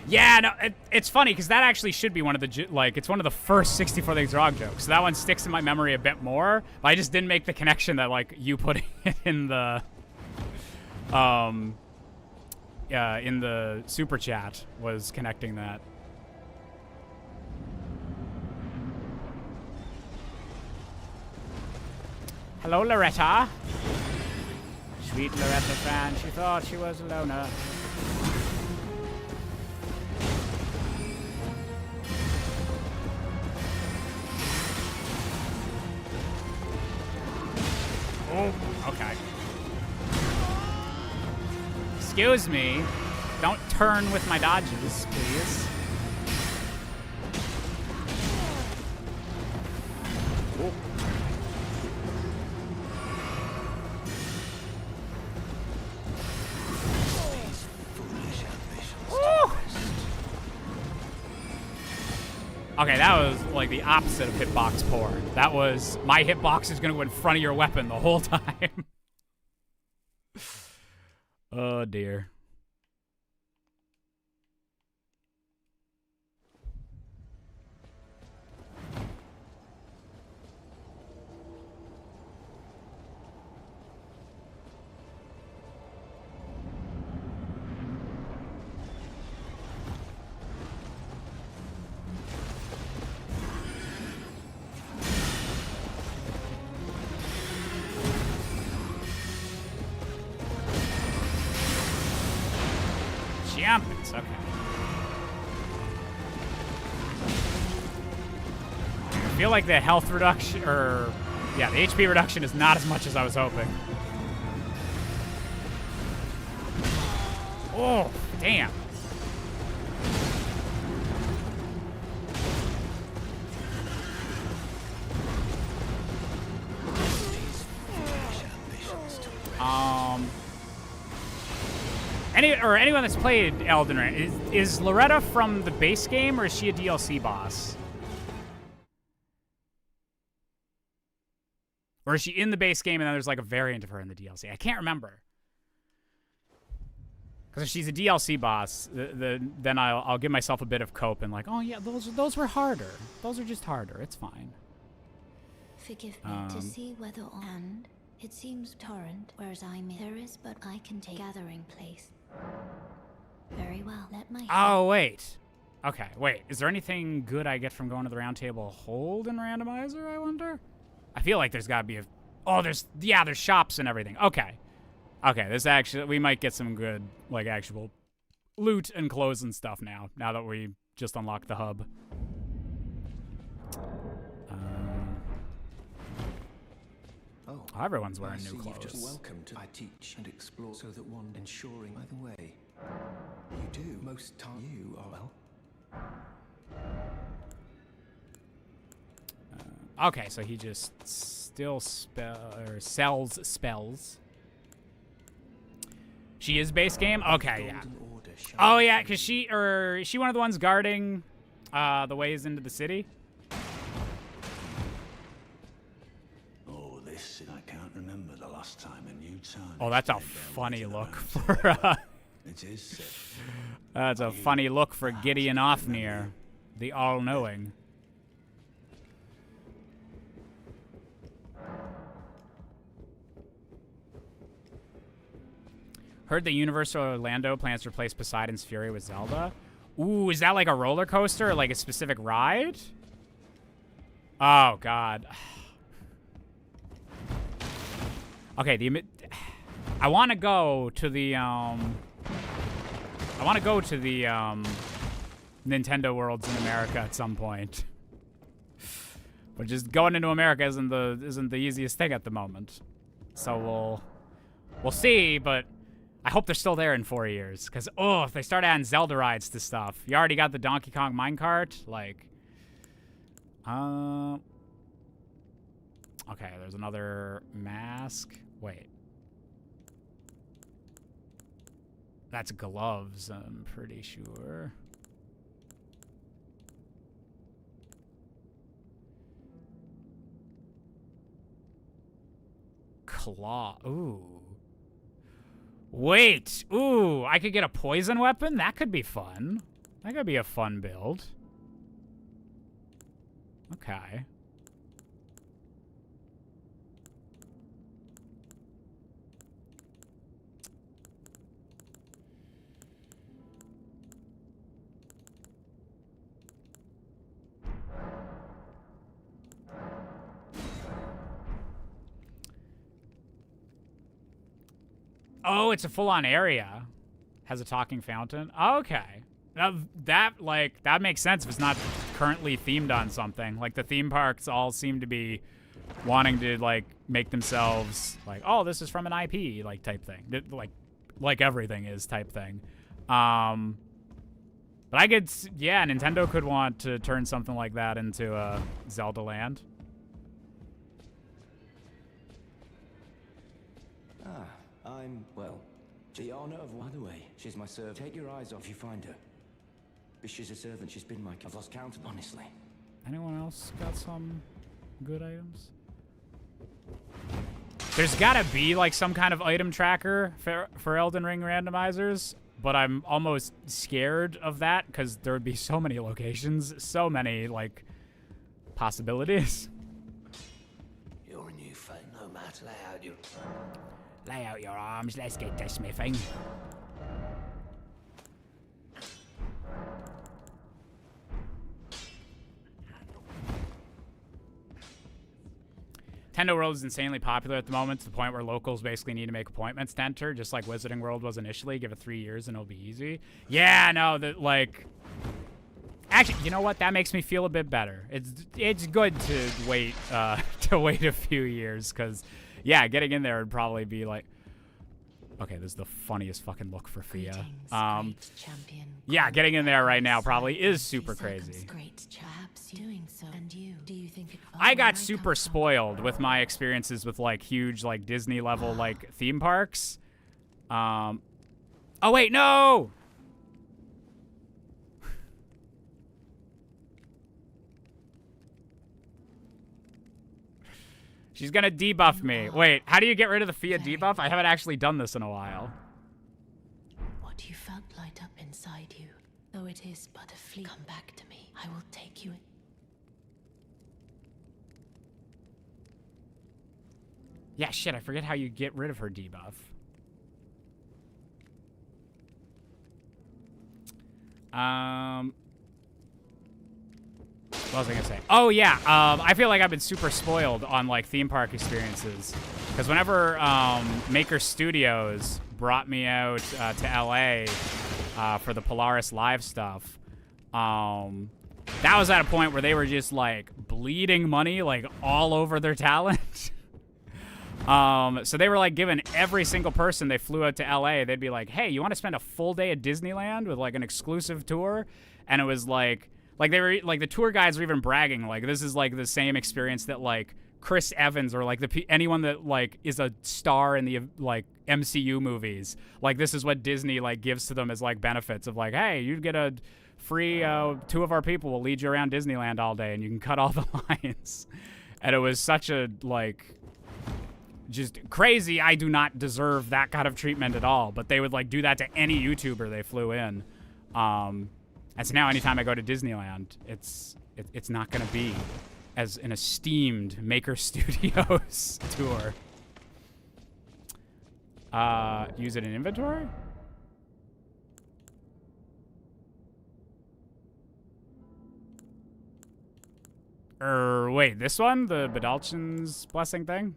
Yeah, no, it's funny because that actually should be one of the, like, it's one of the first 64 Things Wrong jokes. So that one sticks in my memory a bit more. But I just didn't make the connection that, like, you putting it in the super chat was connecting that. Hello, Loretta. Sweet Loretta fan, she thought she was a loner. Oh, okay. Excuse me. Don't turn with my dodges, please. Oh. Okay, that was like the opposite of hitbox porn. That was my hitbox is going to go in front of your weapon the whole time. Oh, dear. Jumpins, okay. I feel like the health reduction, or yeah, the HP reduction is not as much as I was hoping. Oh, damn. Anyone that's played Elden Ring, is Loretta from the base game, or is she a DLC boss? Or is she in the base game and then there's like a variant of her in the DLC? I can't remember. Because if she's a DLC boss, then I'll give myself a bit of cope and like, oh yeah, those were harder. Those are just harder. It's fine. Forgive me to see whether and it seems torrent, whereas there is, but I can take gathering place. Very well. Let my oh wait. Okay, wait. Is there anything good I get from going to the round table hold in randomizer, I wonder? I feel like there's gotta be a there's shops and everything. Okay. Okay, this actually we might get some good, like, actual loot and clothes and stuff now that we just unlocked the hub. Oh, everyone's wearing I new see you've clothes. just welcome to I teach and explore so that one ensuring by the way. You do. Most time you are well. Okay, so he just still sells spells. She is base game? Okay, yeah. Oh, yeah, because is she one of the ones guarding the ways into the city? Oh, this, I can't remember the last time a new time. Oh, that's a funny look for, It is sick. that's a funny look for Gideon Ofnir, the all-knowing. Heard that Universal Orlando plans to replace Poseidon's Fury with Zelda. Ooh, is that like a roller coaster or like a specific ride? Oh, God. Okay, I want to go to the, Nintendo Worlds in America at some point. But just going into America isn't the easiest thing at the moment. So we'll see, but I hope they're still there in 4 years. Because, oh, if they start adding Zelda rides to stuff. You already got the Donkey Kong minecart. Like, okay, there's another mask. Wait. That's gloves, I'm pretty sure. Claw. Ooh. Wait. Ooh, I could get a poison weapon? That could be fun. That could be a fun build. Okay. Oh, it's a full-on area. Has a talking fountain. Okay. Now that makes sense if it's not currently themed on something. Like the theme parks all seem to be wanting to like make themselves like, oh, this is from an IP like type thing. Like everything is type thing. But I could, yeah, Nintendo could want to turn something like that into a Zelda land. I'm, well, the honor of, by the way, she's my servant. Take your eyes off, you find her. She's a servant, she's been my, I've lost count, honestly. Anyone else got some good items? There's gotta be like some kind of item tracker for Elden Ring randomizers, but I'm almost scared of that because there would be so many locations, so many like possibilities. You're a new friend, no matter how you... Lay out your arms, let's get to smithing. Nintendo World is insanely popular at the moment to the point where locals basically need to make appointments to enter, just like Wizarding World was initially. Give it 3 years and it'll be easy. Yeah, no, like... Actually, you know what? That makes me feel a bit better. It's good to wait a few years, because... Yeah, getting in there would probably be like... Okay, this is the funniest fucking look for Fia. Yeah, getting in there right now probably is super crazy. I got super spoiled with my experiences with like huge like Disney level like theme parks. Oh wait, no! She's gonna debuff me. Wait, how do you get rid of the Fia debuff? I haven't actually done this in a while. What you felt light up inside you, though it is but a fleet. Come back to me. I will take you. Yeah, shit, I forget how you get rid of her debuff. What was I gonna say? Oh yeah, I feel like I've been super spoiled on like theme park experiences, because whenever Maker Studios brought me out to LA for the Polaris Live stuff, that was at a point where they were just like bleeding money like all over their talent. So they were like giving every single person they flew out to LA, they'd be like, hey, you want to spend a full day at Disneyland with like an exclusive tour? And it was like they were like, the tour guides were even bragging like, this is like the same experience that like Chris Evans or like anyone that like is a star in the like MCU movies, like this is what Disney like gives to them as like benefits of like, hey, you get a free 2 of our people will lead you around Disneyland all day and you can cut all the lines. And it was such a like just crazy. I do not deserve that kind of treatment at all, but they would like do that to any YouTuber they flew in. And so now anytime I go to Disneyland, it's not going to be as an esteemed Maker Studios tour. Use it in inventory? Wait, this one? The Badalchin's blessing thing?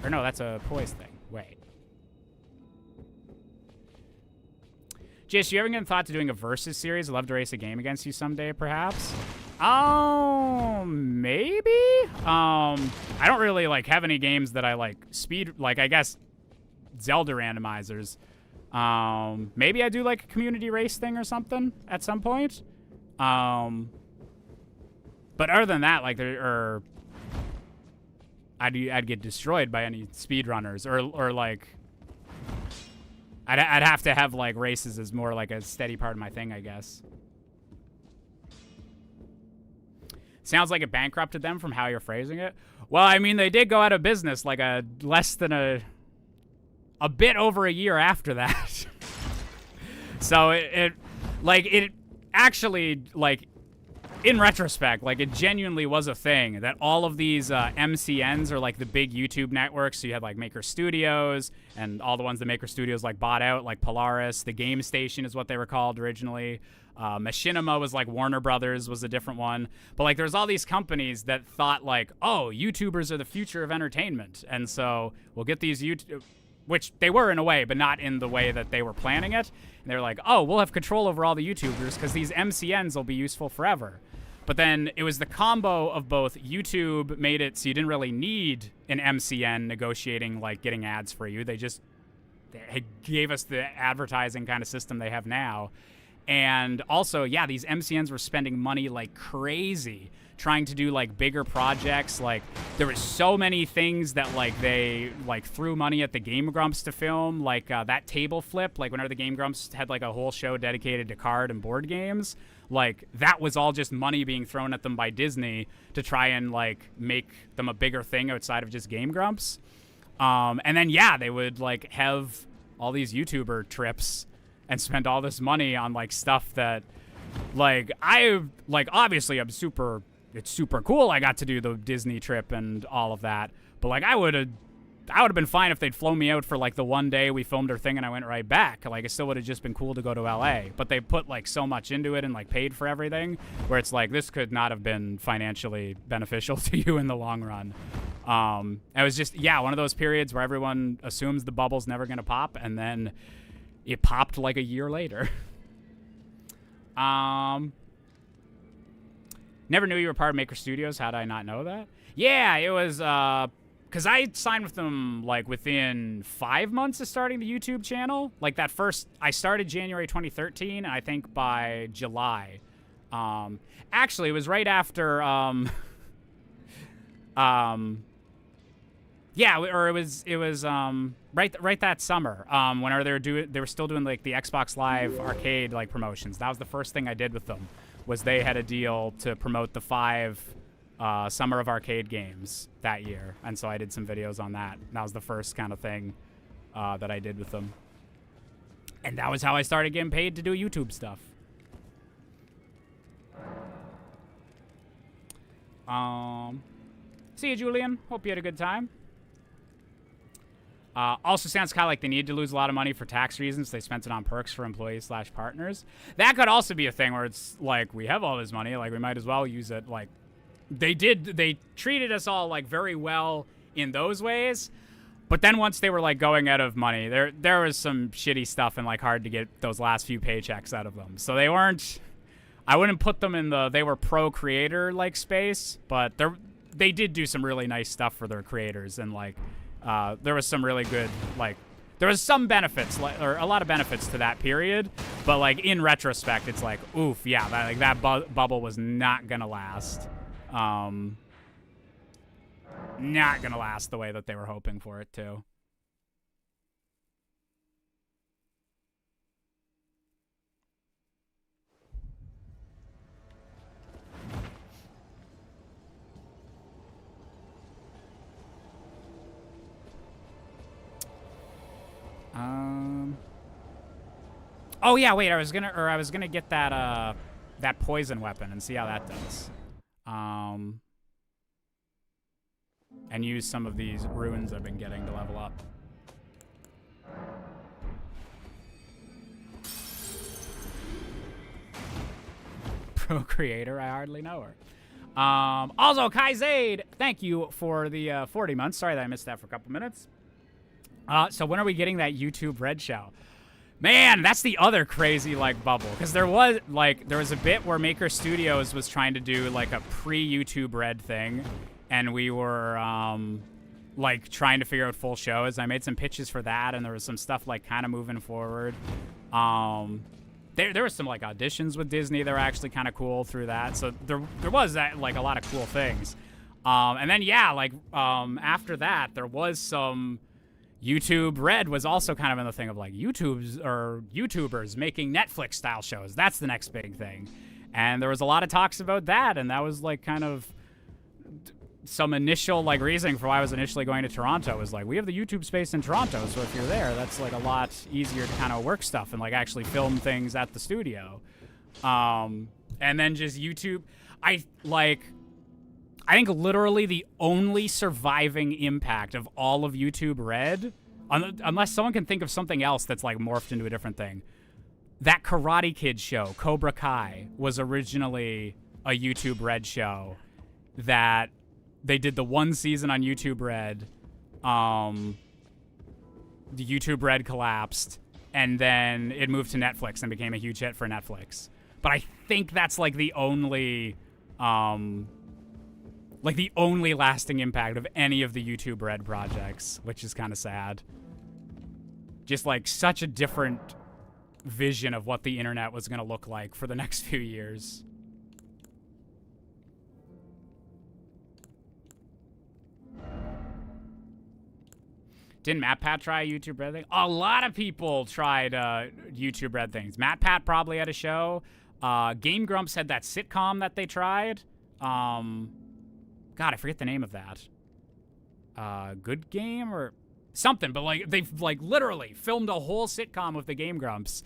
Or no, that's a poise thing. Wait. Jace, you ever given thought to doing a versus series? I'd love to race a game against you someday, perhaps. Maybe? I don't really, like, have any games that I, like, like, I guess Zelda randomizers. Maybe I do, like, a community race thing or something at some point. But other than that, like, I'd get destroyed by any speedrunners or like I'd have to have like races as more like a steady part of my thing, I guess. Sounds like it bankrupted them from how you're phrasing it. Well, I mean, they did go out of business like a bit over a year after that. So it actually, like, in retrospect, like, it genuinely was a thing that all of these MCNs are like the big YouTube networks. So you had like Maker Studios and all the ones that Maker Studios like bought out, like Polaris. The Game Station is what they were called originally. Machinima was like Warner Brothers was a different one. But like there's all these companies that thought like, oh, YouTubers are the future of entertainment. And so we'll get these YouTube, which they were in a way, but not in the way that they were planning it. And they were like, oh, we'll have control over all the YouTubers because these MCNs will be useful forever. But then it was the combo of both YouTube made it so you didn't really need an MCN negotiating, like getting ads for you. They gave us the advertising kind of system they have now. And also, yeah, these MCNs were spending money like crazy trying to do like bigger projects. Like there were so many things that like they like threw money at the Game Grumps to film, like that table flip, like whenever the Game Grumps had like a whole show dedicated to card and board games, like that was all just money being thrown at them by Disney to try and like make them a bigger thing outside of just Game Grumps. And then yeah, they would like have all these YouTuber trips and spend all this money on like stuff that like obviously it's super cool I got to do the Disney trip and all of that, but like I would have been fine if they'd flown me out for like the one day we filmed our thing and I went right back. Like it still would have just been cool to go to LA, but they put like so much into it and like paid for everything where it's like this could not have been financially beneficial to you in the long run. It was just, yeah, one of those periods where everyone assumes the bubble's never going to pop and then it popped like a year later. Never knew you were part of Maker Studios. How did I not know that? Yeah, it was because I signed with them like within 5 months of starting the YouTube channel. Like that first, I started January 2013, and I think by July. Actually, it was right after. Yeah, or it was right that summer. Whenever they were still doing like the Xbox Live arcade like promotions. That was the first thing I did with them. Was they had a deal to promote the 5 Summer of Arcade games that year. And so I did some videos on that. And that was the first kind of thing that I did with them. And that was how I started getting paid to do YouTube stuff. See you, Julian. Hope you had a good time. Also sounds kind of like they needed to lose a lot of money for tax reasons. They spent it on perks for employees/partners. That could also be a thing where it's like, we have all this money, like we might as well use it. Like they treated us all like very well in those ways. But then once they were like going out of money, there was some shitty stuff and like hard to get those last few paychecks out of them. So they weren't, I wouldn't put them in they were pro creator like space, but they did do some really nice stuff for their creators, and like there was some really good, like, there was some benefits, or a lot of benefits to that period, but like in retrospect, it's like, oof, yeah, that bubble was not gonna last. Not gonna last the way that they were hoping for it to. Oh yeah, wait. I was gonna get that that poison weapon and see how that does. And use some of these runes I've been getting to level up. Pro creator, I hardly know her. Also, Kaizade, thank you for the 40 months. Sorry that I missed that for a couple minutes. So when are we getting that YouTube Red show? Man, that's the other crazy, like, bubble. Because there was a bit where Maker Studios was trying to do, like, a pre-YouTube Red thing. And we were, like, trying to figure out full shows. I made some pitches for that, and there was some stuff, like, kind of moving forward. There was some, like, auditions with Disney that were actually kind of cool through that. So there was, that, like, a lot of cool things. And then, yeah, like, after that, there was some... YouTube Red was also kind of in the thing of like YouTubers making Netflix style shows. That's the next big thing. And there was a lot of talks about that, and that was like kind of some initial like reasoning for why I was initially going to Toronto was like, we have the YouTube space in Toronto, so if you're there, that's like a lot easier to kind of work stuff and like actually film things at the studio. And then just YouTube, I think literally the only surviving impact of all of YouTube Red, unless someone can think of something else that's like morphed into a different thing, that Karate Kid show, Cobra Kai, was originally a YouTube Red show that they did the one season on YouTube Red. The YouTube Red collapsed, and then it moved to Netflix and became a huge hit for Netflix. But I think that's like the only... like the only lasting impact of any of the YouTube Red projects, which is kind of sad. Just like such a different vision of what the internet was going to look like for the next few years. Didn't MatPat try a YouTube Red thing? A lot of people tried YouTube Red things. MatPat probably had a show. Game Grumps had that sitcom that they tried. God, I forget the name of that. Good Game or something, but like they've like literally filmed a whole sitcom with the Game Grumps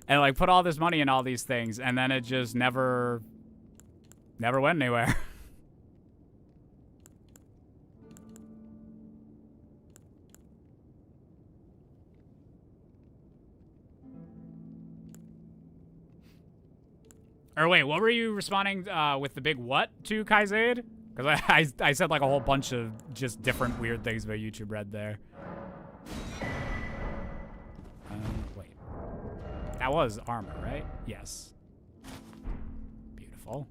and like put all this money in all these things, and then it just never went anywhere. Or wait, what were you responding with the big what to Kaizade? Because I said like a whole bunch of just different weird things about YouTube Red there. Wait. That was armor, right? Yes. Beautiful.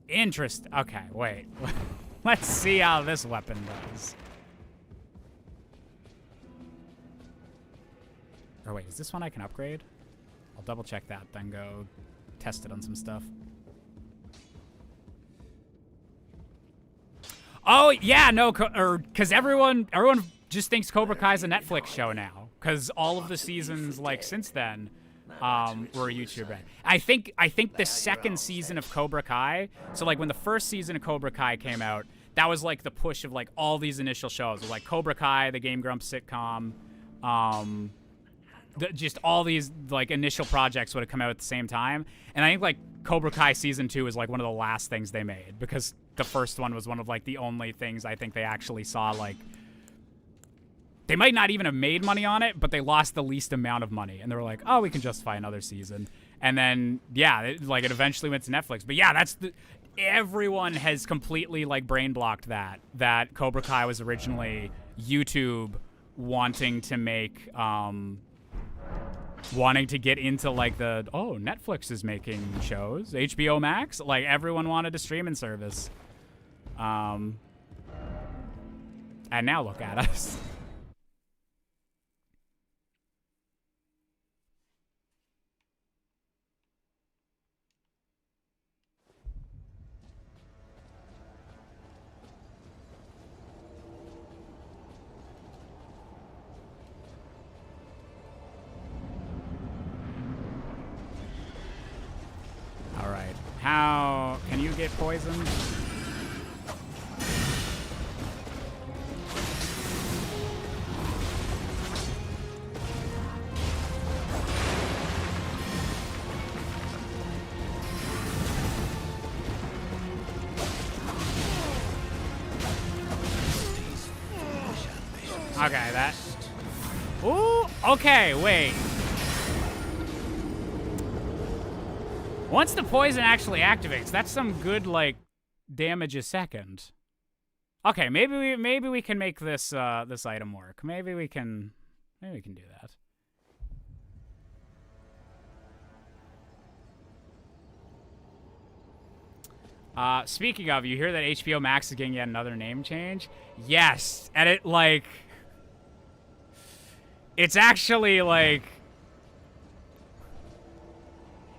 Interest. Okay, wait. Let's see how this weapon does. Or wait, is this one I can upgrade? I'll double check that, then go test it on some stuff. Oh, yeah, no, because everyone just thinks Cobra Kai's a Netflix show now. Because all of the seasons, like, since then, were YouTube Red. I think the second season of Cobra Kai, so, like, when the first season of Cobra Kai came out, that was, like, the push of, like, all these initial shows. Like, Cobra Kai, the Game Grumps sitcom, just all these like initial projects would have come out at the same time, and I think like Cobra Kai season 2 is like one of the last things they made, because the first one was one of like the only things I think they actually saw like they might not even have made money on it, but they lost the least amount of money, and they were like, oh, we can justify another season. And then yeah, it eventually went to Netflix. But yeah, everyone has completely like brain blocked that Cobra Kai was originally YouTube wanting to make wanting to get into like Netflix is making shows, HBO Max, like everyone wanted a streaming service. And now look at us. All right. How can you get poisoned? Okay, that. Ooh, okay, wait. Once the poison actually activates, that's some good like damage a second. Okay, maybe we can make this this item work. Maybe we can do that. Speaking of, you hear that HBO Max is getting yet another name change? Yes, and it like. It's actually, like...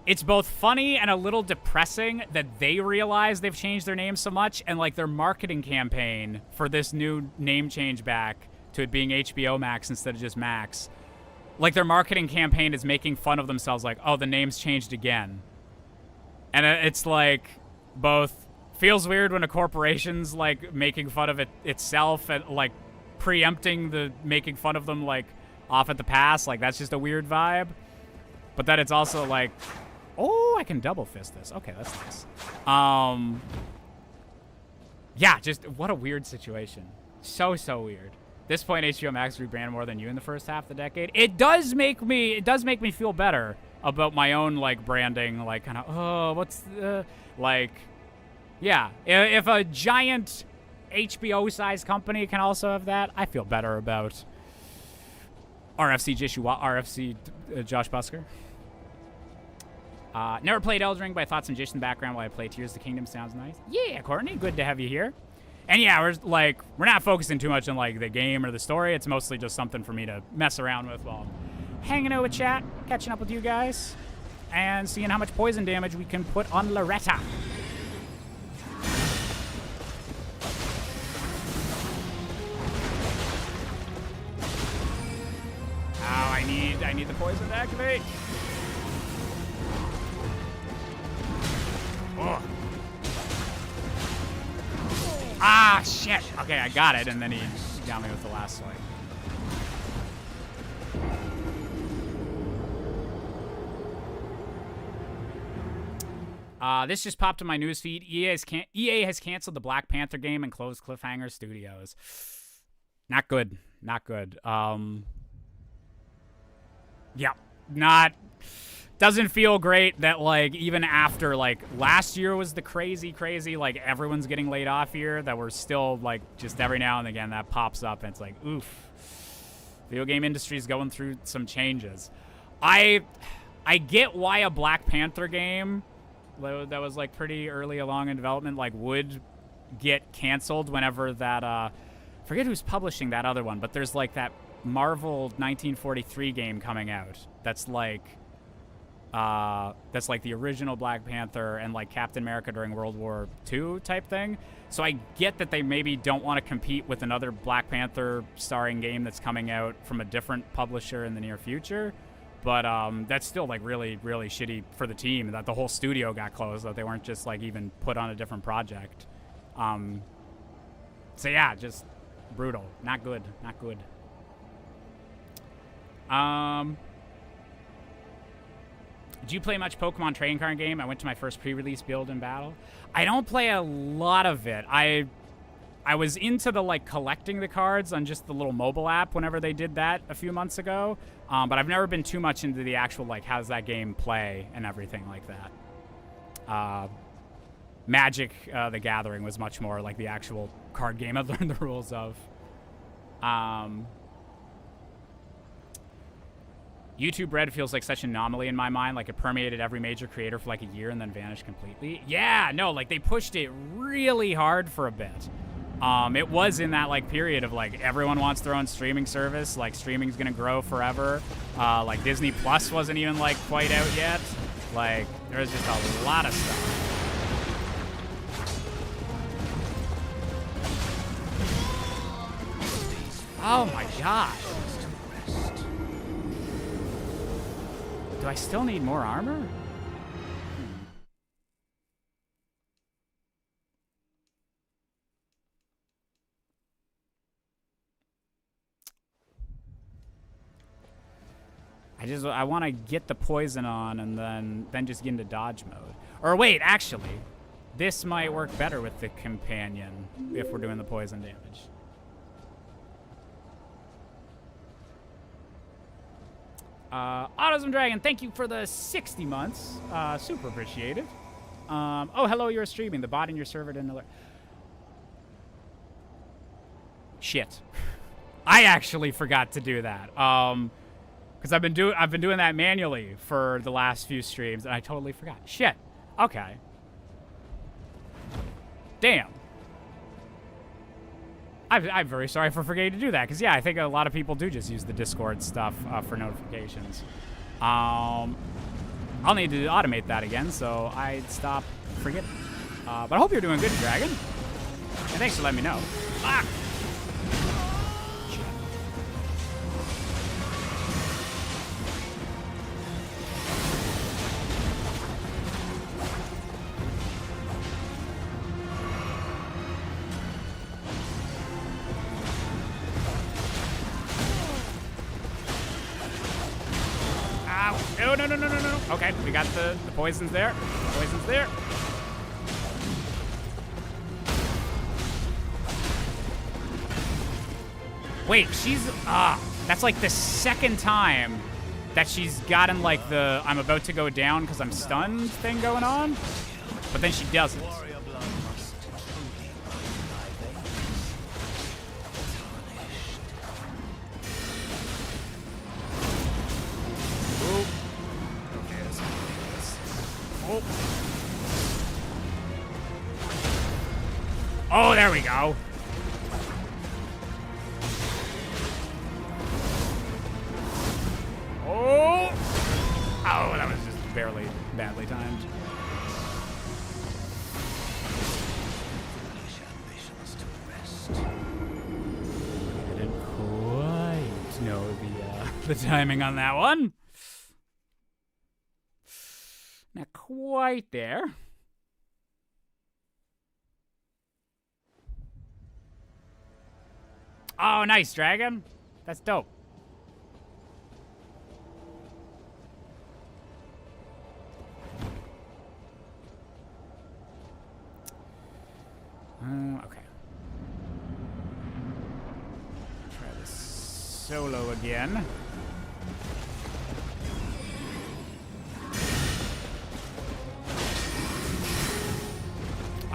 It's both funny and a little depressing that they realize they've changed their name so much, and, like, their marketing campaign for this new name change back to it being HBO Max instead of just Max. Like, their marketing campaign is making fun of themselves, like, oh, the name's changed again. And it's, like, both... Feels weird when a corporation's, like, making fun of it itself and, like, preempting the making fun of them, like... off at the pass, like that's just a weird vibe. But then it's also like, oh, I can double fist this. Okay, that's nice. Yeah, just what a weird situation. So weird. This point, HBO Max rebranded more than you in the first half of the decade. It does make me feel better about my own like branding, like kind of what's the like, yeah. If a giant HBO-sized company can also have that, I feel better about. RFC Josh Busker. Never played Elden Ring, but I thought some Jish in the background while I play Tears of the Kingdom sounds nice. Yeah, Courtney, good to have you here. And yeah, we're not focusing too much on like the game or the story. It's mostly just something for me to mess around with while I'm hanging out with chat, catching up with you guys, and seeing how much poison damage we can put on Loretta. Oh, I need the poison to activate. Oh. Ah, shit. Okay, I got it, and then he got me with the last swipe. This just popped in my newsfeed. EA has canceled the Black Panther game and closed Cliffhanger Studios. Not good. Not good. Yeah, doesn't feel great that, like, even after, like, last year was the crazy, like, everyone's getting laid off here, that we're still, like, just every now and again that pops up, and it's like, oof. Video game industry's going through some changes. I get why a Black Panther game that was, like, pretty early along in development, like, would get canceled whenever that, forget who's publishing that other one, but there's, like, that Marvel 1943 game coming out that's like the original Black Panther and like Captain America during World War II type thing. So I get that they maybe don't want to compete with another Black Panther starring game that's coming out from a different publisher in the near future. But that's still like really shitty for the team that the whole studio got closed, that they weren't just like even put on a different project. So yeah, just brutal. Not good. Do you play much Pokemon trading card game? I went to my first pre-release build in battle. I don't play a lot of it. I was into the like collecting the cards on just the little mobile app whenever they did that a few months ago. But I've never been too much into the actual like how does that game play and everything like that. Magic the Gathering was much more like the actual card game I've learned the rules of. YouTube Red feels like such an anomaly in my mind. Like, it permeated every major creator for like a year and then vanished completely. Yeah, no, like, they pushed it really hard for a bit. It was in that, like, period of, like, everyone wants their own streaming service. Like, streaming's gonna grow forever. Like, Disney Plus wasn't even, like, quite out yet. Like, there was just a lot of stuff. Oh my god. Do I still need more armor? I want to get the poison on and then just get into dodge mode. Or wait, actually, this might work better with the companion if we're doing the poison damage. Autism Dragon, thank you for the 60 months. Super appreciated. Oh, hello, you're streaming. The bot in your server didn't alert. Shit. I actually forgot to do that. Because I've been doing that manually for the last few streams, and I totally forgot. Shit. Okay. Damn. I'm very sorry for forgetting to do that, because, yeah, I think a lot of people do just use the Discord stuff for notifications. I'll need to automate that again, so I'd stop forgetting. But I hope you're doing good, Dragon. And thanks for letting me know. Ah! No. Okay, we got the poisons there. Poisons there. Wait, she's... that's like the second time that she's gotten like the I'm about to go down because I'm stunned thing going on. But then she doesn't. Oh, there we go. Oh, that was just barely badly timed. I didn't quite know the timing on that one. Not quite there. Oh, nice, Dragon. That's dope. Okay. Try this solo again.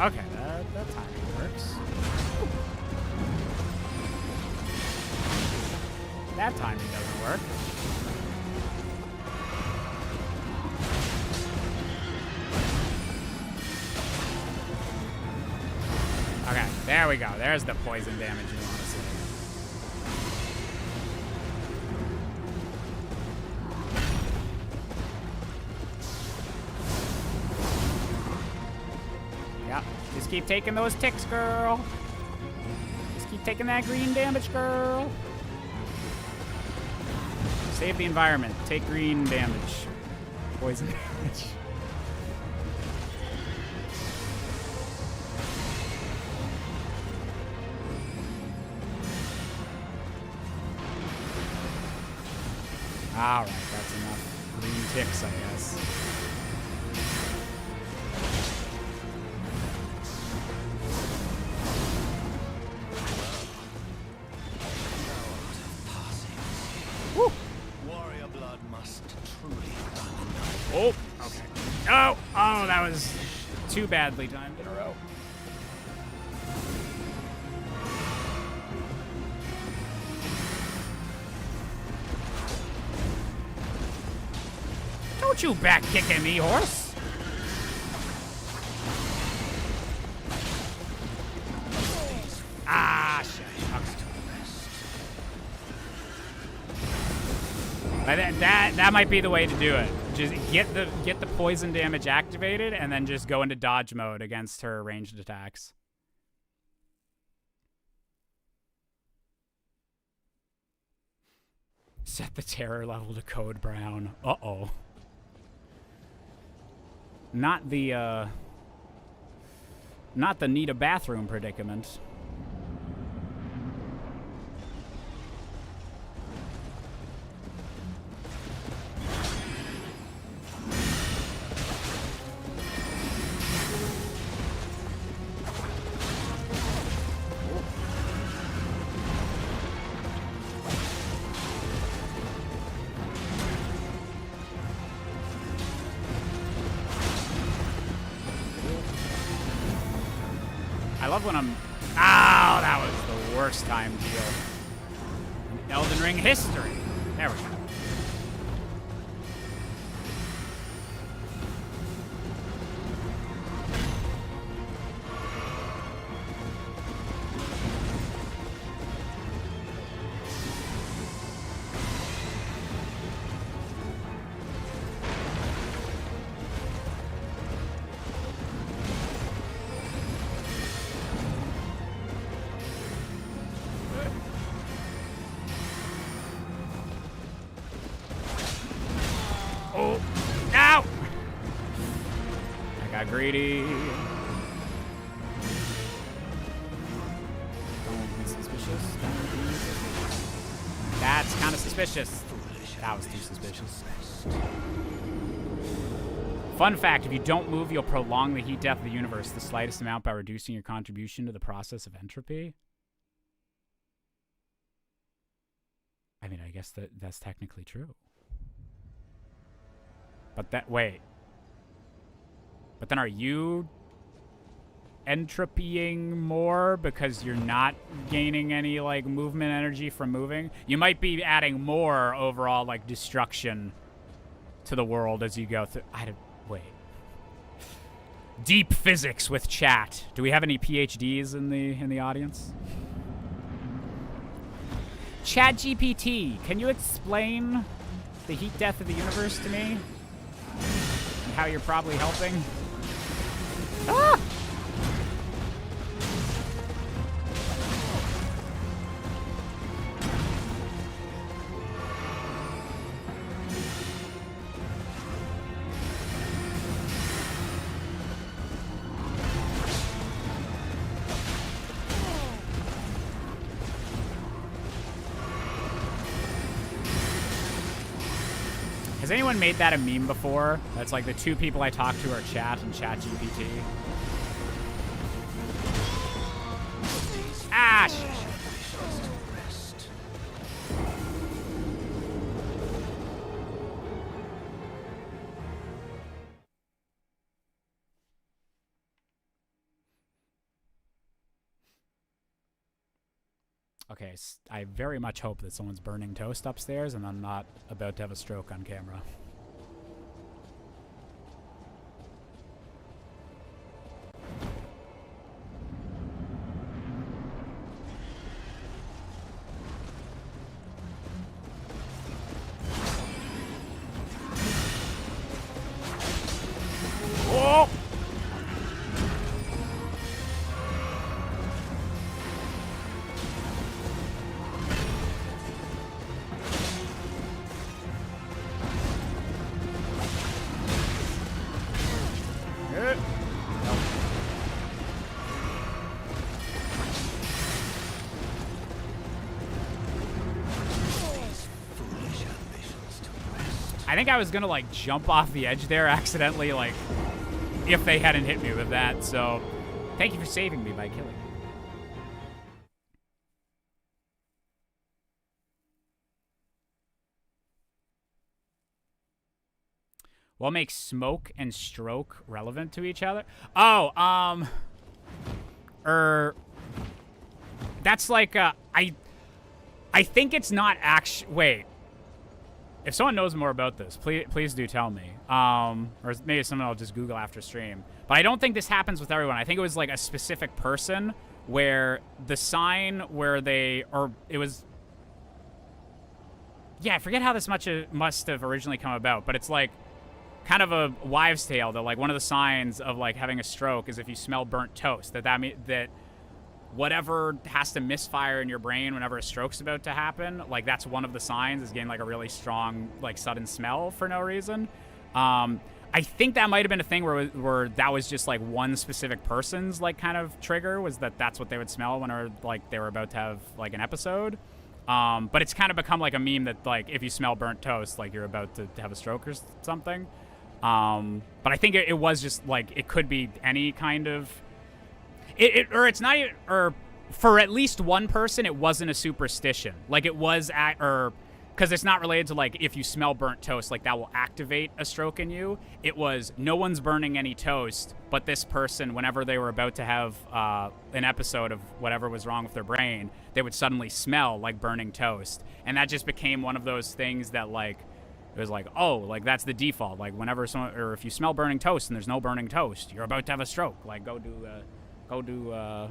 Okay, that timing works. That timing doesn't work. Okay, there we go. There's the poison damage you want to see. Yep, just keep taking those ticks, girl. Just keep taking that green damage, girl. Save the environment. Take green damage. Poison damage. Alright, that's enough green ticks, I guess. Woo! Warrior blood must truly run. Oh, okay. Oh, that was too badly timed in a row. Don't you back kicking me, horse. Ah, shit. Okay. But that might be the way to do it. Just get the poison damage activated and then just go into dodge mode against her ranged attacks. Set the terror level to code brown. Uh-oh. Not the need a bathroom predicament. I love when I'm... Ow, that was the worst time deal in Elden Ring history. There we go. Greedy. Don't be suspicious. Don't be suspicious. That's kind of suspicious. That was too suspicious. Fun fact, if you don't move, you'll prolong the heat death of the universe the slightest amount by reducing your contribution to the process of entropy. I mean, I guess that's technically true. But wait. But then are you entropying more because you're not gaining any, like, movement energy from moving? You might be adding more overall, like, destruction to the world as you go through. Wait. Deep physics with chat. Do we have any PhDs in the audience? Chat GPT, can you explain the heat death of the universe to me? And how you're probably helping? Ah! Has anyone made that a meme before? That's like the two people I talk to are chat and chat GPT. Ah, shit. Okay, I very much hope that someone's burning toast upstairs and I'm not about to have a stroke on camera. Whoa! I think I was gonna like jump off the edge there accidentally, like if they hadn't hit me with that. So thank you for saving me by killing me. What makes smoke and stroke relevant to each other? Oh, that's like I think it's not actually. Wait. If someone knows more about this, please do tell me. Or maybe someone will just Google after stream. But I don't think this happens with everyone. I think it was like a specific person where the sign where they, or it was, yeah, I forget how this must have originally come about, but it's like kind of a wives' tale that like one of the signs of like having a stroke is if you smell burnt toast, that whatever has to misfire in your brain whenever a stroke's about to happen, like that's one of the signs, is getting like a really strong like sudden smell for no reason. I think that might have been a thing where that was just like one specific person's like kind of trigger, was that's what they would smell whenever like they were about to have like an episode. But it's kind of become like a meme that like if you smell burnt toast, like you're about to have a stroke or something. But I think it was just like, it could be any kind of, or it's not, or for at least one person, it wasn't a superstition. Like it was because it's not related to like if you smell burnt toast, like that will activate a stroke in you. It was no one's burning any toast, but this person, whenever they were about to have an episode of whatever was wrong with their brain, they would suddenly smell like burning toast. And that just became one of those things that like, it was like, oh, like that's the default. Like whenever someone, or if you smell burning toast and there's no burning toast, you're about to have a stroke. Like go do, or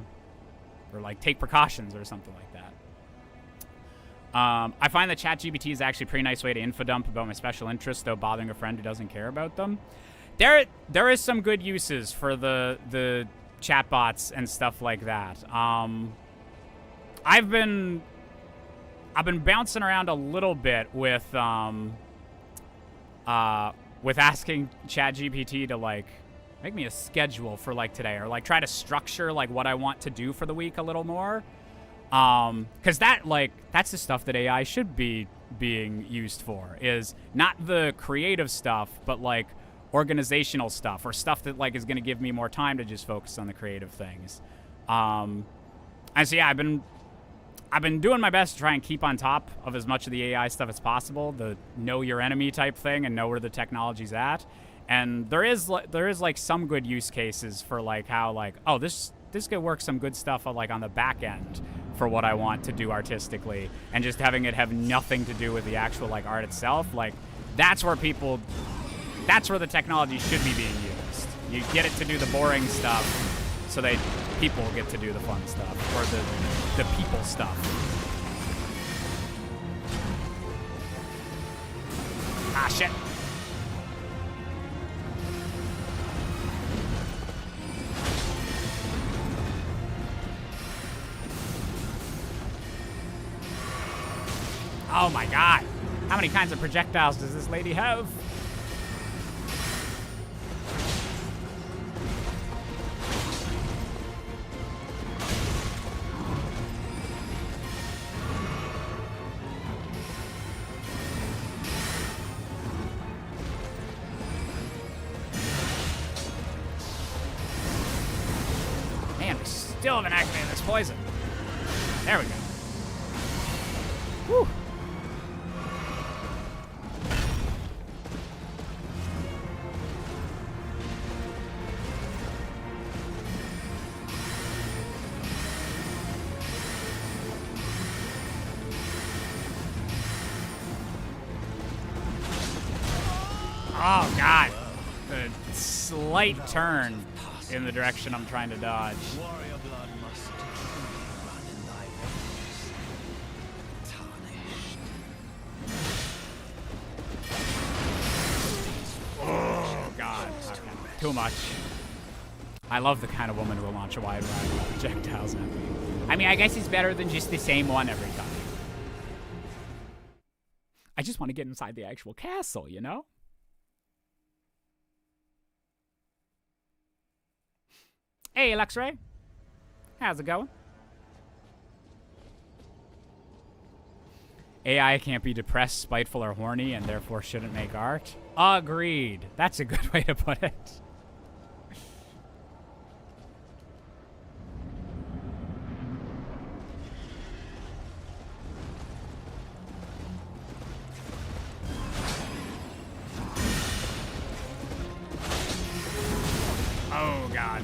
like take precautions or something like that. I find that ChatGPT is actually a pretty nice way to info dump about my special interests, though bothering a friend who doesn't care about them. There is some good uses for the chatbots and stuff like that. I've been bouncing around a little bit with asking ChatGPT to like make me a schedule for like today, or like try to structure like what I want to do for the week a little more. Because that's the stuff that AI should be being used for, is not the creative stuff, but like organizational stuff, or stuff that like is going to give me more time to just focus on the creative things. And so yeah, I've been doing my best to try and keep on top of as much of the AI stuff as possible, the know your enemy type thing, and know where the technology's at. And there is like some good use cases for like how like, oh, this could work some good stuff like on the back end for what I want to do artistically, and just having it have nothing to do with the actual like art itself. Like that's where the technology should be being used. You get it to do the boring stuff so that people get to do the fun stuff, or the people stuff. Ah, shit. Oh my god. How many kinds of projectiles does this lady have? Man, we still haven't activated this poison. There we go. Whew. Oh, God. A slight turn in the direction I'm trying to dodge. Warrior blood must run in thy veins. Tarnished. Oh, God. Okay. Too much. I love the kind of woman who will launch a wide variety of projectiles at me. I mean, I guess it's better than just the same one every time. I just want to get inside the actual castle, you know? Hey, Luxray. How's it going? AI can't be depressed, spiteful, or horny, and therefore shouldn't make art. Agreed. That's a good way to put it. Oh, God.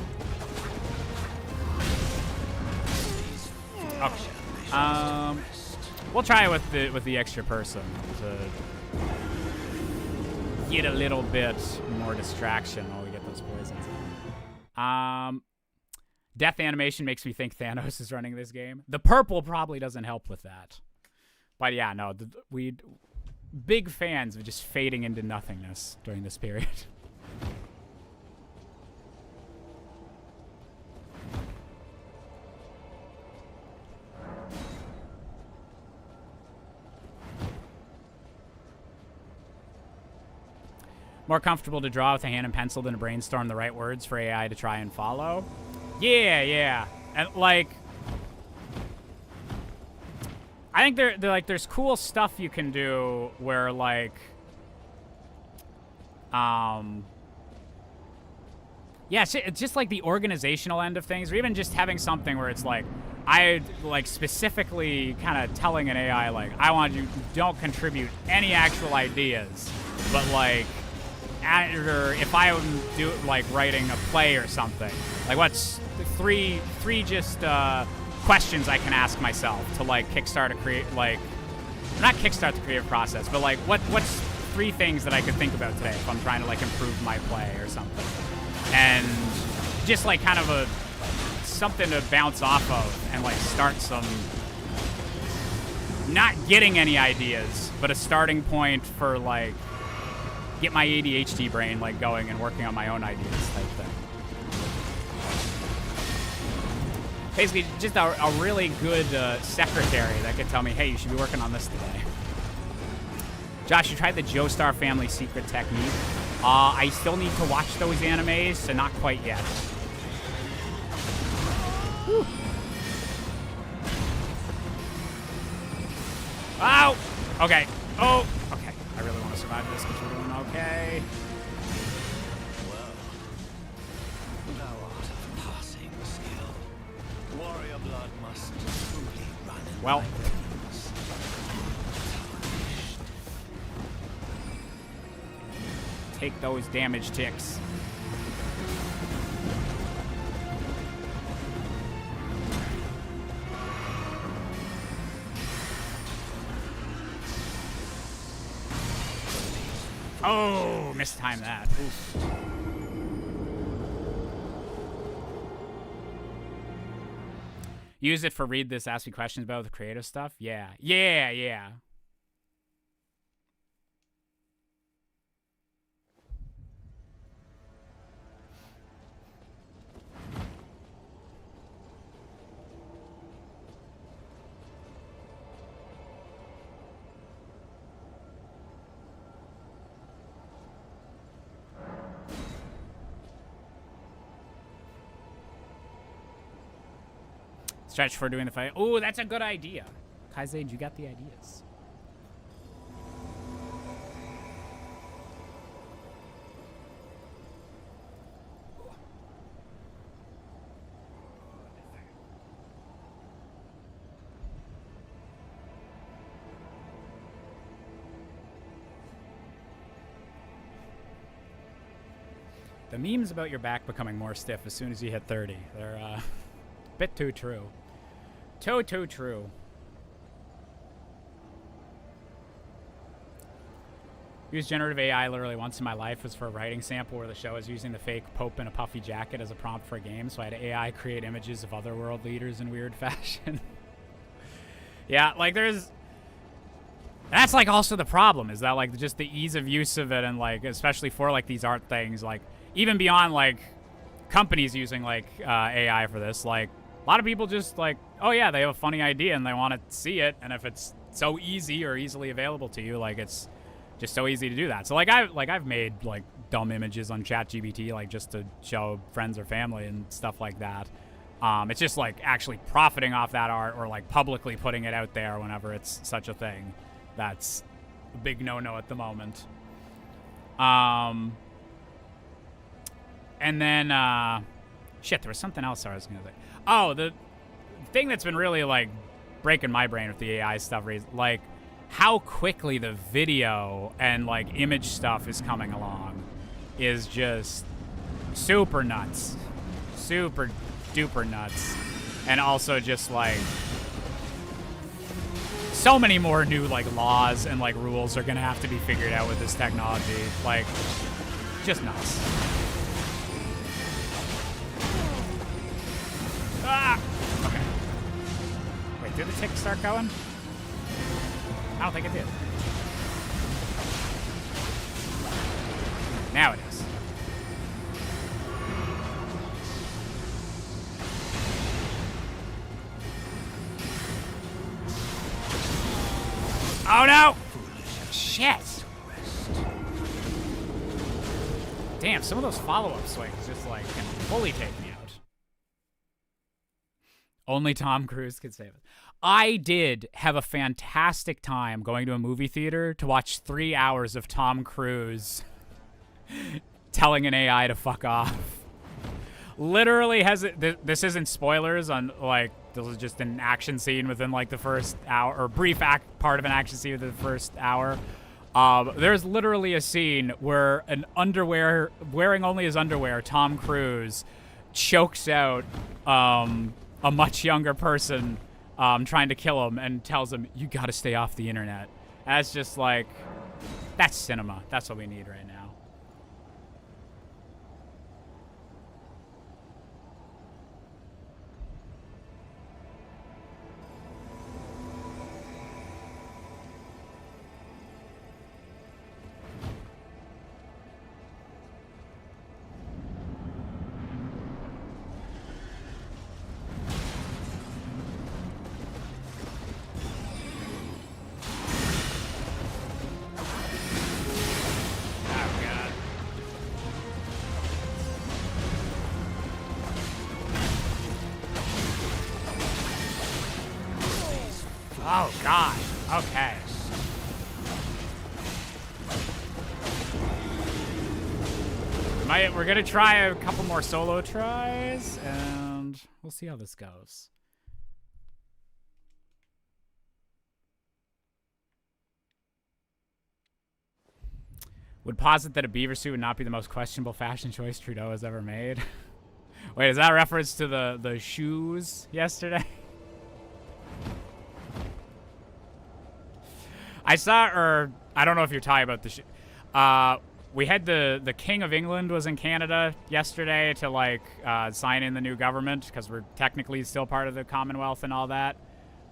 Okay. We'll try it with the extra person to get a little bit more distraction while we get those poisons. Death animation makes me think Thanos is running this game. The purple probably doesn't help with that. But yeah, no, we big fans of just fading into nothingness during this period. More comfortable to draw with a hand and pencil than to brainstorm the right words for AI to try and follow. Yeah. And like, I think there's cool stuff you can do where like, yeah, it's just like the organizational end of things, or even just having something where it's like, I like specifically kind of telling an AI like, I want you don't contribute any actual ideas, but like, or if I would do like writing a play or something, like what's three just questions I can ask myself to like kickstart a not kickstart the creative process, but like what's 3 things that I could think about today if I'm trying to like improve my play or something, and just like kind of something to bounce off of and like start some, not getting any ideas, but a starting point for like get my ADHD brain like going and working on my own ideas type thing. Basically, just a really good secretary that could tell me, hey, you should be working on this today. Josh, you tried the Joestar Family Secret Technique. I still need to watch those animes, so not quite yet. Whew. Ow! Okay. Oh, okay. I really want to survive this because we're doing okay. Well, thou art of passing skill. Warrior blood must truly run in Well. thy veins. Take those damage ticks. Oh, mistimed that. Oof. Use it for read this, ask me questions about the creative stuff? Yeah. Stretch for doing the fight. Oh, that's a good idea. Kaizade, you got the ideas. The memes about your back becoming more stiff as soon as you hit 30. They're a bit too true. Too true. Used generative AI literally once in my life. Was for a writing sample where the show is using the fake Pope in a puffy jacket as a prompt for a game, so I had AI create images of other world leaders in weird fashion. Yeah, like that's like also the problem, is that like just the ease of use of it, and like especially for like these art things, like even beyond like companies using like AI for this, like a lot of people just like, oh yeah, they have a funny idea and they want to see it, and if it's so easy or easily available to you, like it's just so easy to do that. So like I've made like dumb images on ChatGPT, like just to show friends or family and stuff like that. It's just like actually profiting off that art or like publicly putting it out there whenever it's such a thing. That's a big no-no at the moment. And then shit, there was something else I was gonna say. Oh, the thing that's been really like breaking my brain with the AI stuff is like how quickly the video and like image stuff is coming along is just super nuts. Super duper nuts. And also just like so many more new like laws and like rules are gonna have to be figured out with this technology. Like, just nuts. Ah! Okay. Wait, did the tick start going? I don't think it did. Now it is. Oh no! Shit! Damn, some of those follow-up swings just like can fully take me out. Only Tom Cruise could save it. I did have a fantastic time going to a movie theater to watch 3 hours of Tom Cruise telling an AI to fuck off. Literally has it. This isn't spoilers on like. This is just an action scene within like the first hour, or brief part of an action scene within the first hour. There's literally a scene where an wearing only his underwear, Tom Cruise chokes out a much younger person trying to kill him and tells him, "You got to stay off the internet." That's just like, that's cinema. That's what we need right now. Oh, God. Okay. We're going to try a couple more solo tries, and we'll see how this goes. Would posit that a beaver suit would not be the most questionable fashion choice Trudeau has ever made. Wait, is that a reference to the shoes yesterday? I saw, or I don't know if you're talking about the we had the King of England was in Canada yesterday to like sign in the new government because we're technically still part of the Commonwealth and all that.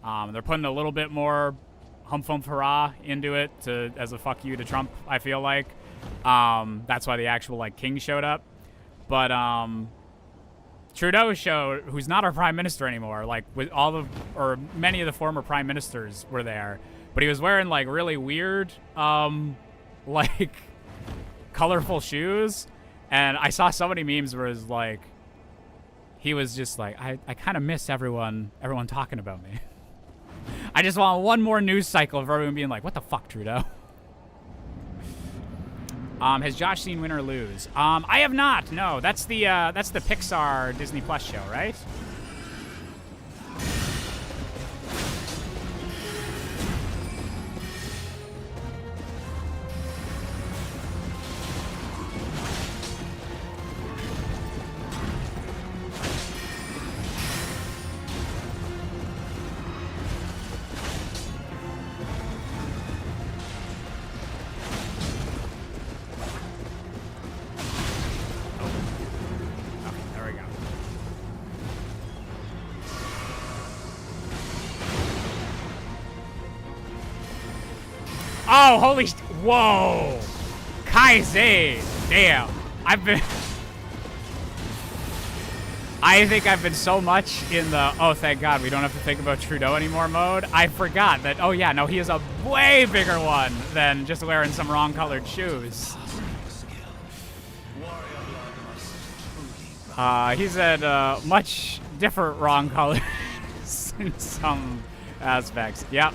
They're putting a little bit more humph hurrah into it as a fuck you to Trump, I feel like. That's why the actual like king showed up. But Trudeau showed, who's not our prime minister anymore, like with many of the former prime ministers were there. But he was wearing like really weird, like colorful shoes. And I saw so many memes where it's like, he was just like, I kind of miss everyone talking about me. I just want one more news cycle of everyone being like, what the fuck, Trudeau? Has Josh seen Win or Lose? I have not, no. That's the Pixar Disney Plus show, right? Oh, holy whoa! Kaizé! Damn. I think I've been so much in the, oh, thank God, we don't have to think about Trudeau anymore mode. I forgot that, oh yeah, no, he is a way bigger one than just wearing some wrong colored shoes. He's at much different wrong colors in some aspects. Yep.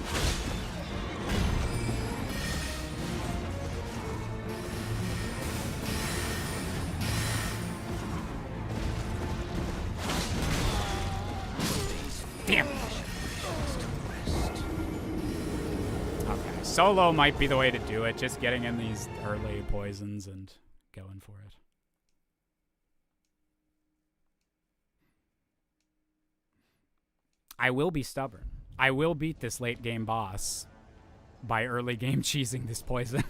Damn. Okay, solo might be the way to do it. Just getting in these early poisons and going for it. I will be stubborn. I will beat this late game boss by early game cheesing this poison.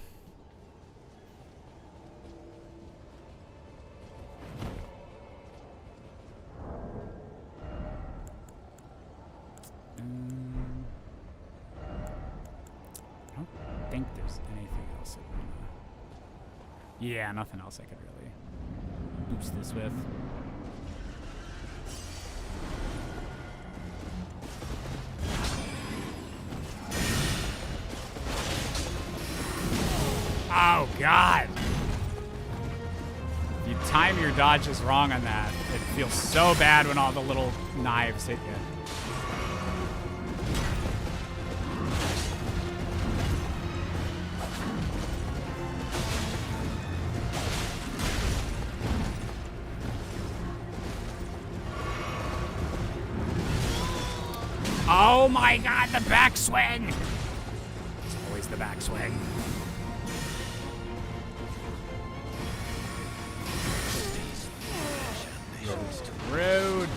I don't think there's anything else I wanna... Yeah, nothing else I could really boost this with. Oh, God. If you time your dodges wrong on that, it feels so bad when all the little knives hit you. Oh my God, the backswing! It's always the backswing. Rude.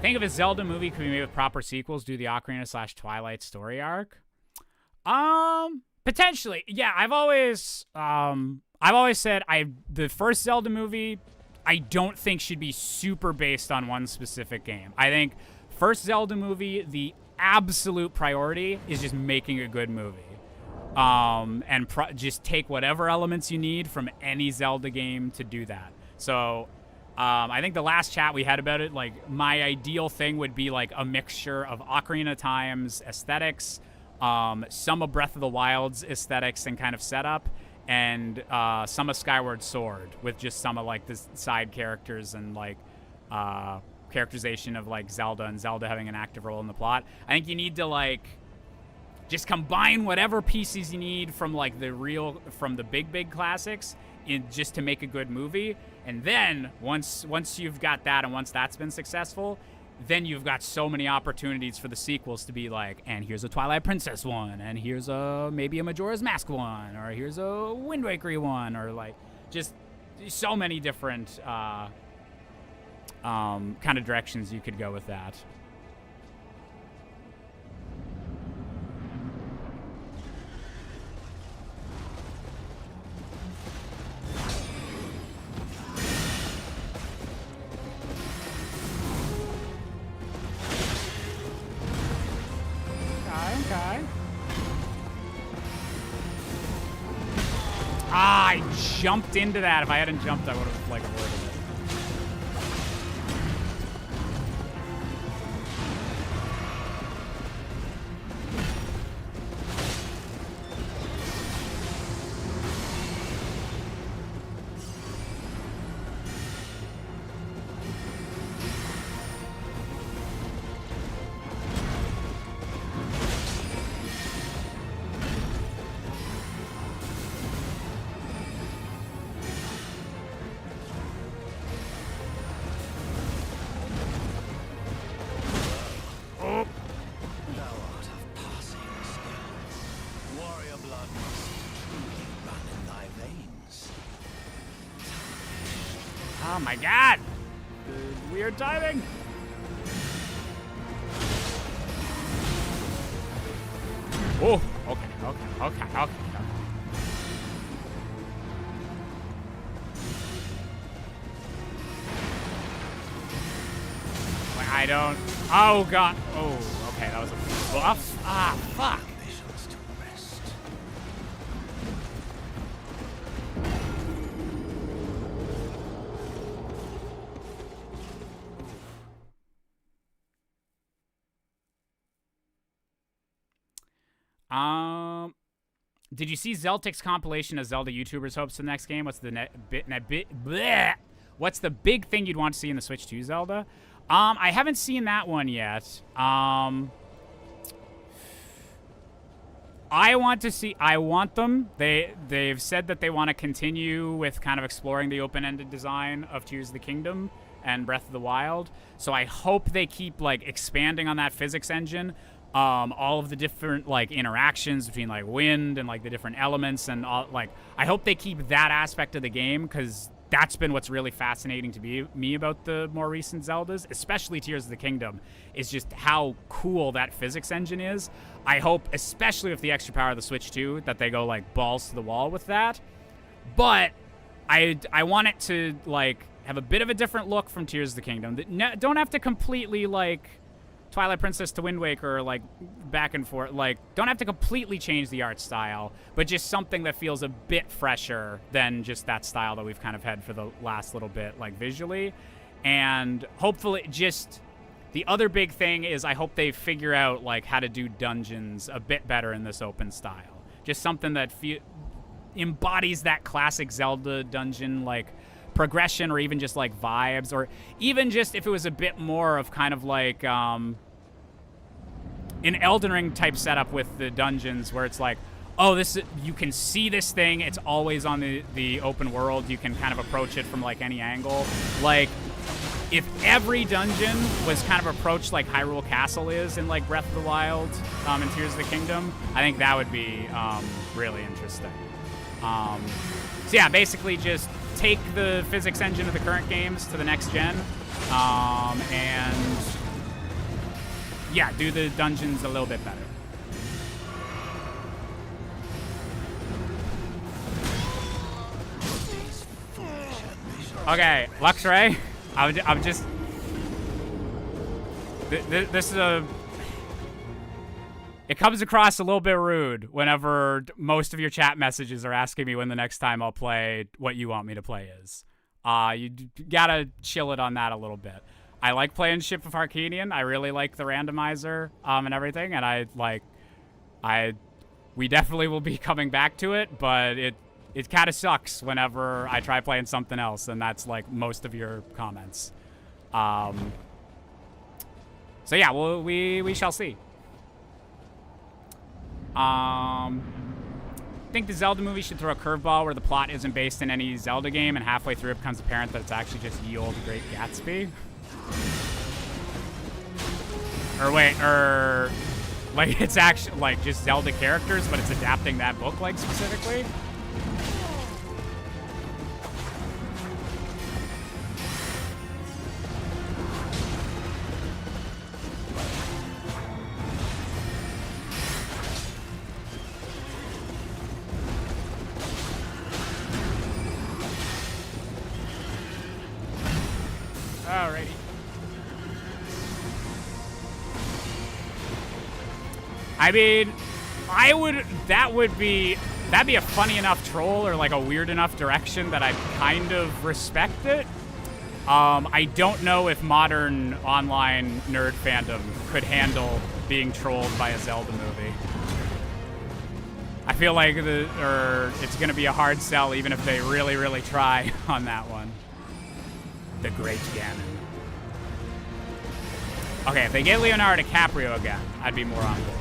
Think of a Zelda movie could be made with proper sequels, do the Ocarina / Twilight story arc. Potentially. Yeah, I've always said the first Zelda movie I don't think should be super based on one specific game. I think first Zelda movie, the absolute priority is just making a good movie. And just take whatever elements you need from any Zelda game to do that. So, I think the last chat we had about it, like, my ideal thing would be, like, a mixture of Ocarina of Time's aesthetics, some of Breath of the Wild's aesthetics and kind of setup, and some of Skyward Sword, with just some of, like, the side characters and, like, characterization of, like, Zelda and Zelda having an active role in the plot. I think you need to, like... just combine whatever pieces you need from like from the big classics just to make a good movie. And then once you've got that and once that's been successful, then you've got so many opportunities for the sequels to be like, and here's a Twilight Princess one, and here's maybe a Majora's Mask one, or here's a Wind Waker one, or like just so many different kind of directions you could go with that. Okay. Ah, I jumped into that. If I hadn't jumped, I would have like avoided it. Oh my God! Weird timing! Oh, okay. Like, I don't... Oh, God. Oh, okay, that was a buff. Ah, fuck. Did you see Zeltic's compilation of Zelda YouTubers' hopes for the next game? What's the What's the big thing you'd want to see in the Switch 2 Zelda? I haven't seen that one yet. I want them. They've said that they want to continue with kind of exploring the open-ended design of Tears of the Kingdom and Breath of the Wild. So I hope they keep like expanding on that physics engine. All of the different like interactions between like wind and like the different elements and all, like I hope they keep that aspect of the game because that's been what's really fascinating to me about the more recent Zeldas, especially Tears of the Kingdom, is just how cool that physics engine is. I hope, especially with the extra power of the Switch 2, that they go like balls to the wall with that. But I want it to like have a bit of a different look from Tears of the Kingdom. Don't have to completely like Twilight Princess to Wind Waker, like back and forth. Like, don't have to completely change the art style, but just something that feels a bit fresher than just that style that we've kind of had for the last little bit, like visually. And hopefully, just the other big thing is I hope they figure out like how to do dungeons a bit better in this open style. Just something that embodies that classic Zelda dungeon like progression, or even just like vibes, or even just if it was a bit more of kind of like an Elden Ring type setup with the dungeons, where it's like, oh, this you can see this thing, it's always on the open world, you can kind of approach it from like any angle. Like if every dungeon was kind of approached like Hyrule Castle is in like Breath of the Wild and Tears of the Kingdom, I think that would be really interesting. So yeah, basically just take the physics engine of the current games to the next gen, and yeah, do the dungeons a little bit better. Okay, Luxray, I'm just... This is a... It comes across a little bit rude whenever most of your chat messages are asking me when the next time I'll play what you want me to play is. You gotta chill it on that a little bit. I like playing Ship of Arcadian. I really like the randomizer and everything, and we definitely will be coming back to it, but it kind of sucks whenever I try playing something else, and that's like most of your comments. So yeah, we shall see. I think the Zelda movie should throw a curveball where the plot isn't based in any Zelda game, and halfway through it becomes apparent that it's actually just Ye Olde Great Gatsby. Or like it's actually like just Zelda characters, but it's adapting that book like specifically. Alrighty. I mean, that'd be a funny enough troll, or like a weird enough direction that I'd kind of respect it. I don't know if modern online nerd fandom could handle being trolled by a Zelda movie. I feel like it's gonna be a hard sell even if they really, really try on that one. The Great Ganon. Okay, if they get Leonardo DiCaprio again, I'd be more on board.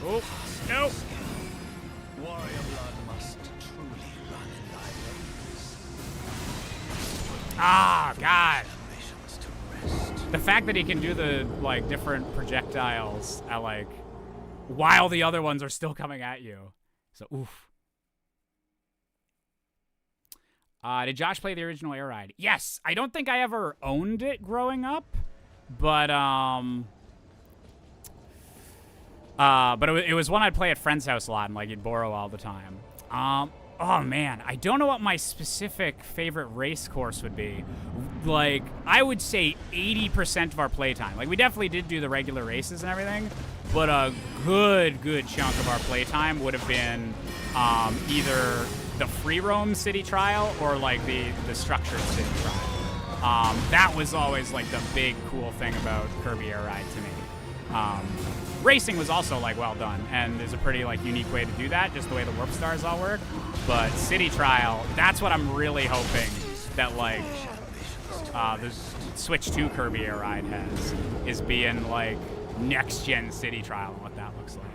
Oh, no! Warrior blood must truly run in thy veins. Ah, God! Ambitions to rest. The fact that he can do the, like, different projectiles at, like, while the other ones are still coming at you. So, oof. Did Josh play the original Air Ride? Yes! I don't think I ever owned it growing up, but it was one I'd play at friends' house a lot, and, like, you'd borrow all the time. Oh, man. I don't know what my specific favorite race course would be. Like, I would say 80% of our playtime. Like, we definitely did do the regular races and everything, but a good chunk of our playtime would have been either the free roam city trial or, like, the structured city trial. That was always, like, the big cool thing about Kirby Air Ride to me. Racing was also, like, well done, and there's a pretty, like, unique way to do that, just the way the warp stars all work. But City Trial, that's what I'm really hoping that, like, the Switch 2 Kirby Air Ride has, is being, like, next-gen City Trial and what that looks like.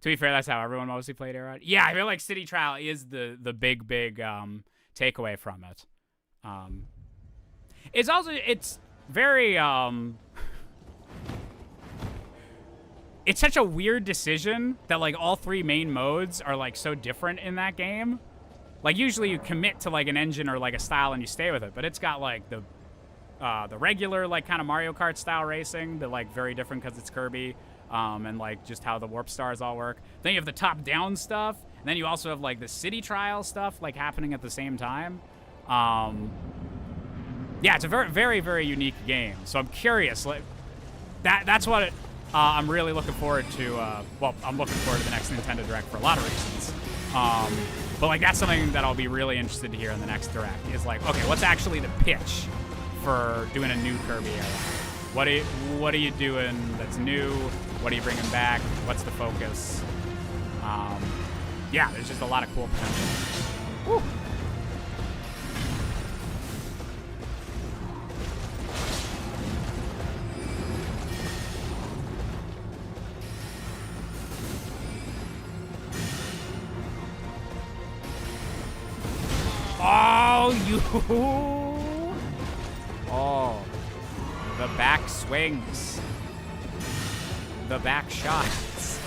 To be fair, that's how everyone mostly played Air Ride. Yeah, I feel like City Trial is the big takeaway from it. It's also, it's very, it's such a weird decision that, like, all 3 main modes are, like, so different in that game. Like, usually you commit to, like, an engine or, like, a style and you stay with it, but it's got, like, the regular, like, kind of Mario Kart style racing, but, like, very different because it's Kirby, and, like, just how the warp stars all work. Then you have the top-down stuff, and then you also have, like, the city trial stuff, like, happening at the same time. Yeah, it's a very, very, very unique game, so I'm curious. Like, that's what I'm really looking forward to. Well, I'm looking forward to the next Nintendo Direct for a lot of reasons. But, like, that's something that I'll be really interested to hear in the next Direct, is, like, okay, what's actually the pitch for doing a new Kirby Air Ride? What are you doing that's new? What are you bringing back? What's the focus? Yeah, there's just a lot of cool potential. Woo. Oh, you! Oh, the back swings, the back shots,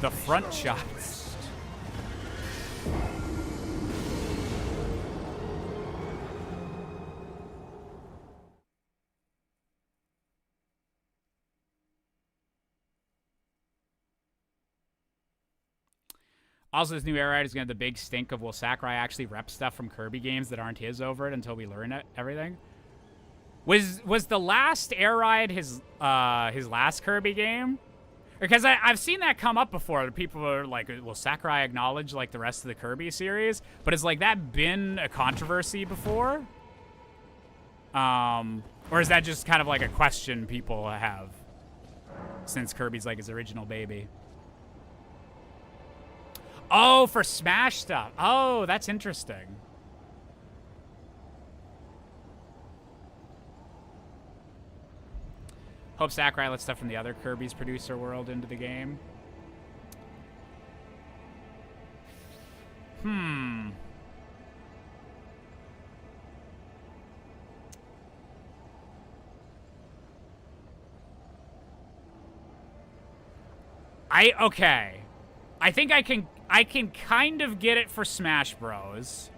the front shots. Also, this new Air Ride is going to have the big stink of, will Sakurai actually rep stuff from Kirby games that aren't his over it until we learn everything? Was the last Air Ride his last Kirby game? Because I've seen that come up before. People are like, will Sakurai acknowledge, like, the rest of the Kirby series? But has, like, that been a controversy before? Or is that just kind of like a question people have since Kirby's, like, his original baby? Oh, for Smash stuff. Oh, that's interesting. Hope Sakurai lets stuff from the other Kirby's producer world into the game. Okay. I think I can kind of get it for Smash Bros.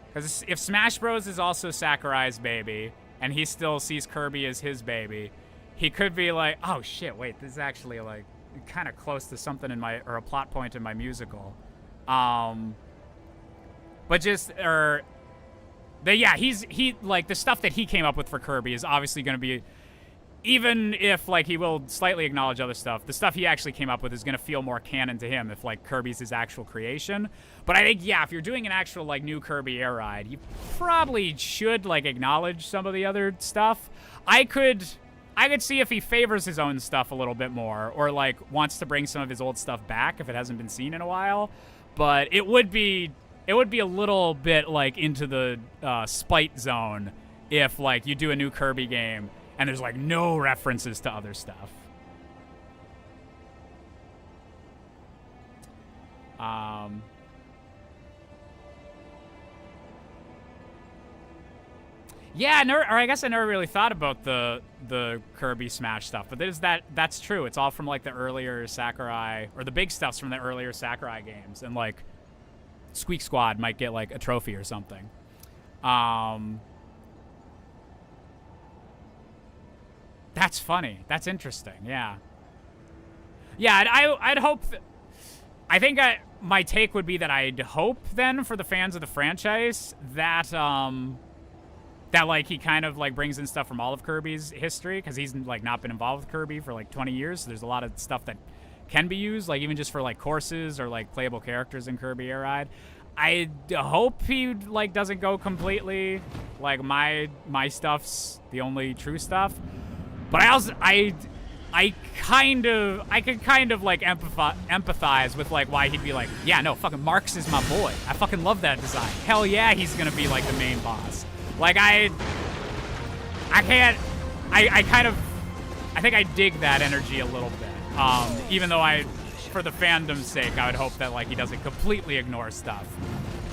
Because if Smash Bros is also Sakurai's baby, and he still sees Kirby as his baby, he could be like, oh shit, wait, this is actually, like, kind of close to something in my, or a plot point in my musical. But just, yeah, he, like, the stuff that he came up with for Kirby is obviously going to be, even if, like, he will slightly acknowledge other stuff, the stuff he actually came up with is going to feel more canon to him if, like, Kirby's his actual creation. But I think, yeah, if you're doing an actual, like, new Kirby Air Ride, you probably should, like, acknowledge some of the other stuff. I could see if he favors his own stuff a little bit more, or, like, wants to bring some of his old stuff back if it hasn't been seen in a while. But it would be a little bit, like, into the spite zone if, like, you do a new Kirby game and there's, like, no references to other stuff. Yeah, I guess I never really thought about the Kirby Smash stuff, but that's true. It's all from, like, the earlier Sakurai, or the big stuff's from the earlier Sakurai games, and, like, Squeak Squad might get, like, a trophy or something. That's funny. That's interesting. Yeah. Yeah, I'd hope. I think my take would be that I'd hope then for the fans of the franchise that that, like, he kind of, like, brings in stuff from all of Kirby's history, because he's, like, not been involved with Kirby for, like, 20 years. So there's a lot of stuff that can be used, like, even just for, like, courses or, like, playable characters in Kirby Air Ride. I hope he, like, doesn't go completely, like, my stuff's the only true stuff. But I could kind of like empathize with, like, why he'd be like, yeah, no, fucking Marx is my boy. I fucking love that design. Hell yeah, he's gonna be, like, the main boss. Like, I think I dig that energy a little bit. Even though for the fandom's sake, I would hope that, like, he doesn't completely ignore stuff.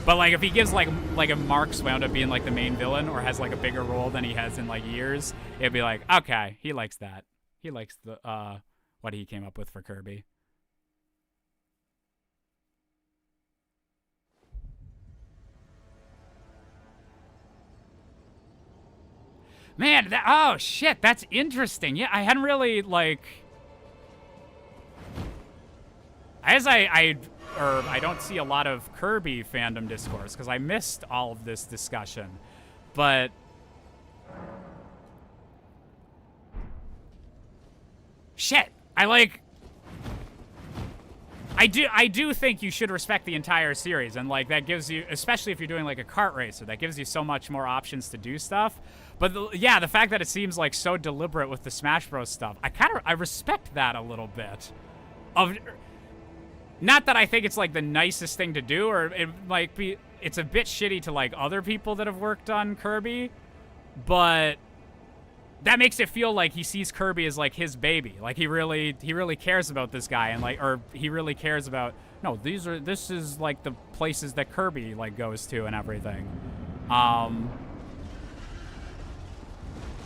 But like if he gives like a Marks wound up being like the main villain or has like a bigger role than he has in like years, it'd be like, okay, he likes that. He likes the what he came up with for Kirby. Man, oh shit, that's interesting. Yeah, I hadn't really like I don't see a lot of Kirby fandom discourse because I missed all of this discussion. But shit, I do think you should respect the entire series, and like that gives you, especially if you're doing like a kart racer, that gives you so much more options to do stuff. But yeah, the fact that it seems like so deliberate with the Smash Bros stuff, I respect that a little bit. Not that I think it's like the nicest thing to do, or it might be, it's a bit shitty to like other people that have worked on Kirby, but that makes it feel like he sees Kirby as like his baby. Like he really cares about this guy, and like, or he really cares about, no, this is like the places that Kirby like goes to and everything.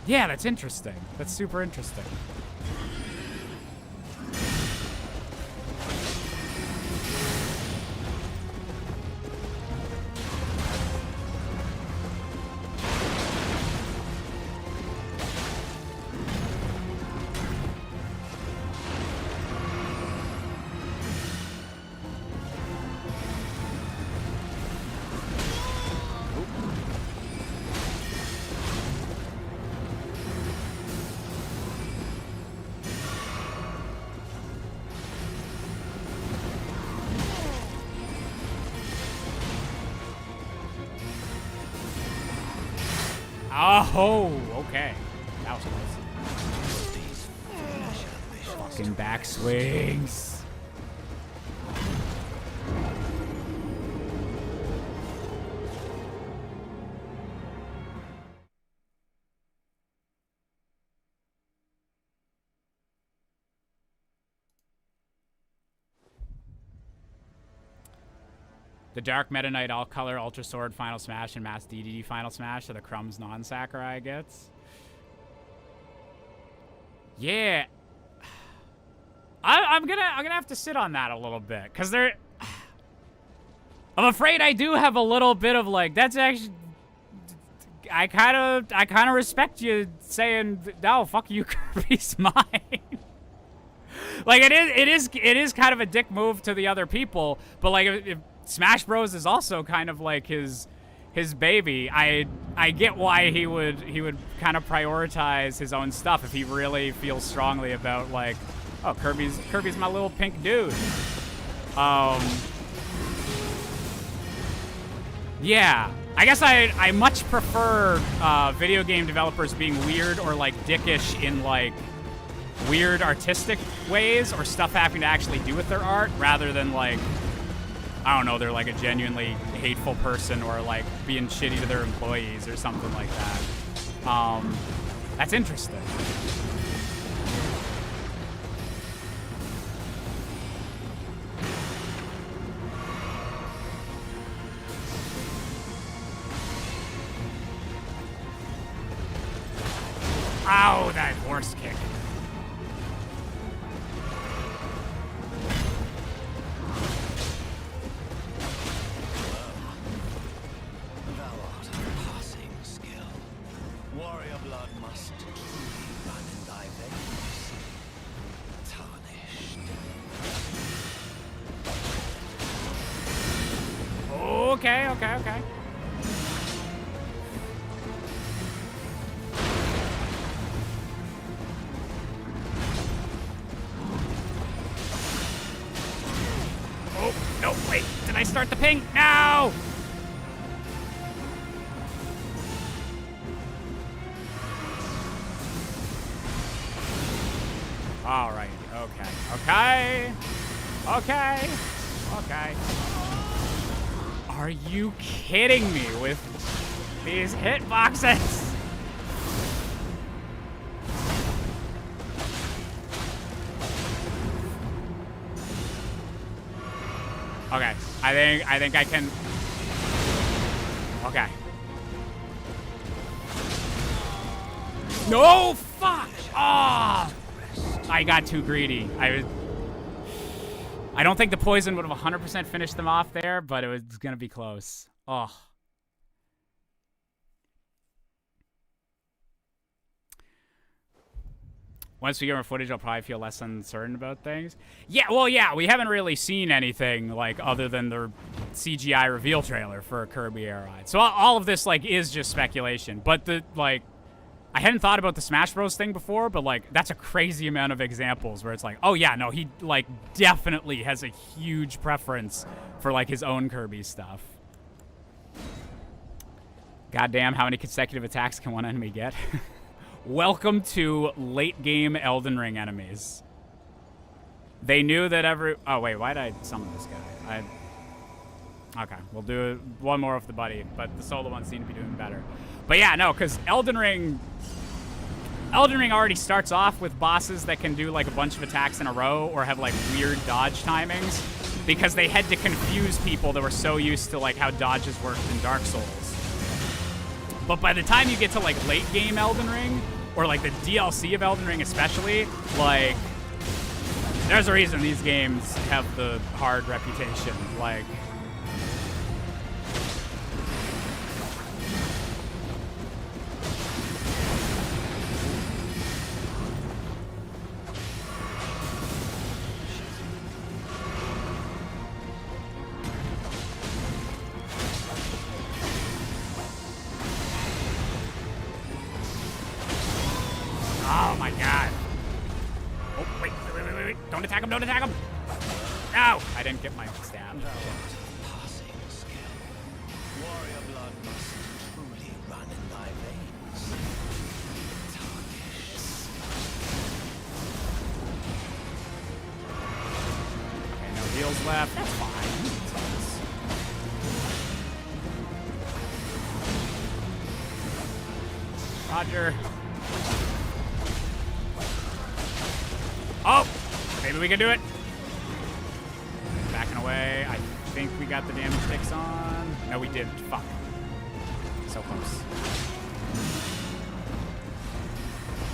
Yeah, that's interesting. That's super interesting. Oh, okay. That was close. Fucking backswings. The Dark Meta Knight All Color Ultra Sword Final Smash and Mass DDD Final Smash are the Crumbs non-Sakurai gets. Yeah, I'm gonna have to sit on that a little bit, cause I'm afraid I do have a little bit of like, that's actually, I kind of respect you saying no, fuck you, Kirby's mine. Like it is kind of a dick move to the other people, but like if Smash Bros is also kind of like his baby. I get why he would kind of prioritize his own stuff if he really feels strongly about like, oh, Kirby's my little pink dude. Yeah, I guess I much prefer video game developers being weird or like dickish in like weird artistic ways or stuff having to actually do with their art rather than like, I don't know, they're like a genuinely hateful person or like being shitty to their employees or something like that. That's interesting. Ow, that horse kick. Okay. Oh, no, wait. Did I start the ping? No! All right. Okay. Are you kidding me with these hitboxes? Okay, I think I can. Okay. No, fuck! Ah! I got too greedy. I don't think the poison would have 100% finished them off there, but it was gonna be close. Oh. Once we get more footage, I'll probably feel less uncertain about things. Yeah, well, yeah, we haven't really seen anything, like, other than the CGI reveal trailer for Kirby Air Ride. So all of this, like, is just speculation. But, I hadn't thought about the Smash Bros. Thing before, but, like, that's a crazy amount of examples where it's like, oh, yeah, no, he, like, definitely has a huge preference for, like, his own Kirby stuff. Goddamn, how many consecutive attacks can one enemy get? Welcome to late game Elden Ring enemies. They knew that oh wait, why did I summon this guy? Okay, we'll do one more of the buddy, but the solo ones seem to be doing better. But yeah, no, because Elden Ring already starts off with bosses that can do like a bunch of attacks in a row or have like weird dodge timings because they had to confuse people that were so used to like how dodges worked in Dark Souls. But by the time you get to, like, late game Elden Ring, or, like, the DLC of Elden Ring especially, like, there's a reason these games have the hard reputation. Like, oh my god. Oh, wait. Don't attack him, don't attack him. No, I didn't get my stab. Passing skill. Warrior blood must truly run in thy veins. Okay, no heals left. That's fine. Roger. Oh! Maybe we can do it. Backing away. I think we got the damage sticks on. No, we didn't. Fuck. So close.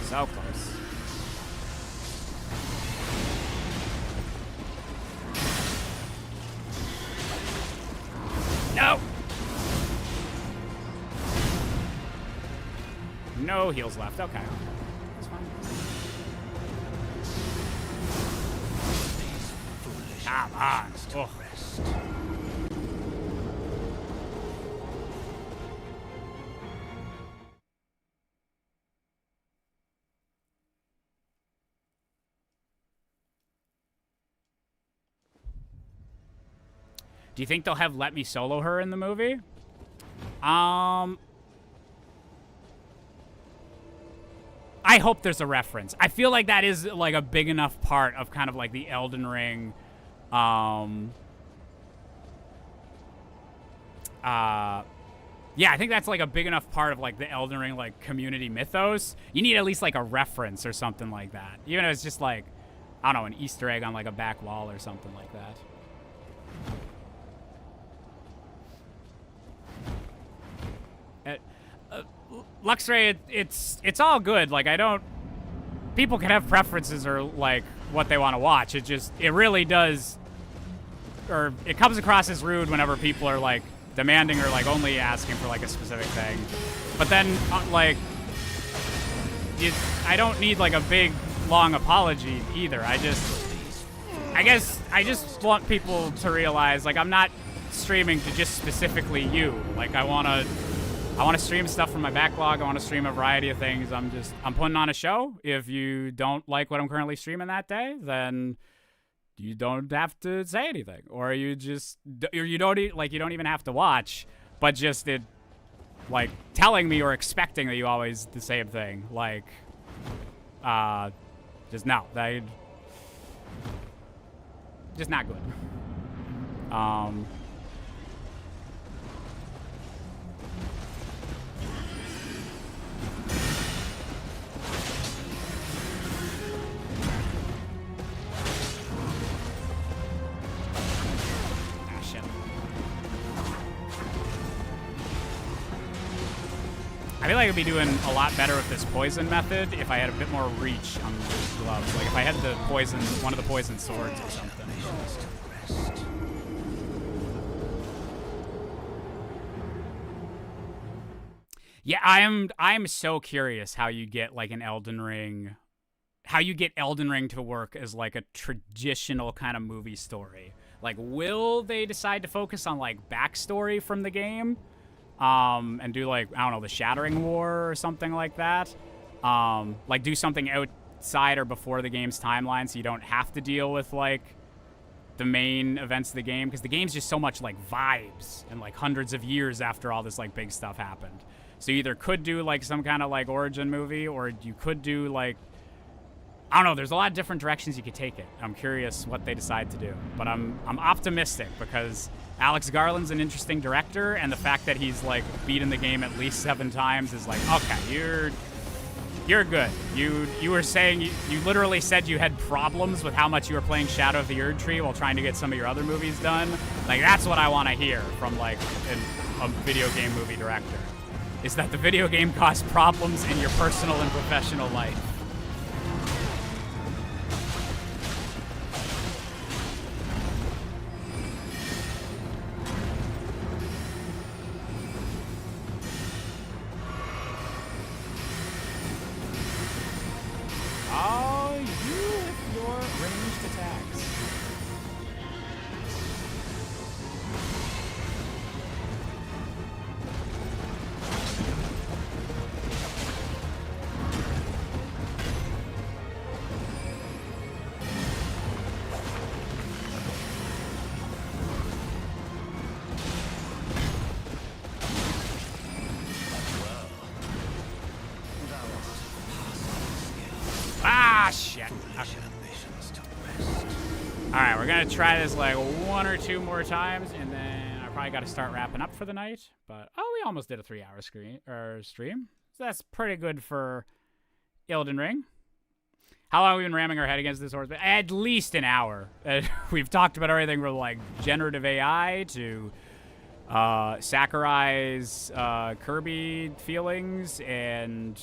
So close. No! No heals left. Okay. That's fine. Come on. Oh. Do you think they'll have Let Me Solo Her in the movie? I hope there's a reference. I feel like that is like a big enough part of kind of like the Elden Ring yeah, I think that's like a big enough part of like the Elden Ring like community mythos. You need at least like a reference or something like that. Even if it's just like, I don't know, an Easter egg on like a back wall or something like that. Luxray, it's all good. Like, I don't... People can have preferences or, like, what they want to watch. It really does... Or it comes across as rude whenever people are, like, demanding or, like, only asking for, like, a specific thing. But then, like... I don't need, like, a big, long apology either. I guess I just want people to realize, like, I'm not streaming to just specifically you. Like, I want to stream stuff from my backlog. I want to stream a variety of things. I'm putting on a show. If you don't like what I'm currently streaming that day, then you don't have to say anything, or you don't even have to watch, but just like telling me or expecting that you always the same thing. Like, just no, just not good. I feel like I'd be doing a lot better with this poison method if I had a bit more reach on these gloves. Like if I had the poison, one of the poison swords or something. Yeah, I'm so curious how you get like an Elden Ring, how you get Elden Ring to work as like a traditional kind of movie story. Like, will they decide to focus on like backstory from the game? And do like, I don't know, the Shattering War or something like that. Like do something outside or before the game's timeline so you don't have to deal with like the main events of the game, because the game's just so much like vibes and like hundreds of years after all this like big stuff happened. So you either could do like some kind of like origin movie, or you could do like, I don't know, there's a lot of different directions you could take it. I'm curious what they decide to do. But I'm optimistic because Alex Garland's an interesting director, and the fact that he's like beaten the game at least 7 times is like, okay, you're good. You were saying you literally said you had problems with how much you were playing Shadow of the Erd Tree while trying to get some of your other movies done. Like that's what I want to hear from like a video game movie director. Is that the video game caused problems in your personal and professional life. Oh, you with your ranged attacks. Ah, shit. Okay. Alright, we're gonna try this like 1 or 2 more times, and then I probably gotta start wrapping up for the night. But, oh, we almost did a 3-hour stream. So that's pretty good for Elden Ring. How long have we been ramming our head against this horse? At least an hour. We've talked about everything from like generative AI to Sakurai's Kirby feelings and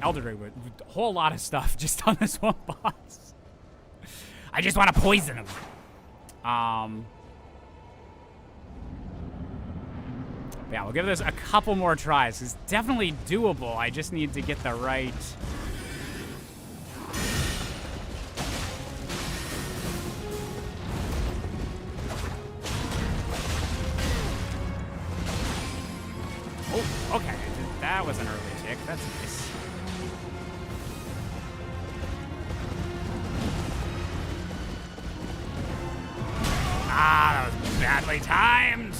Elden Ring, with a whole lot of stuff just on this one boss. I just want to poison him. Yeah, we'll give this a couple more tries. It's definitely doable. I just need to get the right... Oh, okay. That was an early tick. That's nice. Ah, that was badly timed.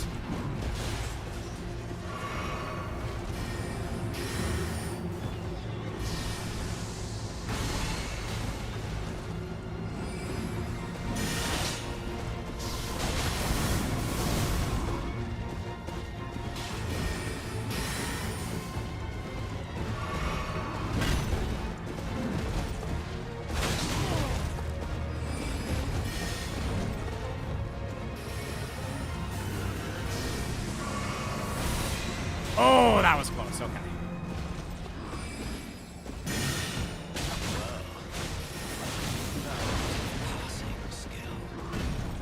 Oh, that was close. Okay.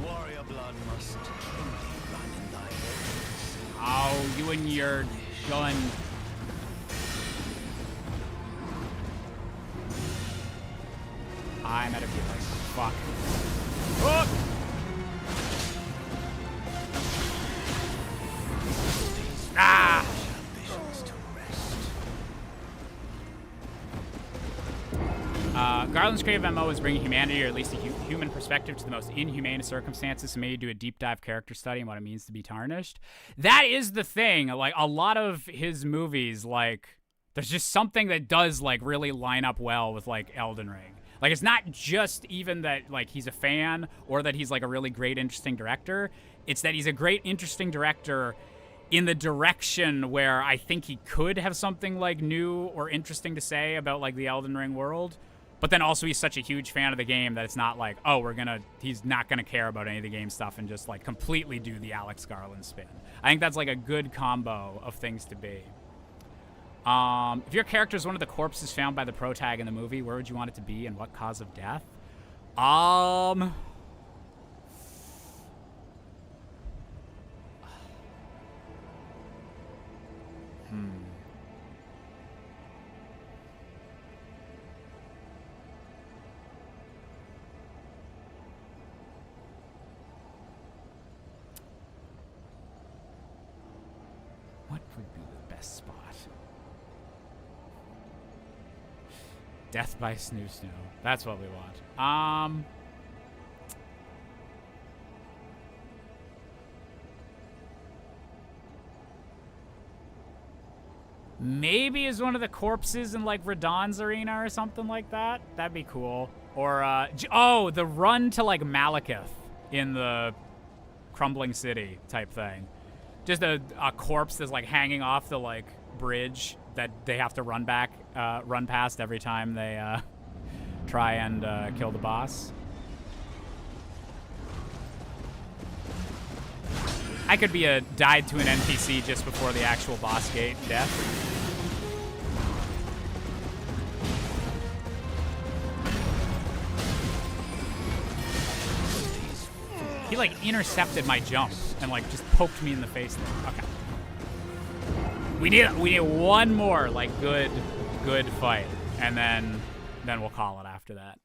Warrior blood must truly run in thy veins. Oh, you and your gun. I'm at a feeling. Fuck. Oh! Ah! Garland's creative MO is bringing humanity, or at least a human perspective, to the most inhumane of circumstances, so maybe do a deep dive character study on what it means to be tarnished. That is the thing. Like, a lot of his movies, like, there's just something that does, like, really line up well with, like, Elden Ring. Like, it's not just even that, like, he's a fan or that he's, like, a really great, interesting director. It's that he's a great, interesting director in the direction where I think he could have something, like, new or interesting to say about, like, the Elden Ring world. But then also he's such a huge fan of the game that it's not like, oh, he's not gonna care about any of the game stuff and just like completely do the Alex Garland spin. I think that's like a good combo of things to be. If your character is one of the corpses found by the protag in the movie, where would you want it to be and what cause of death? What would be the best spot? Death by Snoo Snoo. That's what we want. Maybe as one of the corpses in like Radon's arena or something like that. That'd be cool. Or oh, the run to like Malekith in the crumbling city type thing. Just a corpse that's like hanging off the like bridge that they have to run past every time they try and kill the boss. I could be died to an NPC just before the actual boss gate death. He like intercepted my jump and like just poked me in the face there. Okay. We need one more like good fight, and then we'll call it after that.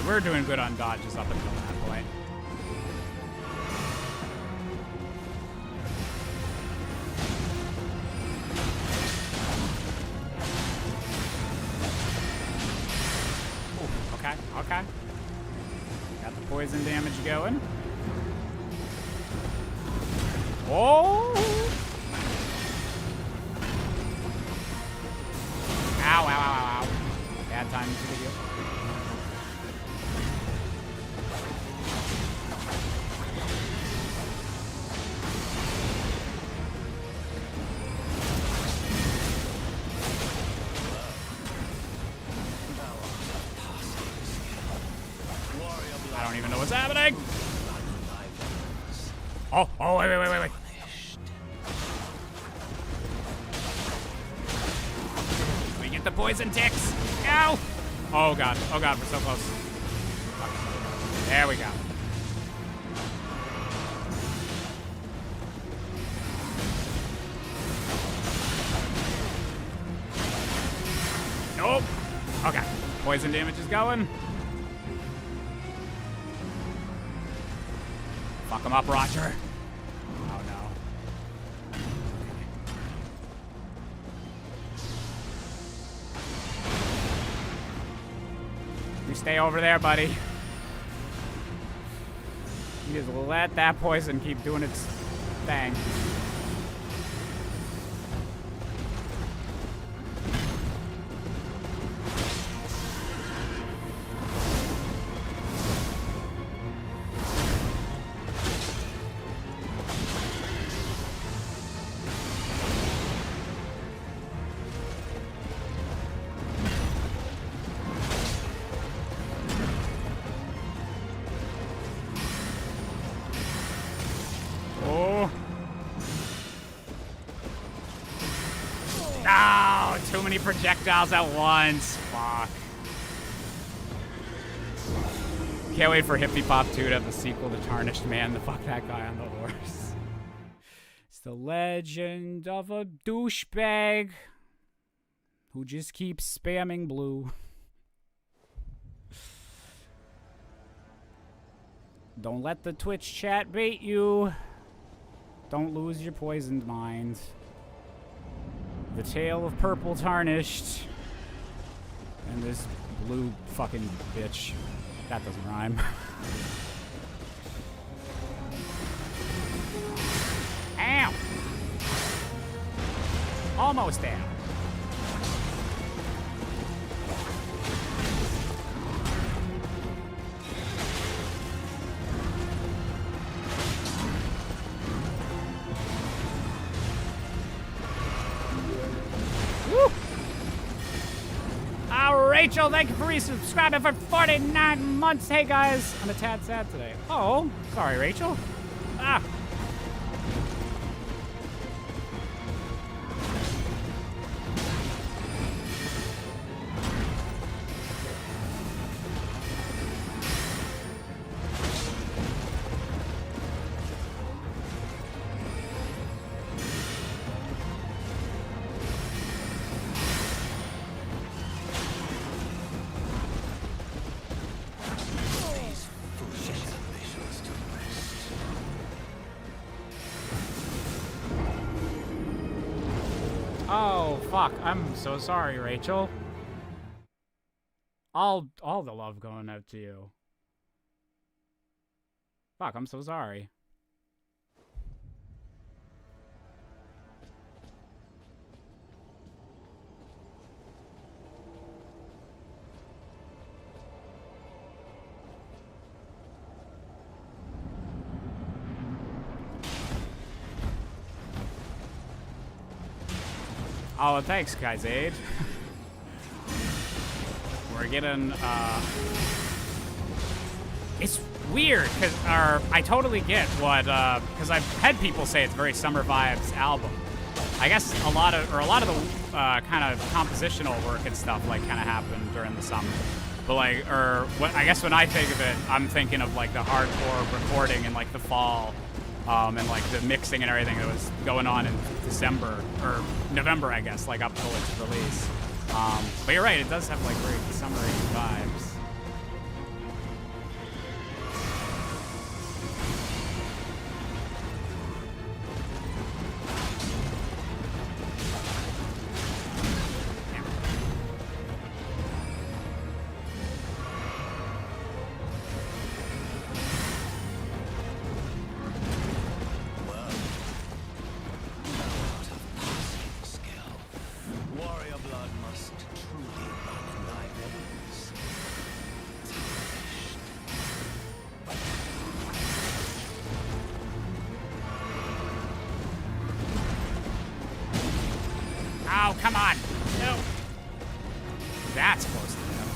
We're doing good on dodges up until that point. Ooh, okay. Got the poison damage going. Oh! Ow. Bad time to the video. I don't even know what's happening. Oh, wait. We get the poison ticks. Ow! Oh god, we're so close. Okay. There we go. Nope. Okay. Poison damage is going. Fuck him up, Roger. Oh no. You stay over there, buddy. You just let that poison keep doing its thing. Too many projectiles at once. Fuck. Can't wait for Hippie Pop 2 to have the sequel to Tarnished Man to fuck that guy on the horse. It's the legend of a douchebag who just keeps spamming blue. Don't let the Twitch chat bait you. Don't lose your poisoned mind. The tale of purple tarnished. And this blue fucking bitch. That doesn't rhyme. Ow! Almost there. Woo! Rachel, thank you for resubscribing for 49 months. Hey guys, I'm a tad sad today. Oh, sorry, Rachel. Ah. Oh, fuck. I'm so sorry, Rachel. All the love going out to you. Fuck, I'm so sorry. Oh, thanks, Kaizade. We're getting, it's weird, because, I totally get what, because I've had people say it's very Summer Vibes album. I guess a lot of the, kind of compositional work and stuff, like, kind of happened during the summer. But, like, I guess when I think of it, I'm thinking of, like, the hardcore recording in, like, the fall. And like the mixing and everything that was going on in December or November, I guess, like up till its release. But you're right, it does have like very summery vibes. Oh, come on. No. That's close to them.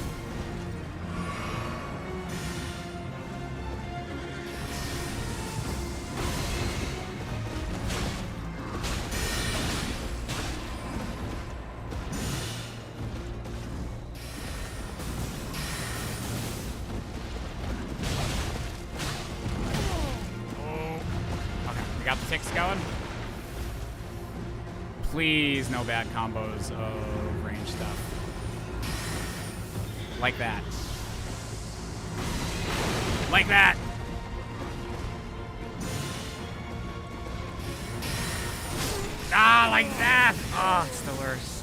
Okay, we got the ticks going. Please, no bad combos of range stuff. Like that. Like that! Ah, like that! Oh, it's the worst.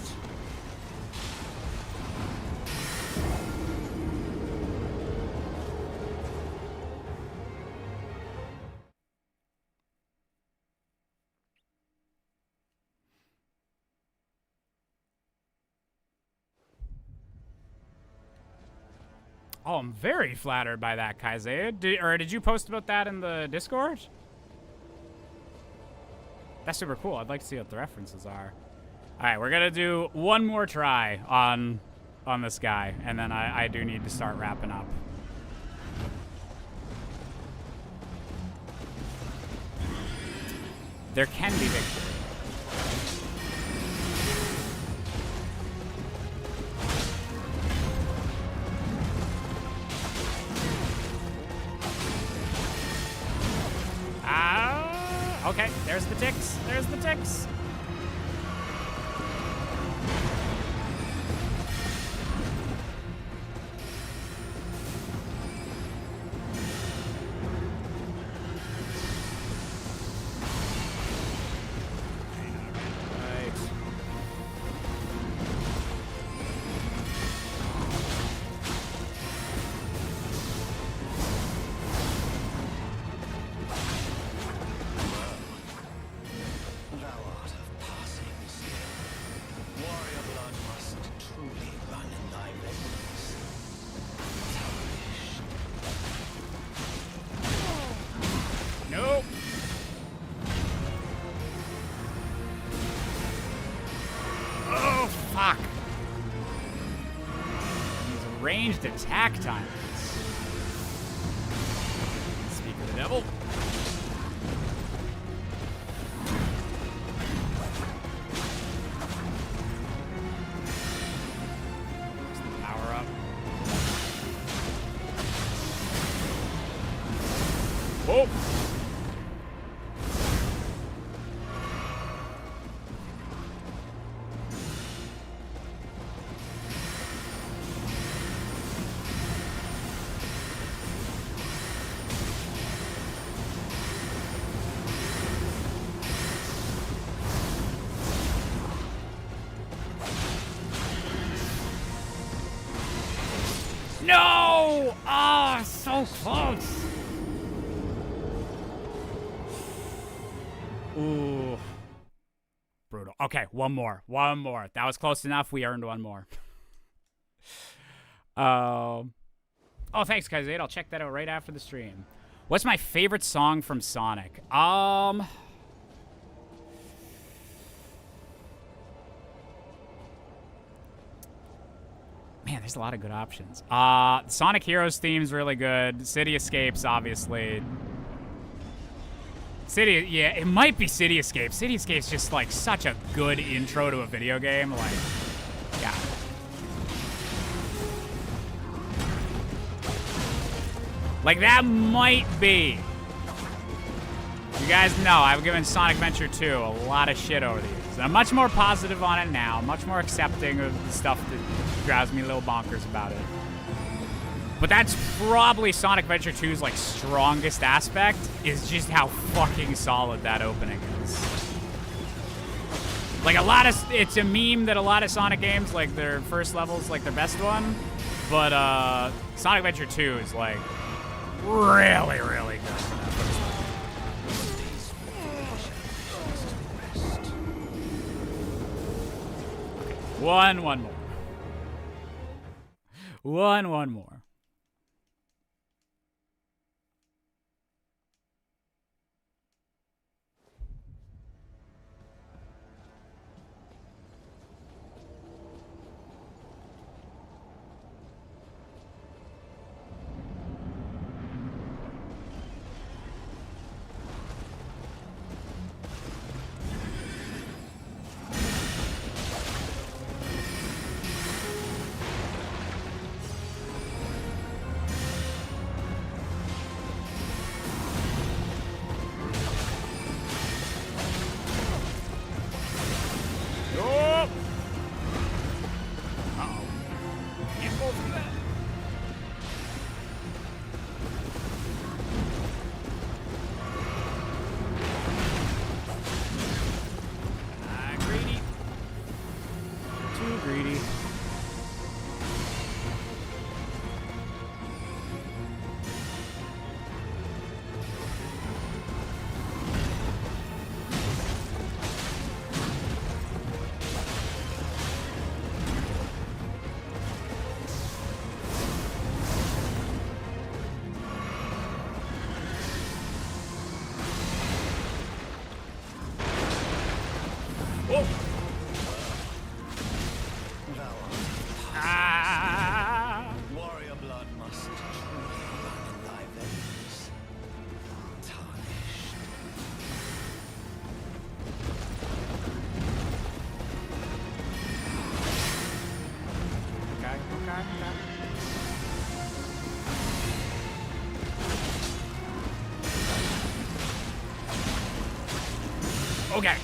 Oh, I'm very flattered by that, Kaizade. Did you post about that in the Discord? That's super cool. I'd like to see what the references are. All right, we're gonna do one more try on this guy, and then I do need to start wrapping up. There can be victory. Okay, there's the ticks. There's the ticks. Right. ranged attack time. Speak of the devil. Power up. Whoa! No! Oh, so close. Ooh. Brutal. Okay, one more. One more. That was close enough. We earned one more. Oh, thanks, guys. I'll check that out right after the stream. What's my favorite song from Sonic? Man, there's a lot of good options. Sonic Heroes theme's really good. City Escapes, obviously. Yeah, it might be City Escapes. City Escapes just like such a good intro to a video game. Like, yeah. Like that might be. You guys know I've given Sonic Adventure 2 a lot of shit over the years. And I'm much more positive on it now. Much more accepting of the stuff that drives me a little bonkers about it. But that's probably Sonic Adventure 2's like strongest aspect, is just how fucking solid that opening is. Like it's a meme that a lot of Sonic games, like their first level's like their best one, but Sonic Adventure 2 is like really, really good. One more. One more. Warrior blood must truly run in thy veins. Tarnished.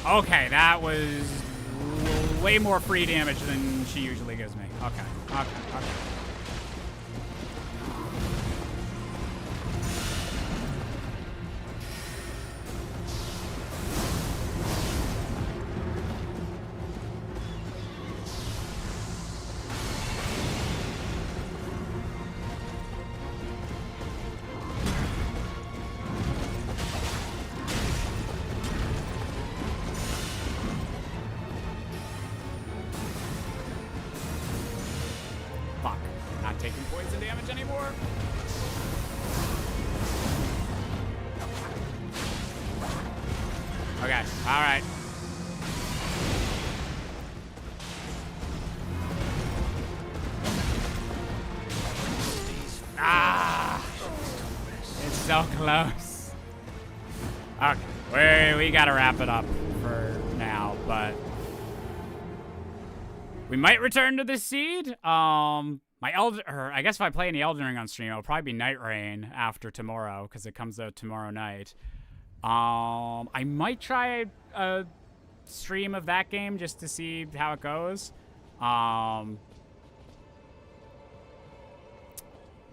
Okay, that was way more free damage than she usually gives me. Okay. Taking poison damage anymore. Okay, all right. so close. Okay, we gotta wrap it up for now, but we might return to this seed. I guess if I play any Elden Ring on stream, it'll probably be Nightreign after tomorrow because it comes out tomorrow night. I might try a stream of that game just to see how it goes.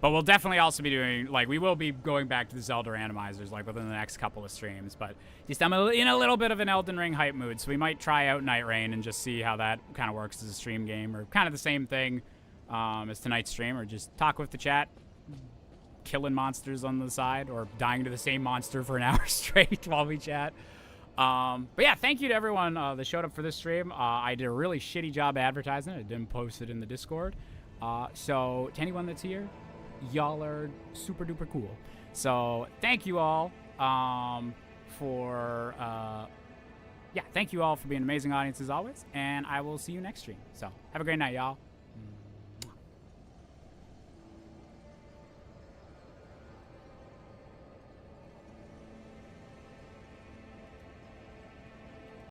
But we'll definitely also be doing, like, we will be going back to the Zelda randomizers, like, within the next couple of streams. But just I'm in a little bit of an Elden Ring hype mood, so we might try out Nightreign and just see how that kind of works as a stream game, or kind of the same thing as tonight's stream, or just talk with the chat, killing monsters on the side, or dying to the same monster for an hour straight while we chat. But yeah, thank you to everyone that showed up for this stream. I did a really shitty job advertising it. I didn't post it in the Discord. So to anyone that's here, y'all are super duper cool. So thank you all thank you all for being an amazing audience as always, and I will see you next stream. So have a great night, y'all.